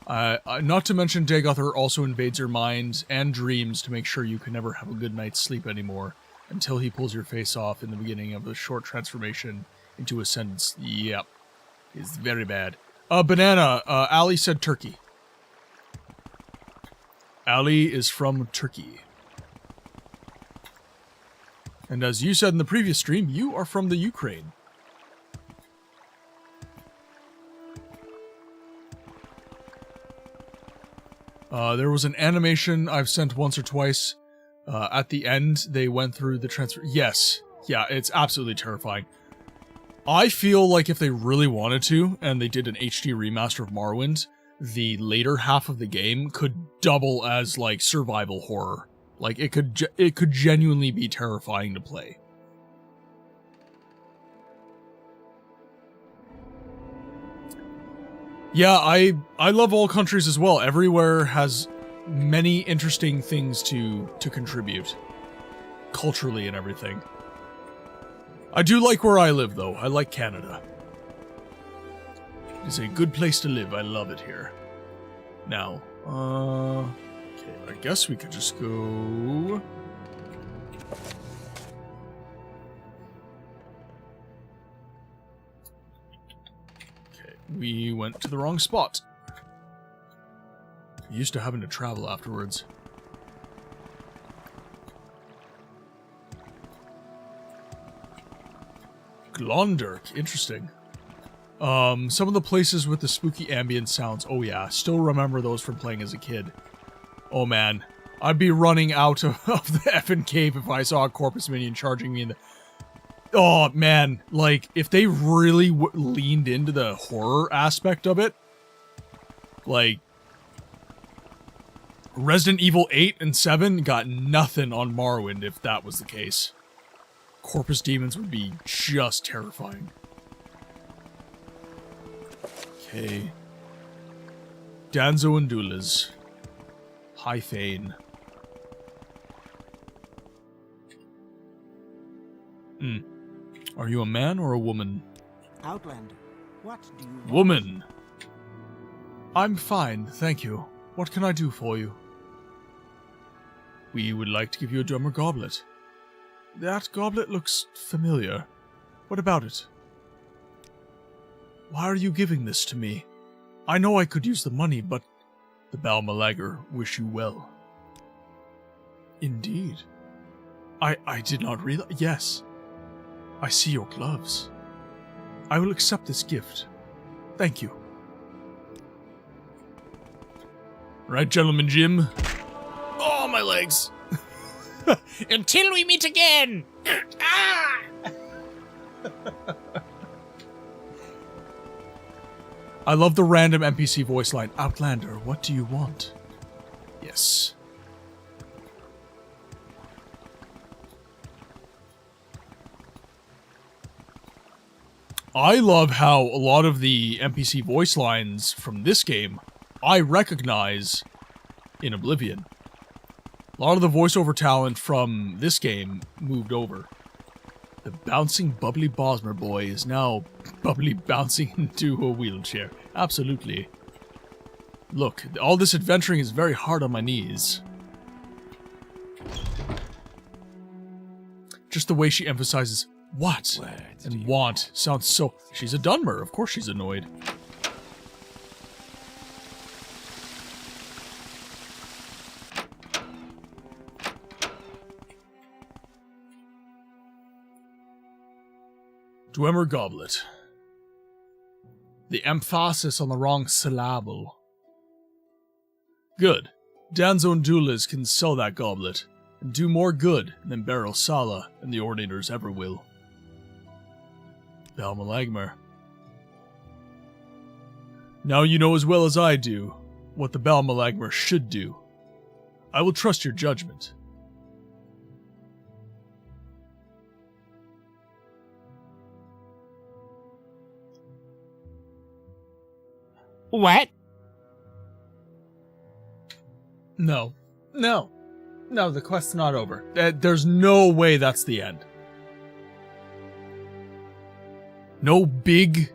S2: Not to mention Dagoth also invades your mind and dreams to make sure you can never have a good night's sleep anymore until he pulls your face off in the beginning of a short transformation into a sentence. Yep. It's very bad. Banana, Ali said Turkey. Ali is from Turkey. And as you said in the previous stream, you are from the Ukraine. There was an animation I've sent once or twice. At the end, they went through the transfer. Yes. Yeah, it's absolutely terrifying. I feel like if they really wanted to, and they did an HD remaster of Morrowind, the later half of the game could double as, like, survival horror. Like, it could genuinely be terrifying to play. Yeah, I love all countries as well. Everywhere has many interesting things to contribute. Culturally and everything. I do like where I live, though. I like Canada. It's a good place to live. I love it here. Now, okay, I guess we could just go... Okay, we went to the wrong spot. Used to having to travel afterwards. Glondirk, interesting. Some of the places with the spooky ambient sounds, oh yeah, still remember those from playing as a kid. Oh man, I'd be running out of the effing cave if I saw a corpus minion charging me in the... Oh man, like, if they really leaned into the horror aspect of it, like, Resident Evil 8 and 7 got nothing on Morrowind if that was the case. Corpus demons would be just terrifying. Okay. Danzo and Doulas. High Thane. Are you a man or a woman?
S12: Outlander, what do you want?
S2: Woman! I'm fine, thank you. What can I do for you? We would like to give you a drummer goblet. That goblet looks familiar. What about it? Why are you giving this to me? I know I could use the money, but the Balmalager wish you well. Indeed. I did not realize... Yes. I see your gloves. I will accept this gift. Thank you. Right, Gentleman Jim? Oh, my legs!
S10: Until we meet again! Ah!
S2: I love the random NPC voice line. Outlander, what do you want? Yes. I love how a lot of the NPC voice lines from this game I recognize in Oblivion. A lot of the voiceover talent from this game moved over. The bouncing bubbly Bosmer boy is now bubbly bouncing into a wheelchair. Absolutely. Look, all this adventuring is very hard on my knees. Just the way she emphasizes what and want sounds so... She's a Dunmer. Of course she's annoyed. Dwemer Goblet. The emphasis on the wrong syllable. Good. Danzo and Doulas can sell that goblet, and do more good than Beryl Sala and the Ordinators ever will. Balmalagmar. Now you know as well as I do what the Balmalagmar should do. I will trust your judgment.
S10: What?
S2: No. No. No, the quest's not over. There's no way that's the end. No big...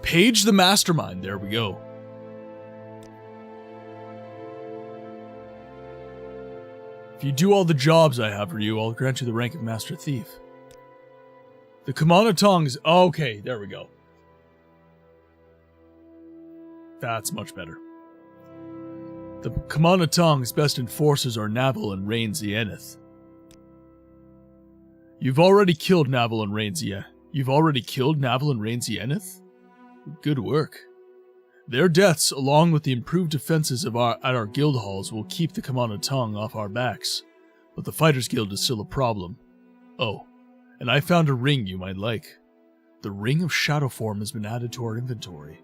S2: Page the Mastermind. There we go. If you do all the jobs I have for you, I'll grant you the rank of Master Thief. The Kumana Tongs... Okay, there we go. That's much better. The Kumana Tong's best enforcers are Navel and Rain Zienith. You've already killed Navel and Rain Zienith. You've already killed Navel and Rain Zienith? Good work. Their deaths, along with the improved defenses at our guild halls, will keep the Command of Tongue off our backs. But the Fighters Guild is still a problem. Oh, and I found a ring you might like. The Ring of Shadow Form has been added to our inventory.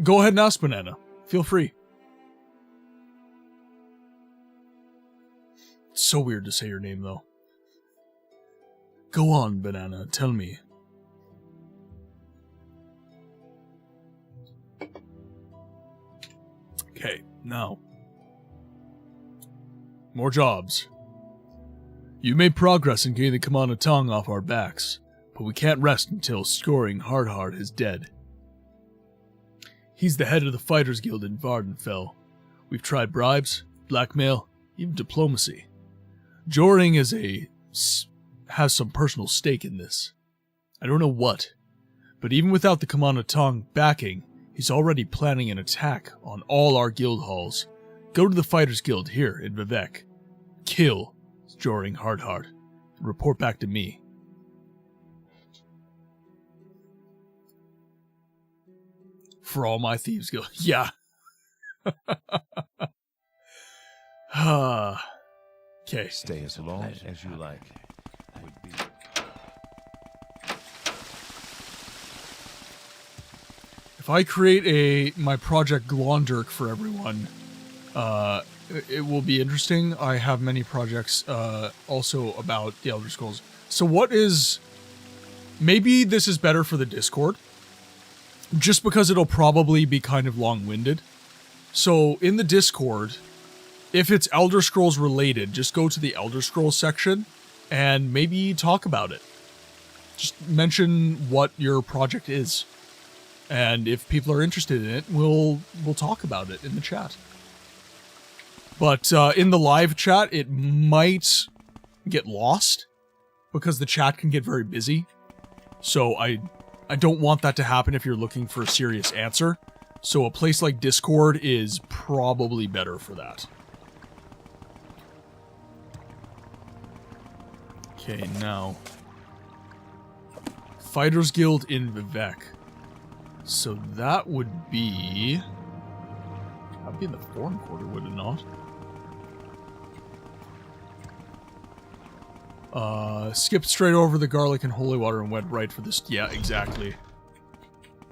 S2: Go ahead and ask, Banana. Feel free. It's so weird to say your name, though. Go on, Banana. Tell me. Okay, now. More jobs. You made progress in getting the Command of Tongue off our backs, but we can't rest until Scoring Hardheart is dead. He's the head of the Fighters Guild in Vardenfell. We've tried bribes, blackmail, even diplomacy. Joring has some personal stake in this. I don't know what, but even without the Command of Tongue backing, he's already planning an attack on all our guild halls. Go to the Fighters Guild here in Vivek. Kill Joring Hardheart and report back to me. For all my thieves guild. Yeah. Okay.
S10: Stay as long as you like.
S2: If I create my project Glondirk for everyone, it will be interesting. I have many projects also about the Elder Scrolls. So what is... Maybe this is better for the Discord, just because it'll probably be kind of long-winded. So in the Discord, if it's Elder Scrolls related, just go to the Elder Scrolls section and maybe talk about it. Just mention what your project is. And if people are interested in it, we'll talk about it in the chat. But in the live chat, it might get lost because the chat can get very busy. So I don't want that to happen if you're looking for a serious answer. So a place like Discord is probably better for that. Okay, now. Fighters Guild in Vivek. So that would be... That would be in the Foreign Quarter, would it not? Skip straight over the garlic and holy water and went right for this. Yeah, exactly.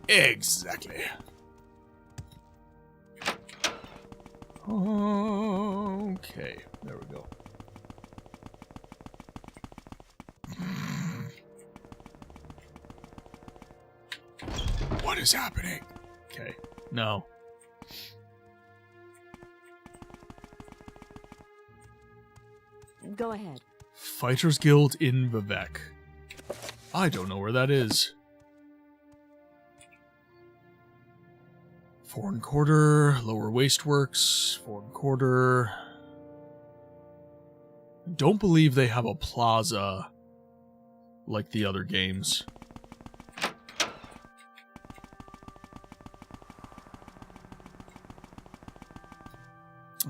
S2: Exactly. Okay, there we go. What is happening? Okay, no.
S8: Go ahead.
S2: Fighters Guild in Vivek. I don't know where that is. Foreign Quarter, Lower Wasteworks, Foreign Quarter. I don't believe they have a plaza like the other games.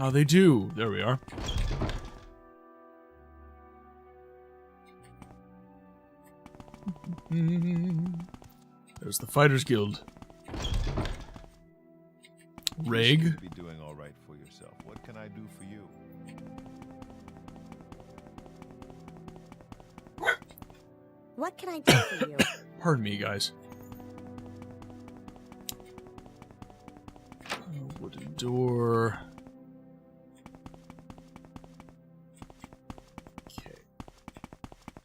S2: Oh, they do. There we are. There's the Fighters Guild. Reg.
S13: You should be doing all right for yourself. What can I do for you?
S9: What can I do for you?
S2: Pardon me, guys. Wooden door. Okay.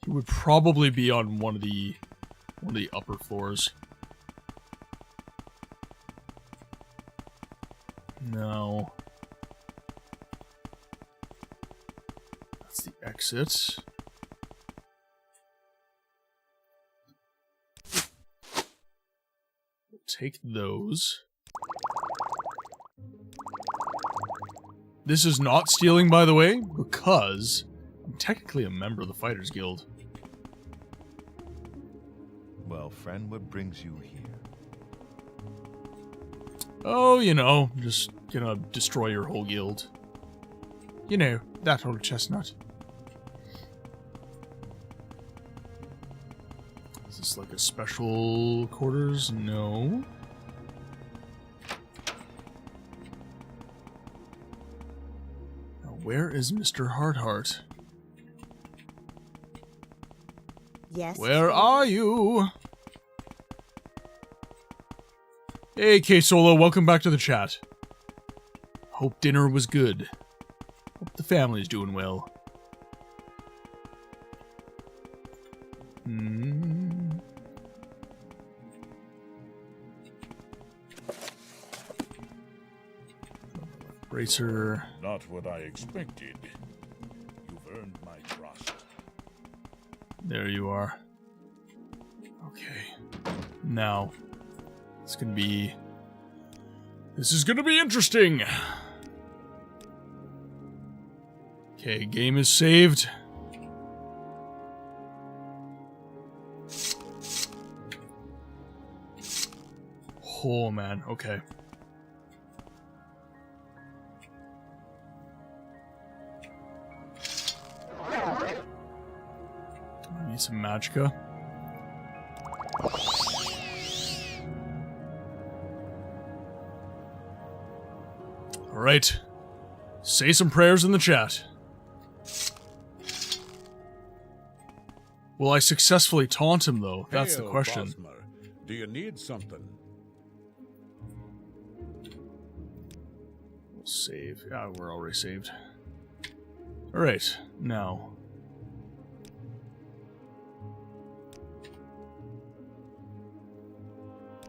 S2: He would probably be on one of the upper floors. No. That's the exit. We'll take those. This is not stealing, by the way, because I'm technically a member of the Fighters Guild.
S13: Well, friend, what brings you here?
S2: Oh, you know, just gonna destroy your whole guild. You know, that old chestnut. this like a special quarters? No. Now, where is Mr. Hardheart?
S9: Yes.
S2: Where are you? Hey, K-Solo, welcome back to the chat. Hope dinner was good. Hope the family's doing well. Bracer.
S1: Not what I expected. You've earned my trust.
S2: There you are. Okay. Now, it's gonna be... This is gonna be interesting! Okay, game is saved. Oh, man. Okay. I need some magicka. Alright. Say some prayers in the chat. Will I successfully taunt him, though? That's the question.
S1: Bosmer. Do you need something?
S2: We'll save. Yeah, we're already saved. Alright, now.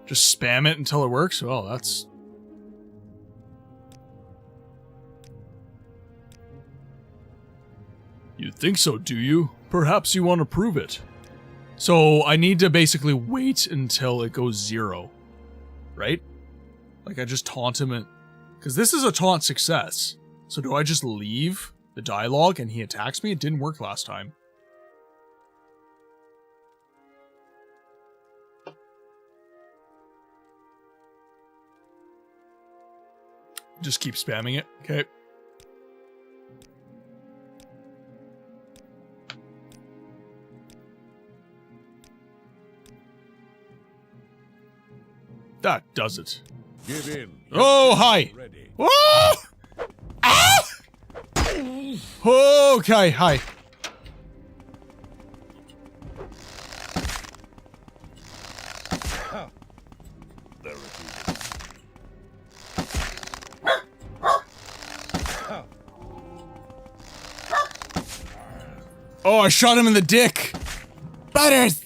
S2: Just spam it until it works? Well, that's... You think so, do you? Perhaps you want to prove it. So, I need to basically wait until it goes 0. Right? Like, I just taunt him and... Because this is a taunt success. So do I just leave the dialogue and he attacks me? It didn't work last time. Just keep spamming it. Okay. That does it.
S1: Give in.
S2: Oh, hi.
S1: Ready.
S2: Oh! Ah! Okay, hi.
S1: There it is.
S2: Oh, I shot him in the dick. Butters!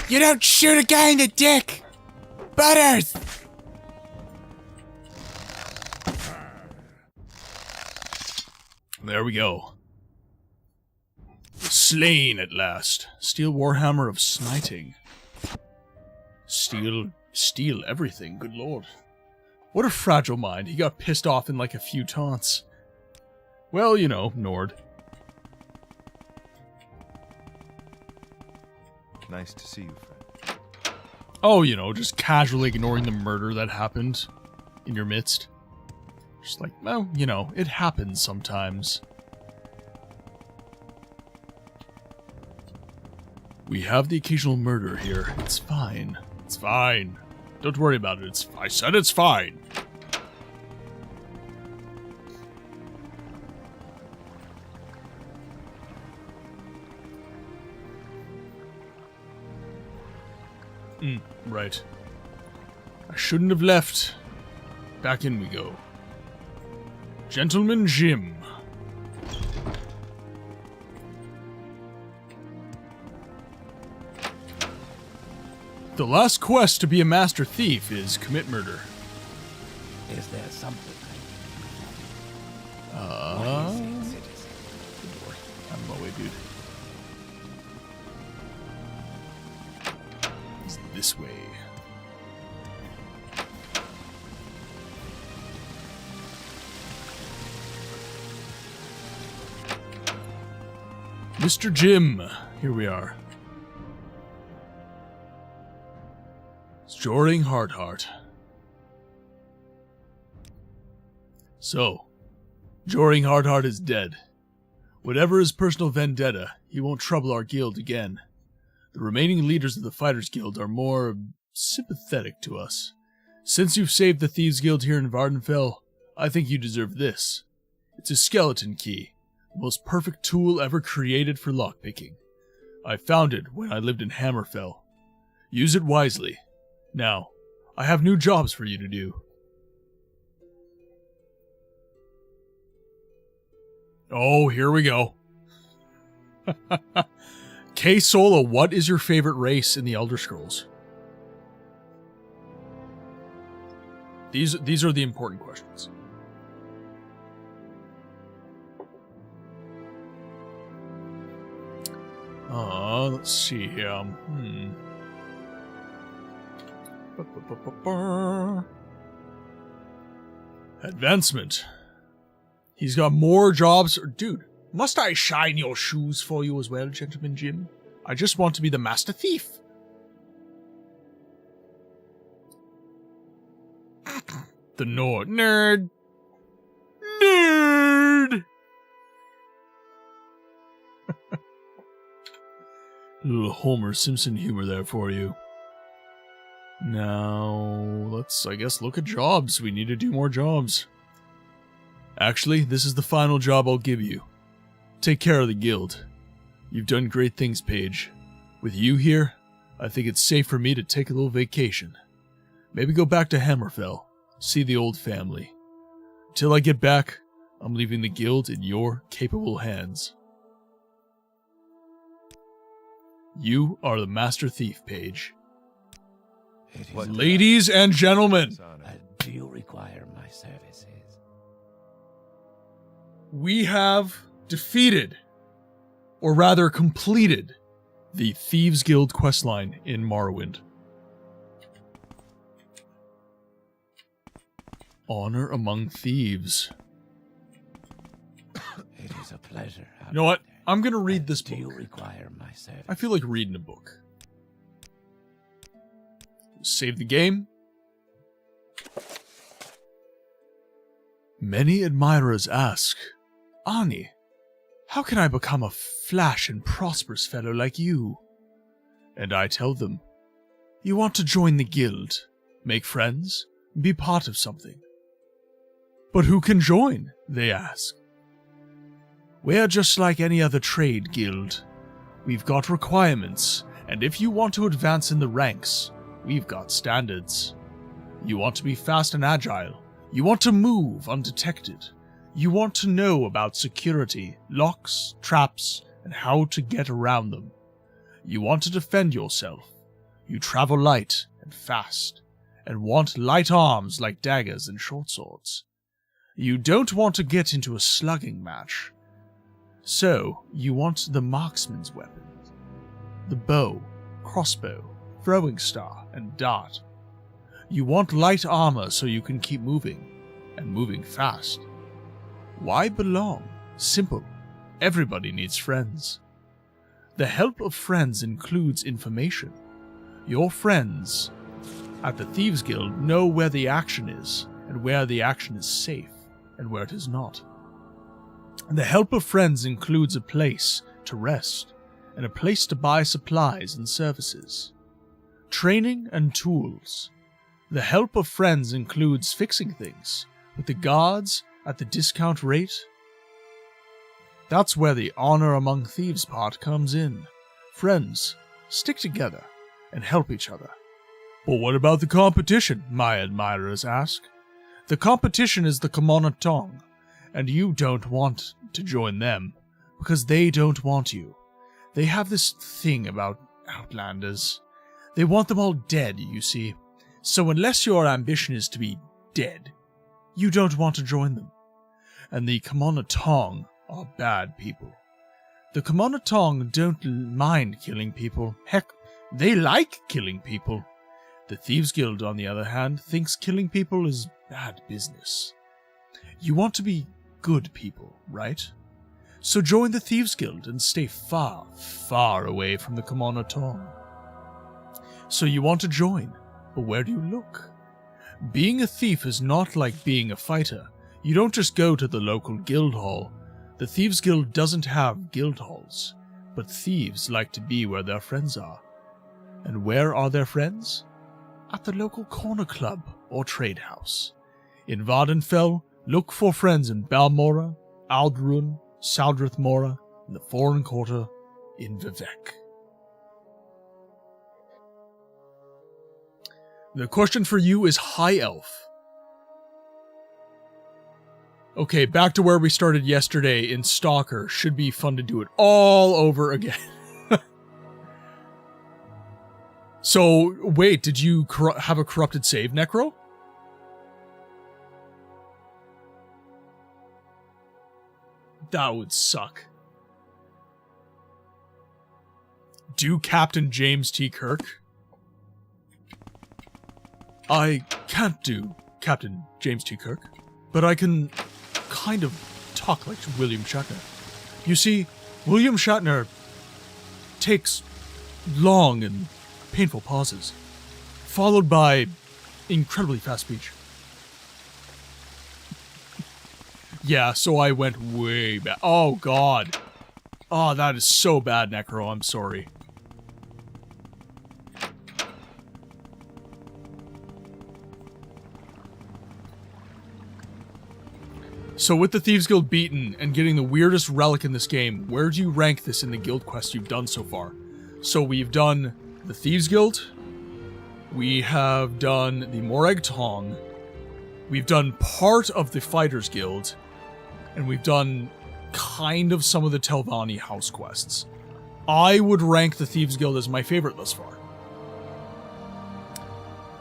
S2: You don't shoot a guy in the dick! Butters! There we go. Slain at last. Steel Warhammer of Smiting. Steal everything, good lord. What a fragile mind. He got pissed off in like a few taunts. Well, you know, Nord.
S13: Nice to see you, friend.
S2: Oh, you know, just casually ignoring the murder that happened in your midst. Just like, well, you know, it happens sometimes. We have the occasional murder here. It's fine. It's fine. Don't worry about it. I said it's fine. Right. I shouldn't have left. Back in we go. Gentleman Jim. The last quest to be a master thief is commit murder.
S5: Is there something
S2: Good lord. Out of my way, dude. It's this way. Mr. Jim, here we are. Joring Hardheart. So, Joring Hardheart is dead. Whatever his personal vendetta, he won't trouble our guild again. The remaining leaders of the Fighters Guild are more sympathetic to us. Since you've saved the Thieves Guild here in Vardenfell, I think you deserve this. It's a skeleton key, the most perfect tool ever created for lockpicking. I found it when I lived in Hammerfell. Use it wisely. Now, I have new jobs for you to do. Oh, here we go. K. Sola, what is your favorite race in the Elder Scrolls? These are the important questions. Let's see here. Advancement. He's got more jobs. Dude, must I shine your shoes for you as well, Gentleman Jim? I just want to be the Master Thief. The Nord. Nerd. Nerd! A little Homer Simpson humor there for you. Now, let's, I guess, look at jobs. We need to do more jobs. Actually, this is the final job I'll give you. Take care of the guild. You've done great things, Paige. With you here, I think it's safe for me to take a little vacation. Maybe go back to Hammerfell, see the old family. Till I get back, I'm leaving the guild in your capable hands. You are the Master Thief, Paige. Ladies and gentlemen,
S5: Do you require my services?
S2: we have defeated, or rather completed, the Thieves Guild questline in Morrowind. Honor among thieves.
S5: It is a pleasure.
S2: You know what? I'm gonna read this book.
S5: Do you require my service?
S2: I feel like reading a book. Save the game. Many admirers ask, Ani, how can I become a flash and prosperous fellow like you? And I tell them, you want to join the guild, make friends, be part of something. But who can join? They ask. We're just like any other trade guild. We've got requirements, and if you want to advance in the ranks, we've got standards. You want to be fast and agile. You want to move undetected. You want to know about security, locks, traps, and how to get around them. You want to defend yourself. You travel light and fast, and want light arms like daggers and short swords. You don't want to get into a slugging match. So, you want the marksman's weapons. The bow, crossbow, throwing star, and dart. You want light armor so you can keep moving, and moving fast. Why belong? Simple. Everybody needs friends. The help of friends includes information. Your friends at the Thieves Guild know where the action is, and where the action is safe, and where it is not. The help of friends includes a place to rest, and a place to buy supplies and services. Training and tools. The help of friends includes fixing things, with the guards at the discount rate. That's where the honor among thieves part comes in. Friends, stick together and help each other. But what about the competition? My admirers ask. The competition is the Commoner Tong, and you don't want to join them, because they don't want you. They have this thing about Outlanders. They want them all dead, you see. So unless your ambition is to be dead, you don't want to join them. And the Commoner Tong are bad people. The Commoner Tong don't mind killing people. Heck, they like killing people. The Thieves Guild, on the other hand, thinks killing people is bad business. You want to be good people, right? So join the Thieves Guild and stay far, far away from the Commoner Tong. So you want to join, but where do you look? Being a thief is not like being a fighter. You don't just go to the local guild hall. The Thieves Guild doesn't have guild halls. but thieves like to be where their friends are. And where are their friends? At the local corner club or trade house. In Vardenfell, look for friends in Balmora, Aldrun, Saldrith Mora, and the Foreign Quarter in Vivek. The question for you is High Elf. Okay, back to where we started yesterday in Stalker. Should be fun to do it all over again. So, wait, did you have a corrupted save, Necro? That would suck. Do Captain James T. Kirk? I can't do Captain James T. Kirk, but I can kind of talk like William Shatner. You see, William Shatner takes long and painful pauses, followed by incredibly fast speech. Yeah, so I went way back. Oh, God. Oh, that is so bad, Necro. I'm sorry. So with the Thieves Guild beaten and getting the weirdest relic in this game, where do you rank this in the guild quests you've done so far? So we've done the Thieves Guild, we have done the Morag Tong, we've done part of the Fighters Guild, and we've done kind of some of the Telvanni house quests. I would rank the Thieves Guild as my favorite thus far.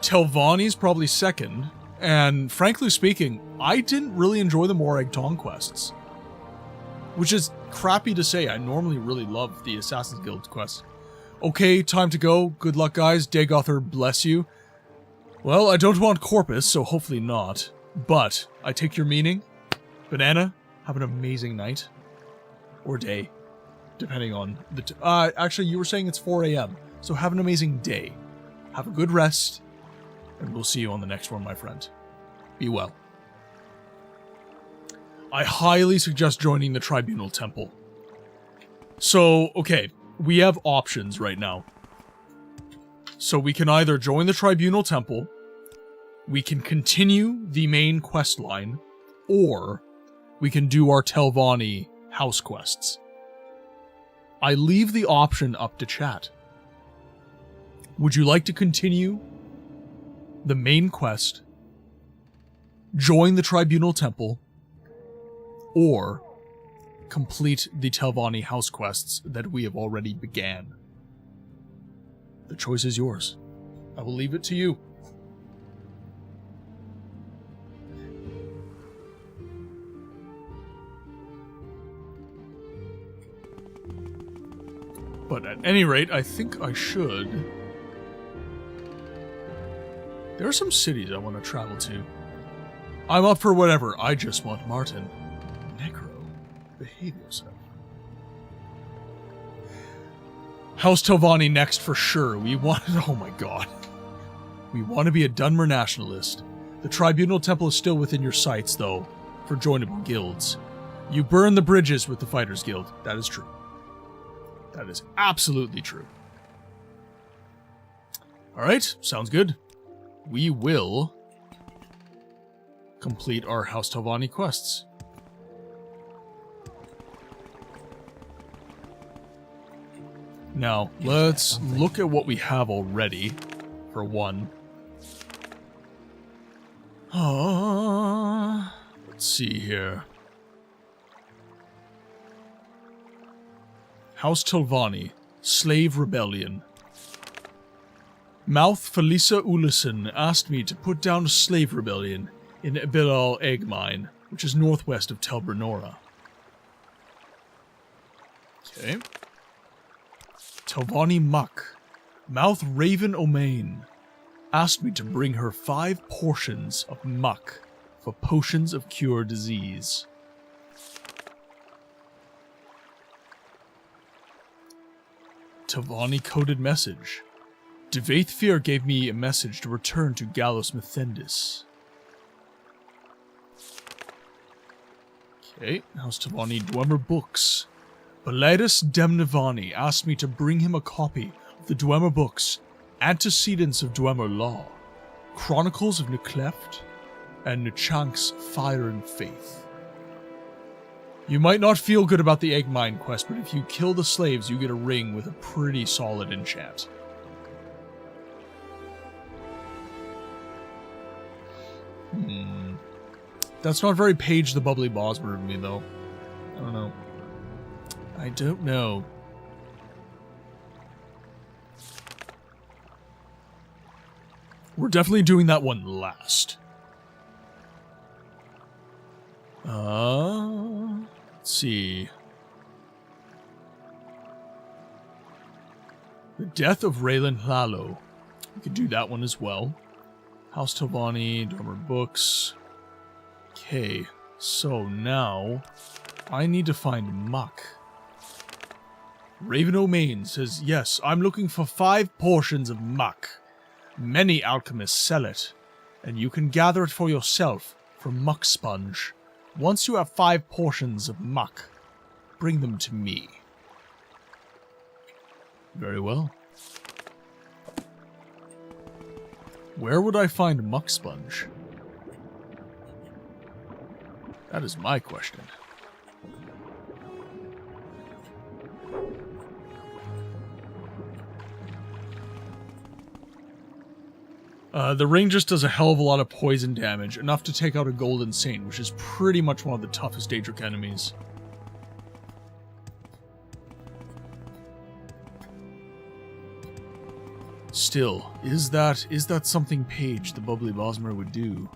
S2: Telvanni's probably second, and frankly speaking, I didn't really enjoy the Morag Tong quests. Which is crappy to say, I normally really love the Assassin's Guild quests. Okay, time to go. Good luck, guys. Dagothar bless you. Well, I don't want Corpus, so hopefully not. But, I take your meaning. Banana, have an amazing night. Or day. Depending on the... actually, you were saying it's 4 a.m. So have an amazing day. Have a good rest. And we'll see you on the next one, my friend. Be well. I highly suggest joining the Tribunal Temple. So, okay. We have options right now. So we can either join the Tribunal Temple, we can continue the main quest line, or we can do our Telvanni house quests. I leave the option up to chat. Would you like to continue the main quest, join the Tribunal Temple, or complete the Telvanni house quests that we have already began? The choice is yours. I will leave it to you. But at any rate, I think I should. There are some cities I want to travel to. I'm up for whatever. I just want Martin. Necro. Behave yourself. House Telvanni next for sure. We want... Oh my god. We want to be a Dunmer nationalist. The Tribunal Temple is still within your sights, though, for joinable guilds. You burn the bridges with the Fighters Guild. That is true. That is absolutely true. Alright, sounds good. We will complete our House Telvanni quests. Now, let's look at what we have already, for one. Let's see here. House Telvanni, Slave Rebellion. Mouth Felisa Ulison asked me to put down a slave rebellion in Bilal Egg Mine, which is northwest of Tel Brenora. Okay. Telvanni Muck. Mouth Raven Omain asked me to bring her 5 portions of muck for potions of cure disease. Telvanni coded message. Devaithfir gave me a message to return to Gallos Methendis. Okay, House Telvanni Dwemer Books. Balatus Demnivani asked me to bring him a copy of the Dwemer books, Antecedents of Dwemer Law, Chronicles of Nucleft, and Nuchank's Fire and Faith. You might not feel good about the egg mine quest, but if you kill the slaves, you get a ring with a pretty solid enchant. That's not very Paige the Bubbly Bosmer of me, though. I don't know. I don't know. We're definitely doing that one last. Let's see. The Death of Raylan Lalo. We could do that one as well. House Tovani, Dormer Books. Okay, so now I need to find Muck. Raven O'Main says, yes, I'm looking for 5 portions of Muck. Many alchemists sell it, and you can gather it for yourself from Muck Sponge. Once you have 5 portions of Muck, bring them to me. Very well. Where would I find Muck Sponge? That is my question. The ring just does a hell of a lot of poison damage, enough to take out a Golden Saint, which is pretty much one of the toughest Daedric enemies. Still, is that something Paige, the Bubbly Bosmer, would do?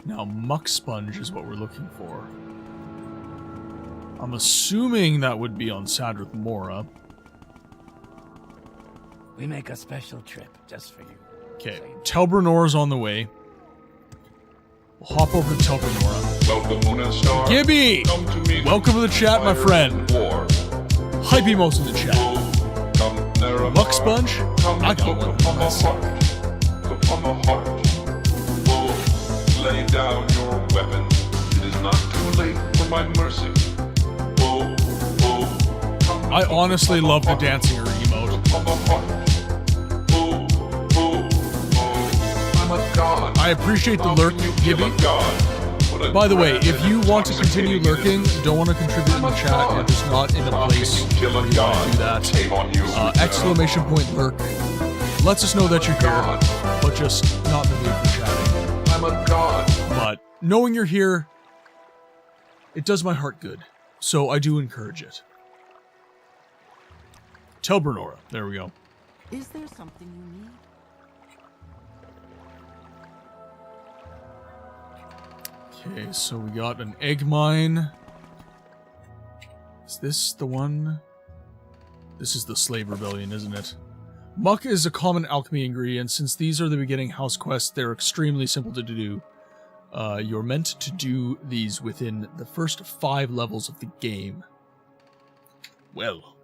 S2: Now, Muck Sponge is what we're looking for. I'm assuming that would be on Sadrith Mora.
S5: We make a special trip just for you.
S2: Okay, Telbranora's on the way. We'll hop over to Telbranora.
S1: Welcome, Moonestar.
S2: Gibby!
S1: Come to me.
S2: Welcome to the chat, my friend.
S1: War.
S2: Hypey-most in the chat. Muck Sponge? I got one.
S1: Upon the heart. Lay down your weapon. It is not too late for my mercy.
S2: I honestly love the dancing emote.
S1: I'm a god.
S2: I appreciate the lurk, Gibby. By the way, if you want to continue lurking, don't want to contribute in the chat, you're just not in a place where you want to do that, exclamation point lurk lets us know that you're here, but just not in the mood for chatting.
S1: I'm a god.
S2: But knowing you're here, it does my heart good, so I do encourage it. Telbranora, there we go.
S12: Is there something you need?
S2: Okay, so we got an egg mine. Is this the one? This is the Slave Rebellion, isn't it? Muck is a common alchemy ingredient. Since these are the beginning house quests, they're extremely simple to do. You're meant to do these within the first 5 levels of the game. Well,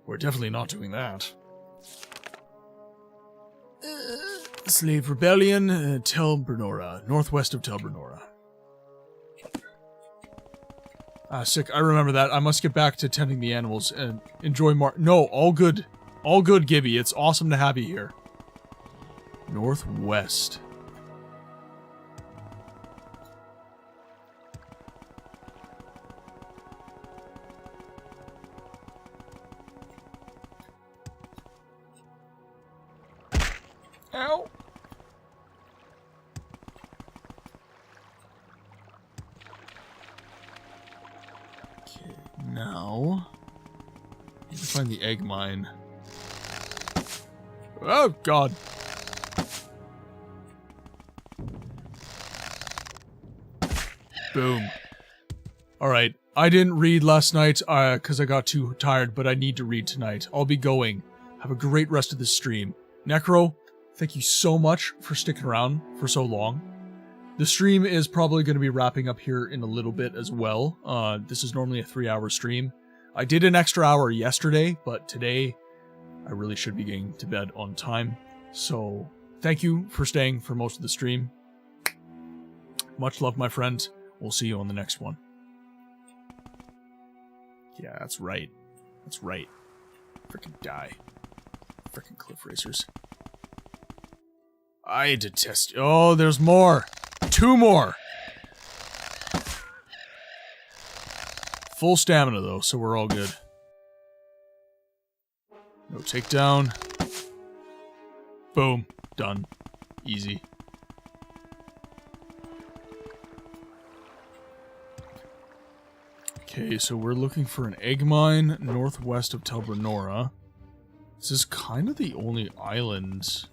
S2: we're definitely not doing that. Slave Rebellion, Telbranora, northwest of Telbranora. Sick, I remember that. I must get back to tending the animals and enjoy No, all good. All good, Gibby. It's awesome to have you here. Northwest. Ow. Okay, now I need to find the egg mine. Oh god. Boom. Alright, I didn't read last night because I got too tired, but I need to read tonight. I'll be going. Have a great rest of the stream. Necro, thank you so much for sticking around for so long. The stream is probably going to be wrapping up here in a little bit as well. This is normally a 3-hour stream. I did an extra hour yesterday, but today I really should be getting to bed on time. So thank you for staying for most of the stream. Much love, my friend. We'll see you on the next one. Yeah, that's right. That's right. Frickin' die. Frickin' cliff racers. I detest... Oh, there's more! 2 more! Full stamina, though, so we're all good. No takedown. Boom. Done. Easy. Okay, so we're looking for an egg mine northwest of Tel Brenora. This is kind of the only island.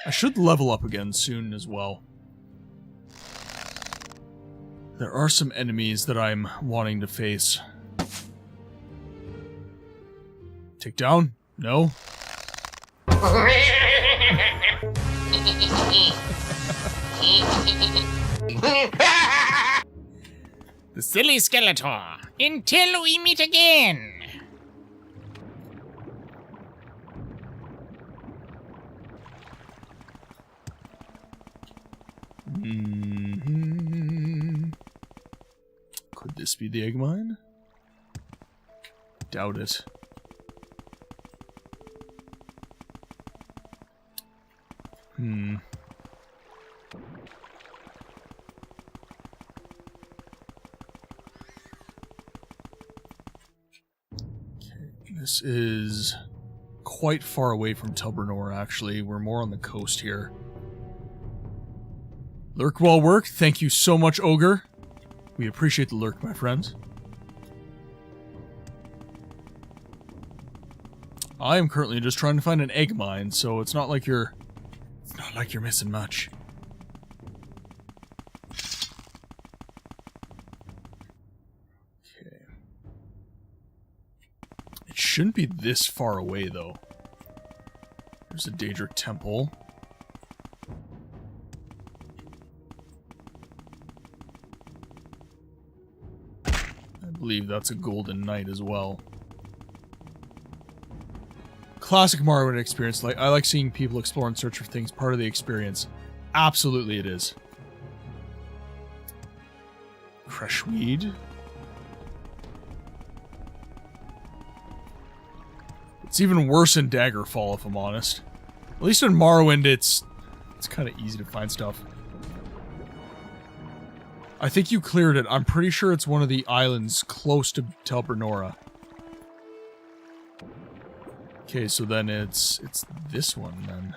S2: I should level up again soon as well. There are some enemies that I'm wanting to face. Take down? No?
S10: The silly Skeletor. Until we meet again.
S2: Could this be the egg mine? Doubt it. This is quite far away from Tel Brenora, actually. We're more on the coast here. Lurk well worked. Thank you so much, Ogre. We appreciate the lurk, my friend. I am currently just trying to find an egg mine, so it's not like you're missing much. Okay. It shouldn't be this far away, though. There's a Daedric Temple. I believe that's a Golden Knight as well. Classic Morrowind experience. Like, I like seeing people explore and search for things. Part of the experience. Absolutely it is. Creshweed. It's even worse in Daggerfall, if I'm honest. At least in Morrowind, it's kind of easy to find stuff. I think you cleared it. I'm pretty sure it's one of the islands close to Tel Brenora. Okay, so then it's this one, then.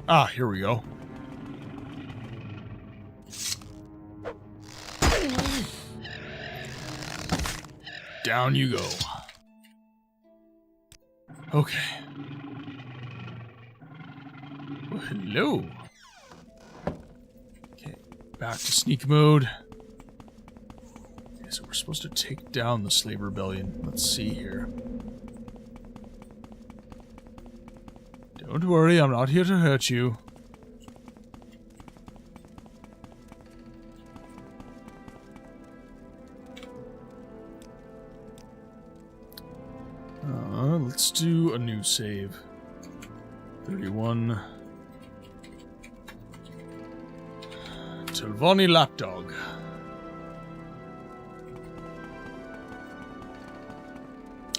S2: Ah, here we go. Down you go. Okay. Well, hello. Okay, back to sneak mode. Okay, so we're supposed to take down the Slave Rebellion. Let's see here. Don't worry, I'm not here to hurt you. Let's do a new save. 31. Telvanni Lapdog.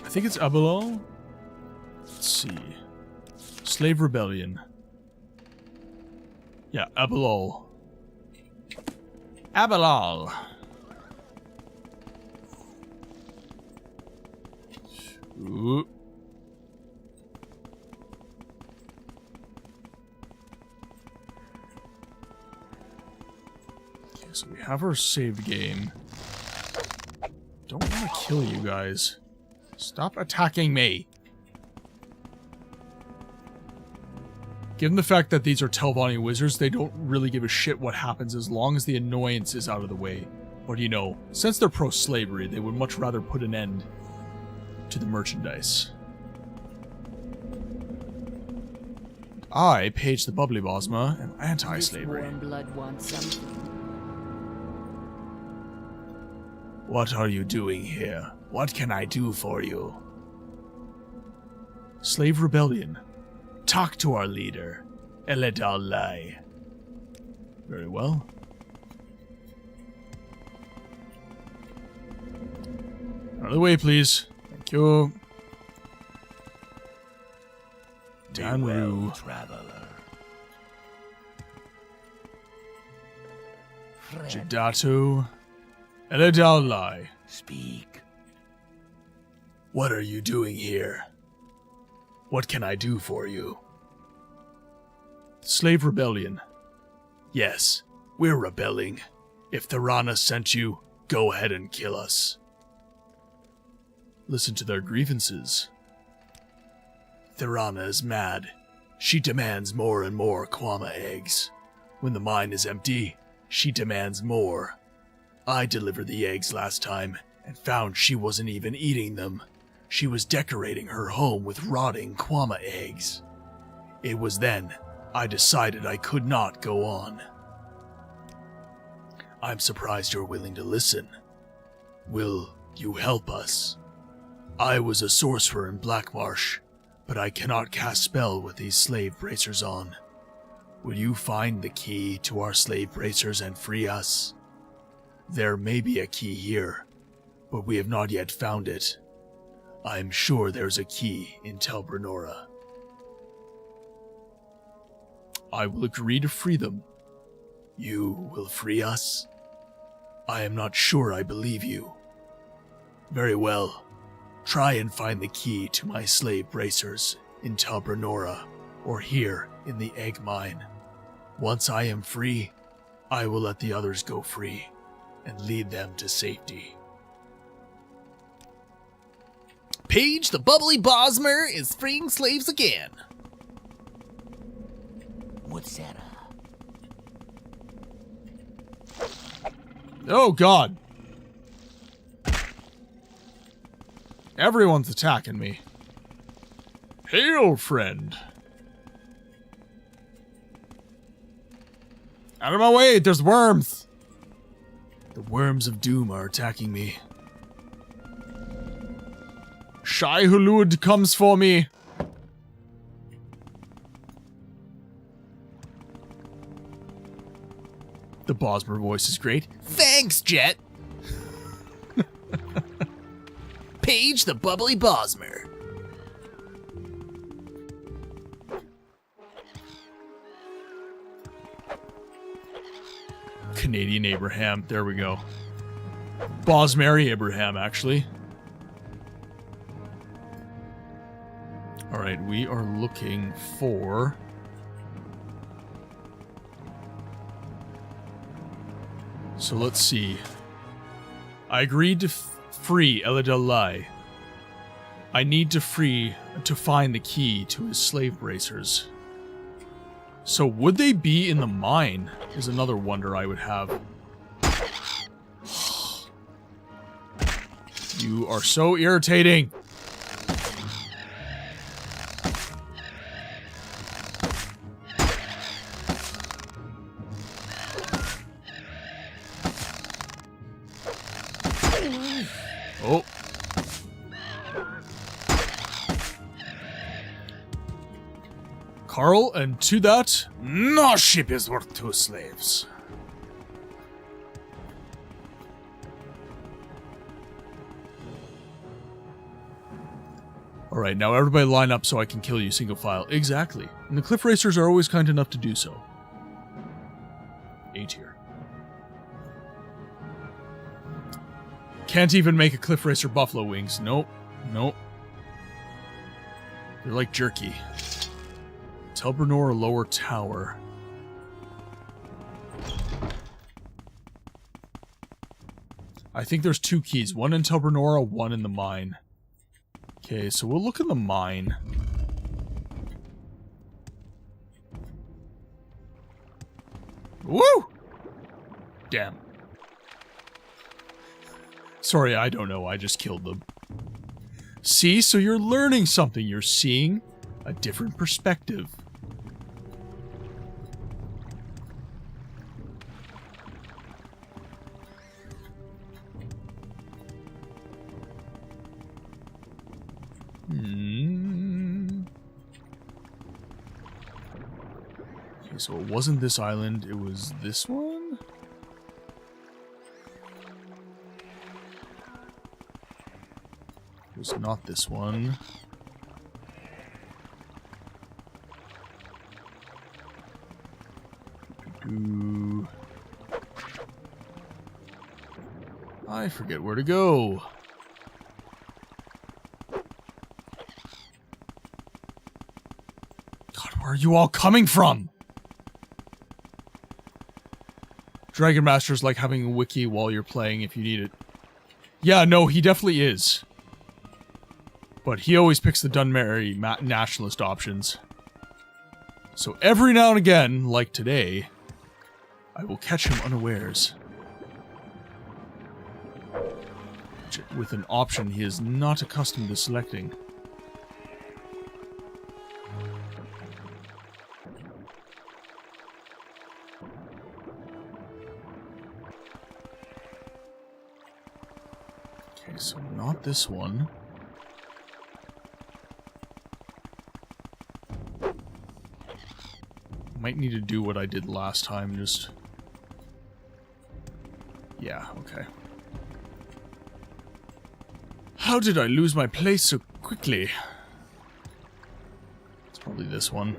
S2: I think it's Abalal. Let's see. Slave Rebellion. Yeah, Abalal. Abalal. Ooh. Okay, so we have our saved game. Don't want to kill you guys. Stop attacking me. Given the fact that these are Telvanni wizards, they don't really give a shit what happens as long as the annoyance is out of the way. But you know, since they're pro-slavery, they would much rather put an end to the merchandise. I, Paige the Bubbly Bosma, am anti-slavery.
S8: This warm blood wants something.
S2: What are you doing here? What can I do for you? Slave Rebellion. Talk to our leader, Eledalai. Very well. Out of the way, please. Thank you. Danru.
S5: Traveler.
S2: Jidatu. Eledalai.
S5: Speak.
S2: What are you doing here? What can I do for you? Slave Rebellion. Yes, we're rebelling. If Thorana sent you, go ahead and kill us. Listen to their grievances. Thorana is mad. She demands more and more Kwama eggs. When the mine is empty, she demands more. I delivered the eggs last time and found she wasn't even eating them. She was decorating her home with rotting Kwama eggs. It was then I decided I could not go on. I'm surprised you're willing to listen. Will you help us? I was a sorcerer in Blackmarsh, but I cannot cast spell with these slave bracers on. Will you find the key to our slave bracers and free us? There may be a key here, but we have not yet found it. I am sure there's a key in Tel Brenora. I will agree to free them. You will free us? I am not sure I believe you. Very well. Try and find the key to my slave bracers in Tel Brenora or here in the egg mine. Once I am free, I will let the others go free and lead them to safety.
S10: Paige the Bubbly Bosmer is freeing slaves again.
S5: What's that?
S2: Oh god! Everyone's attacking me. Hail, friend! Out of my way, there's worms! The worms of doom are attacking me. Shai Hulud comes for me! The Bosmer voice is great.
S10: Thanks, Jet. Paige the Bubbly Bosmer.
S2: Canadian Abraham. There we go. Bosmary Abraham, actually. Alright, we are looking for... So let's see. I agreed to free Eledalai. I need to find the key to his slave bracers. So would they be in the mine? Is another wonder I would have. You are so irritating. Oh. Carl, and to that, no ship is worth 2 slaves. Alright, now everybody line up so I can kill you single file. Exactly. And the cliff racers are always kind enough to do so. A tier. Can't even make a cliff racer buffalo wings. Nope. Nope. They're like jerky. Tel Brenora Lower Tower. I think there's 2 keys. One in Tel Brenora, one in the mine. Okay, so we'll look in the mine. Woo! Damn. Sorry, I don't know. I just killed them. See? So you're learning something. You're seeing a different perspective. so it wasn't this island, it was this one? It was not this one. I forget where to go. God, where are you all coming from? Dragon Master's like having a wiki while you're playing if you need it. Yeah, no, he definitely is. But he always picks the Dunmary nationalist options. So every now and again, like today, I will catch him unawares. With an option he is not accustomed to selecting. Okay, so not this one. Might need to do what I did last time, just... Yeah, okay. How did I lose my place so quickly? It's probably this one.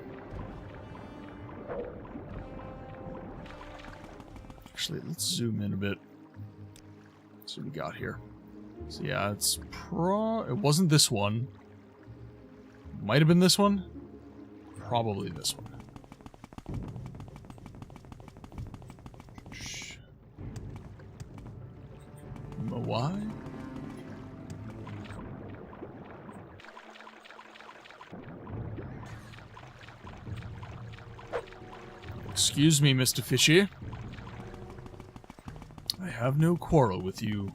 S2: Actually, let's zoom in a bit. See what we got here. So yeah, it's it wasn't this one. Might have been this one. Probably this one. Why? Excuse me, Mr. Fishy. I have no quarrel with you.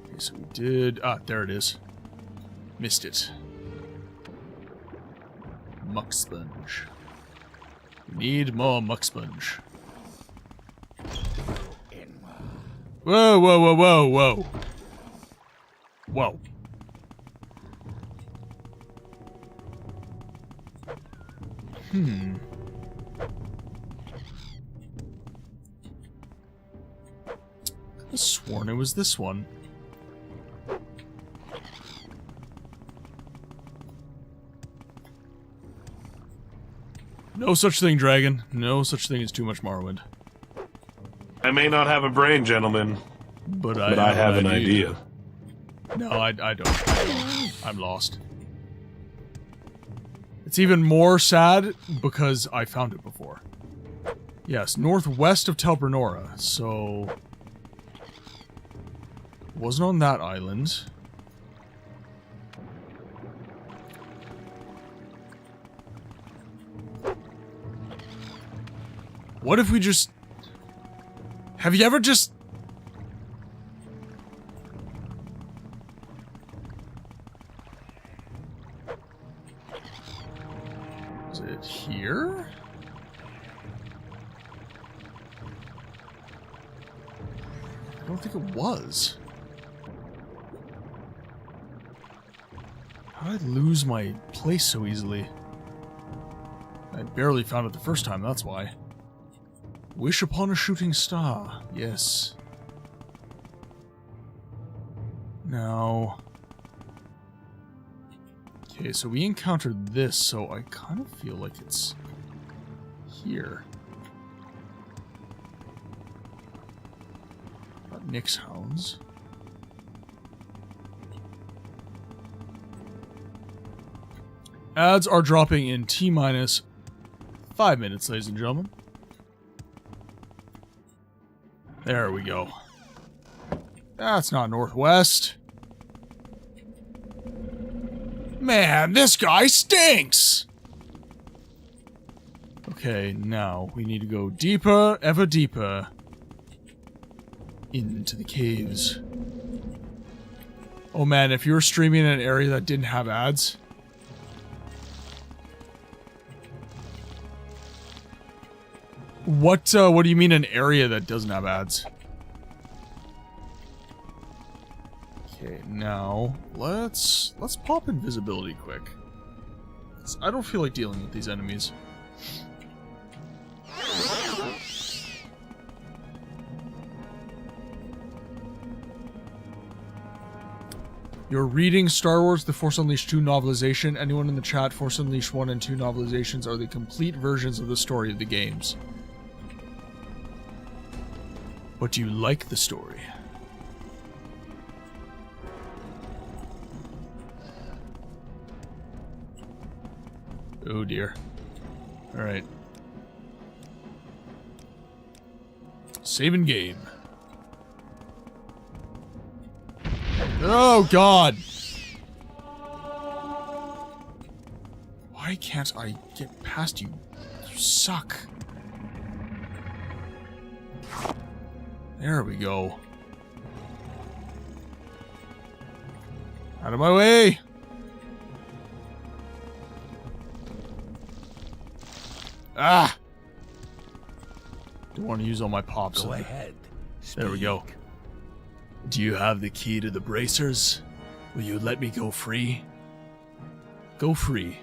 S2: Okay, so we did... Ah, there it is. Missed it. Muck sponge. We need more muck sponge. Whoa, whoa, whoa, whoa, whoa. Whoa. I sworn it was this one. No such thing, Dragon. No such thing as too much Morrowind.
S7: I may not have a brain, gentlemen,
S2: but
S7: I have an idea.
S2: No, I don't. I'm lost. It's even more sad because I found it before. Yes, northwest of Telbranora, so... Wasn't on that island. What if we just... Have you ever just... Is it here? I don't think it was. How did I lose my place so easily? I barely found it the first time, that's why. Wish upon a shooting star. Yes. Now... Okay, so we encountered this, so I kind of feel like it's here. Got Nyx hounds. Ads are dropping in T-minus 5 minutes, ladies and gentlemen. There we go. That's not northwest. Man, this guy stinks! Okay, now we need to go deeper, ever deeper into the caves. Oh man, if you were streaming in an area that didn't have ads... What do you mean an area that doesn't have ads? Okay, now let's pop invisibility quick. I don't feel like dealing with these enemies. You're reading Star Wars The Force Unleashed 2 novelization. Anyone in the chat, Force Unleashed 1 and 2 novelizations are the complete versions of the story of the games. But do you like the story? Oh dear. Alright. Save and game. Oh god! Why can't I get past you? You suck. There we go. Out of my way! Ah! Don't want to use all my pops.
S5: Go ahead.
S2: There we go. Do you have the key to the bracers? Will you let me go free? Go free.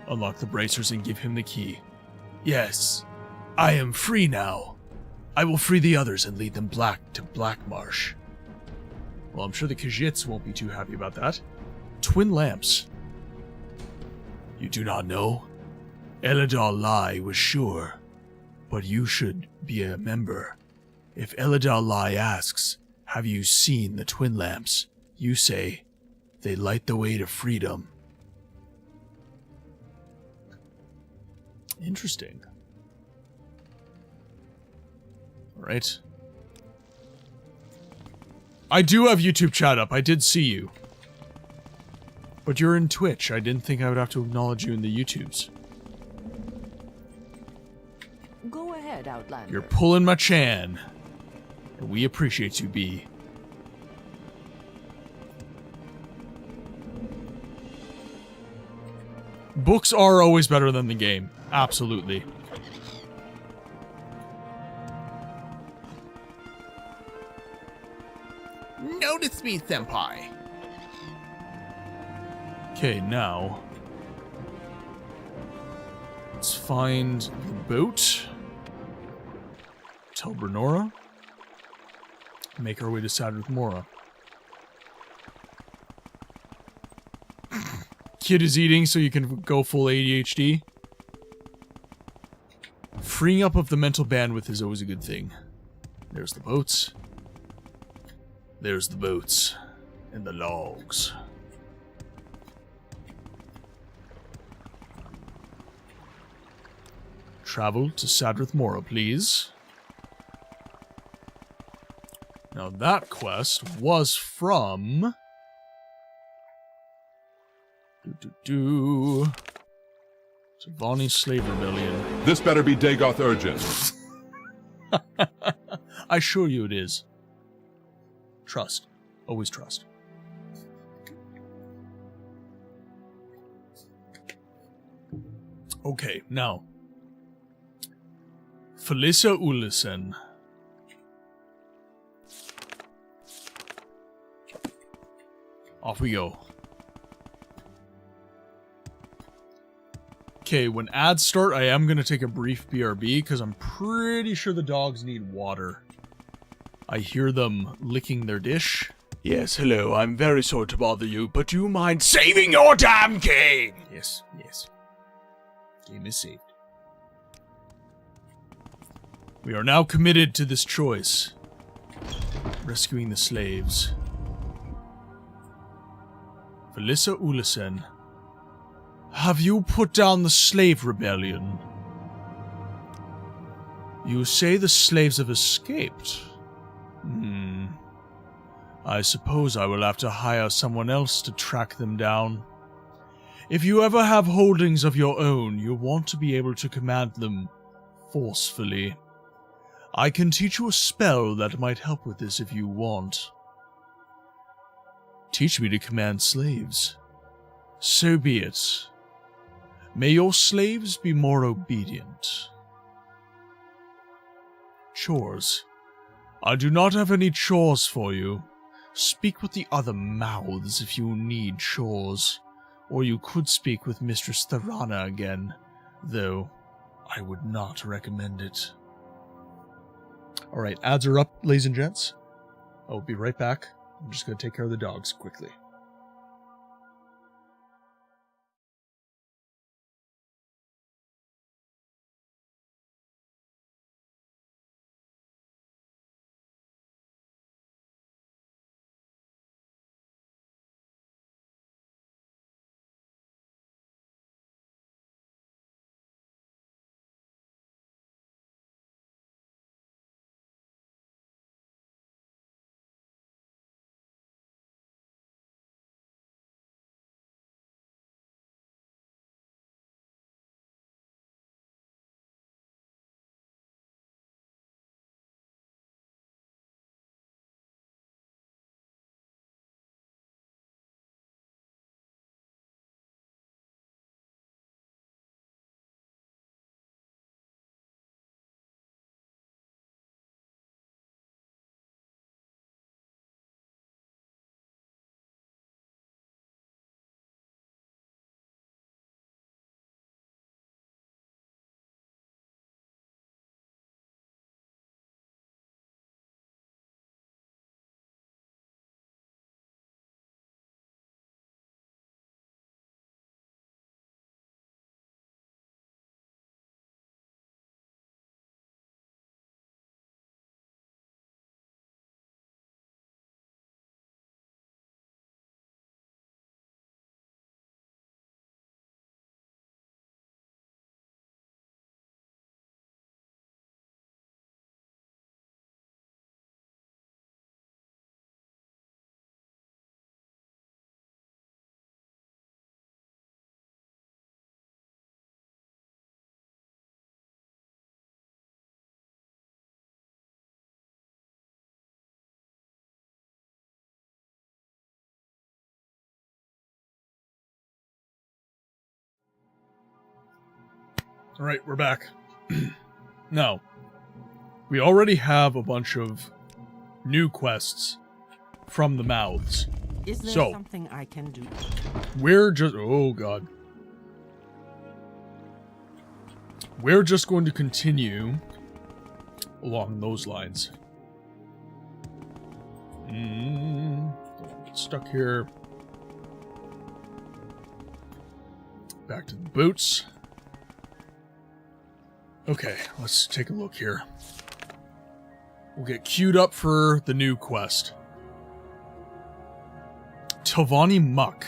S2: Unlock the bracers and give him the key. Yes, I am free now. I will free the others and lead them to Black Marsh. Well, I'm sure the Khajiits won't be too happy about that. Twin lamps. You do not know? Eladar Lai was sure, but you should be a member. If Eladar Lai asks, have you seen the twin lamps? You say, they light the way to freedom. Interesting. Alright. I do have YouTube chat up, I did see you. But you're in Twitch, I didn't think I would have to acknowledge you in the YouTubes.
S8: Go ahead, Outlander.
S2: You're pulling my chan. And we appreciate you, B. Books are always better than the game. Absolutely.
S10: Notice me, senpai.
S2: Okay, now let's find the boat. Tell Brenora. Make our way to Sadrith Mora. Kid is eating so you can go full ADHD. Freeing up of the mental bandwidth is always a good thing. There's the boats. There's the boats. And the logs. Travel to Sadrith Mora, please. Now that quest was from... Savani Slave Rebellion.
S1: This better be Dagoth urgent.
S2: I assure you it is. Trust. Always trust. Okay, now. Felissa Ullison. Off we go. Okay, when ads start, I am going to take a brief BRB, because I'm pretty sure the dogs need water. I hear them licking their dish. Yes, hello, I'm very sorry to bother you, but do you mind saving your damn game? Yes, yes. Game is saved. We are now committed to this choice. Rescuing the slaves. Felissa Ullison. Have you put down the slave rebellion? You say the slaves have escaped. I suppose I will have to hire someone else to track them down. If you ever have holdings of your own, you want to be able to command them forcefully. I can teach you a spell that might help with this if you want. Teach me to command slaves. So be it. May your slaves be more obedient. Chores. I do not have any chores for you. Speak with the other mouths if you need chores. Or you could speak with Mistress Tharana again, though I would not recommend it. Alright, ads are up, ladies and gents. I'll be right back. I'm just going to take care of the dogs quickly. Alright, we're back. Now, we already have a bunch of new quests from the mouths.
S12: Is there
S2: So,
S12: something I can do?
S2: we're just... Oh, God. We're just going to continue along those lines. Don't get stuck here. Back to the boots. Okay, let's take a look here. We'll get queued up for the new quest. Telvanni Muck.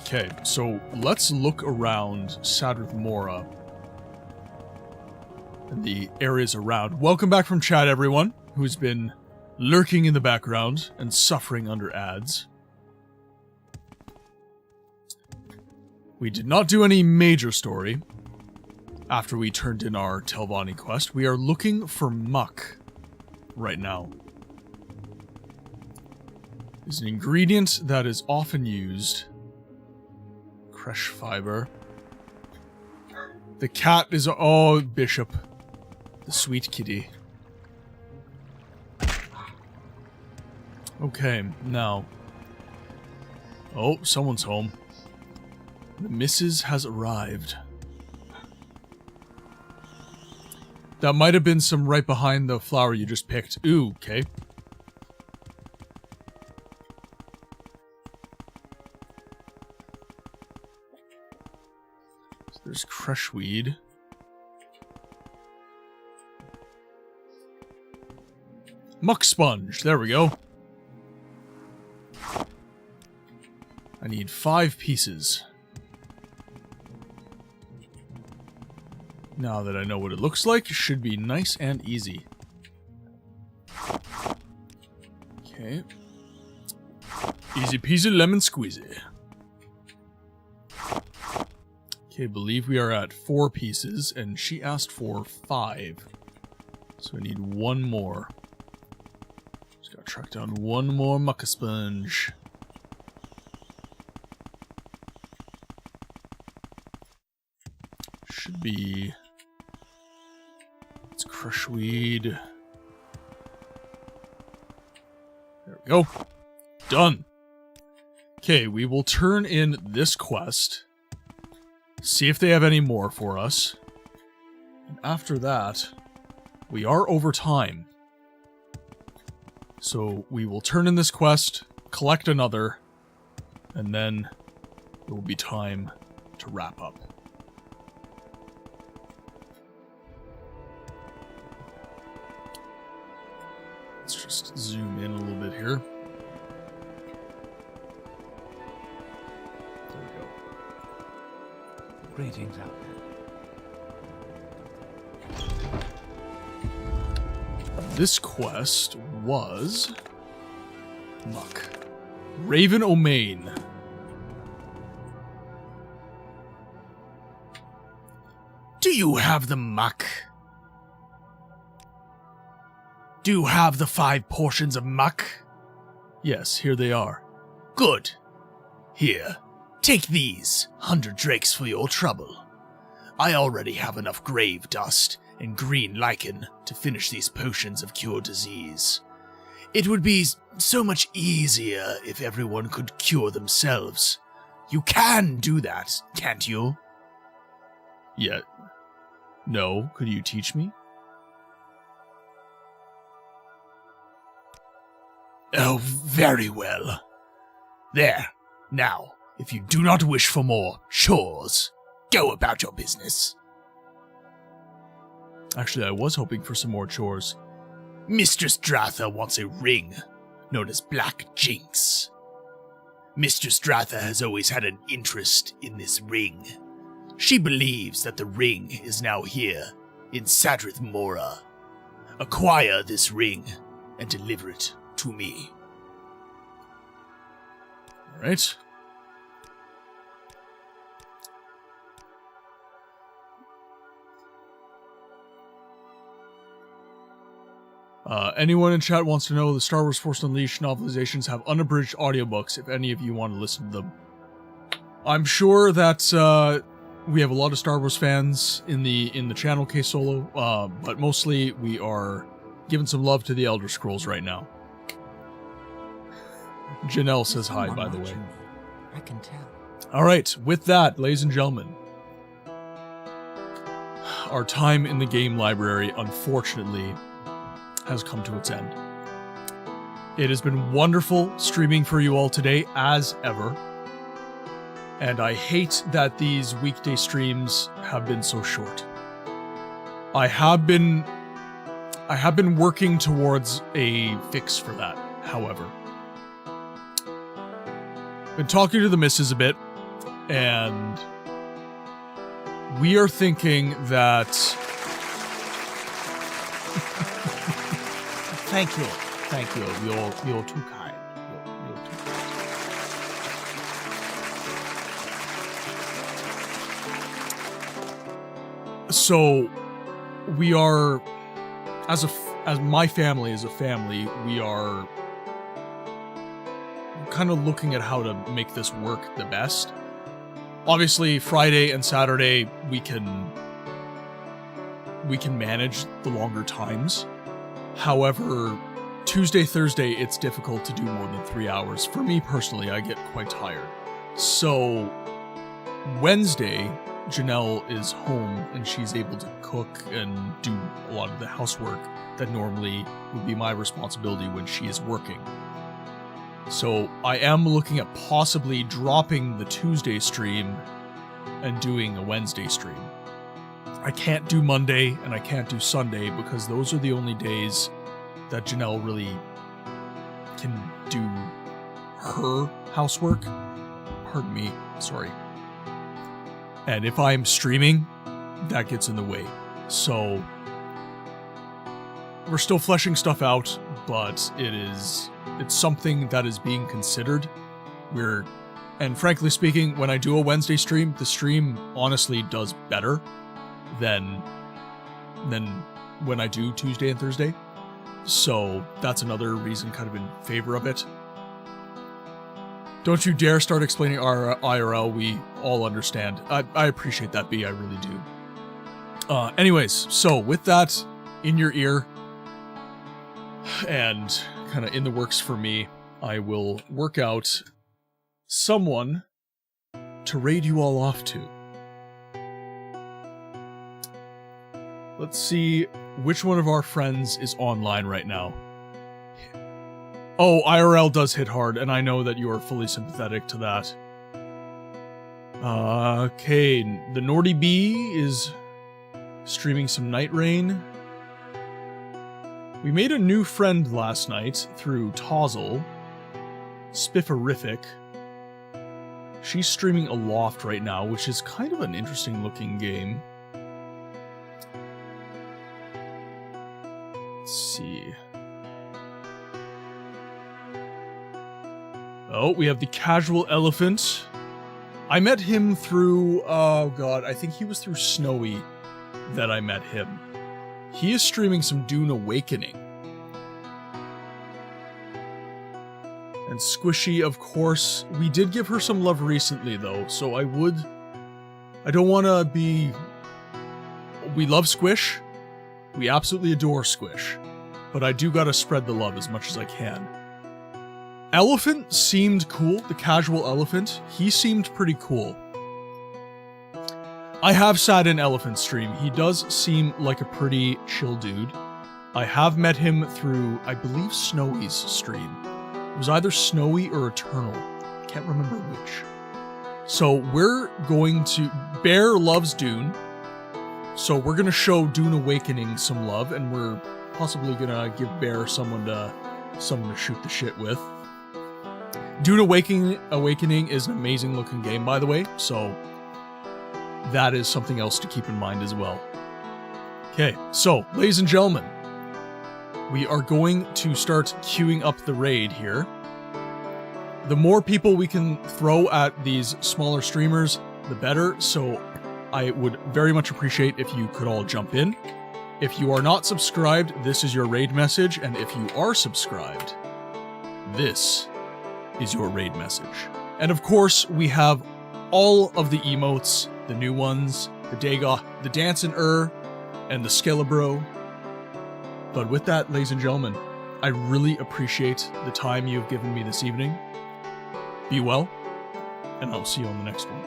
S2: Okay, so let's look around Sadrith Mora and the areas around. Welcome back from chat, everyone, who's been lurking in the background and suffering under ads. We did not do any major story after we turned in our Telvanni quest. We are looking for muck right now. It's an ingredient that is often used. Crush fiber. The cat is... Oh, Bishop. The sweet kitty. Okay, now. Oh, someone's home. The missus has arrived. That might have been some right behind the flower you just picked. Ooh, okay. So there's crushweed. Muck sponge. There we go. I need 5 pieces. Now that I know what it looks like, it should be nice and easy. Okay. Easy peasy lemon squeezy. Okay, believe we are at 4 pieces, and she asked for 5. So I need 1 more. Just gotta track down 1 more mucka sponge. Should be... It's crushweed. There we go. Done. Okay, we will turn in this quest. See if they have any more for us. And after that, we are over time. So we will turn in this quest, collect another, and then it will be time to wrap up. Let's just zoom in a little bit here. There we go.
S5: Greetings out there.
S2: This quest was Muck. Raven O'Main. Do you have the muck? Do you have the 5 portions of muck? Yes, here they are. Good. Here, take these 100 drakes for your trouble. I already have enough grave dust and green lichen to finish these potions of cure disease. It would be so much easier if everyone could cure themselves. You can do that, can't you? Yeah. No, could you teach me? Oh, very well. There. Now, if you do not wish for more chores, go about your business. Actually, I was hoping for some more chores. Mistress Dratha wants a ring, known as Black Jinx. Mistress Dratha has always had an interest in this ring. She believes that the ring is now here, in Sadrith Mora. Acquire this ring, and deliver it to me. Alright. Anyone in chat wants to know the Star Wars Force Unleashed novelizations have unabridged audiobooks if any of you want to listen to them. I'm sure that we have a lot of Star Wars fans in the channel, K-Solo, but mostly we are giving some love to the Elder Scrolls right now. Janelle says hi, by the way.
S12: I can tell.
S2: Alright, with that, ladies and gentlemen, our time in the game library, unfortunately, has come to its end. It has been wonderful streaming for you all today, as ever. And I hate that these weekday streams have been so short. I have been working towards a fix for that, however. Been talking to the missus a bit, and we are thinking that... Thank you. You're too kind. You're too kind. So, we are, as my family, as a family, we are kind of looking at how to make this work the best. Obviously, Friday and Saturday, we can manage the longer times. However, Tuesday, Thursday, it's difficult to do more than 3 hours. For me personally, I get quite tired. So, Wednesday, Janelle is home and she's able to cook and do a lot of the housework that normally would be my responsibility when she is working. So, I am looking at possibly dropping the Tuesday stream and doing a Wednesday stream. I can't do Monday and I can't do Sunday because those are the only days that Janelle really can do her housework. Pardon me, sorry. And if I'm streaming, that gets in the way. So, we're still fleshing stuff out, but it's something that is being considered. And frankly speaking, when I do a Wednesday stream, the stream honestly does better than when I do Tuesday and Thursday. So that's another reason kind of in favor of it. Don't you dare start explaining our IRL. We all understand. I appreciate that, B. I really do. Anyways, so with that in your ear and kind of in the works for me, I will work out someone to raid you all off to. Let's see which one of our friends is online right now. Oh, IRL does hit hard, and I know that you are fully sympathetic to that. Okay, the Nordy B is streaming some Night Rain. We made a new friend last night through Tozzle. Spifferific. She's streaming Aloft right now, which is kind of an interesting looking game. Let's see. Oh, we have the Casual Elephant. I met him through, oh god, I think he was through Snowy that I met him. He is streaming some Dune Awakening. And Squishy, of course, we did give her some love recently though, so I don't want to be... We love Squish. We absolutely adore Squish. But I do gotta spread the love as much as I can. Elephant seemed cool, the Casual Elephant. He seemed pretty cool. I have sat in Elephant stream. He does seem like a pretty chill dude. I have met him through, I believe, Snowy's stream. It was either Snowy or Eternal. I can't remember which. So we're going to... Bear loves Dune. So we're going to show Dune Awakening some love, and we're possibly going to give Bear someone to shoot the shit with. Dune Awakening is an amazing looking game, by the way, so that is something else to keep in mind as well. Okay, so, ladies and gentlemen, we are going to start queuing up the raid here. The more people we can throw at these smaller streamers, the better, so I would very much appreciate if you could all jump in. If you are not subscribed, this is your raid message, and if you are subscribed, this is your raid message. And of course, we have all of the emotes, the new ones, the Dagoth, the Dancin' and the Skelebro. But with that, ladies and gentlemen, I really appreciate the time you've given me this evening. Be well, and I'll see you on the next one.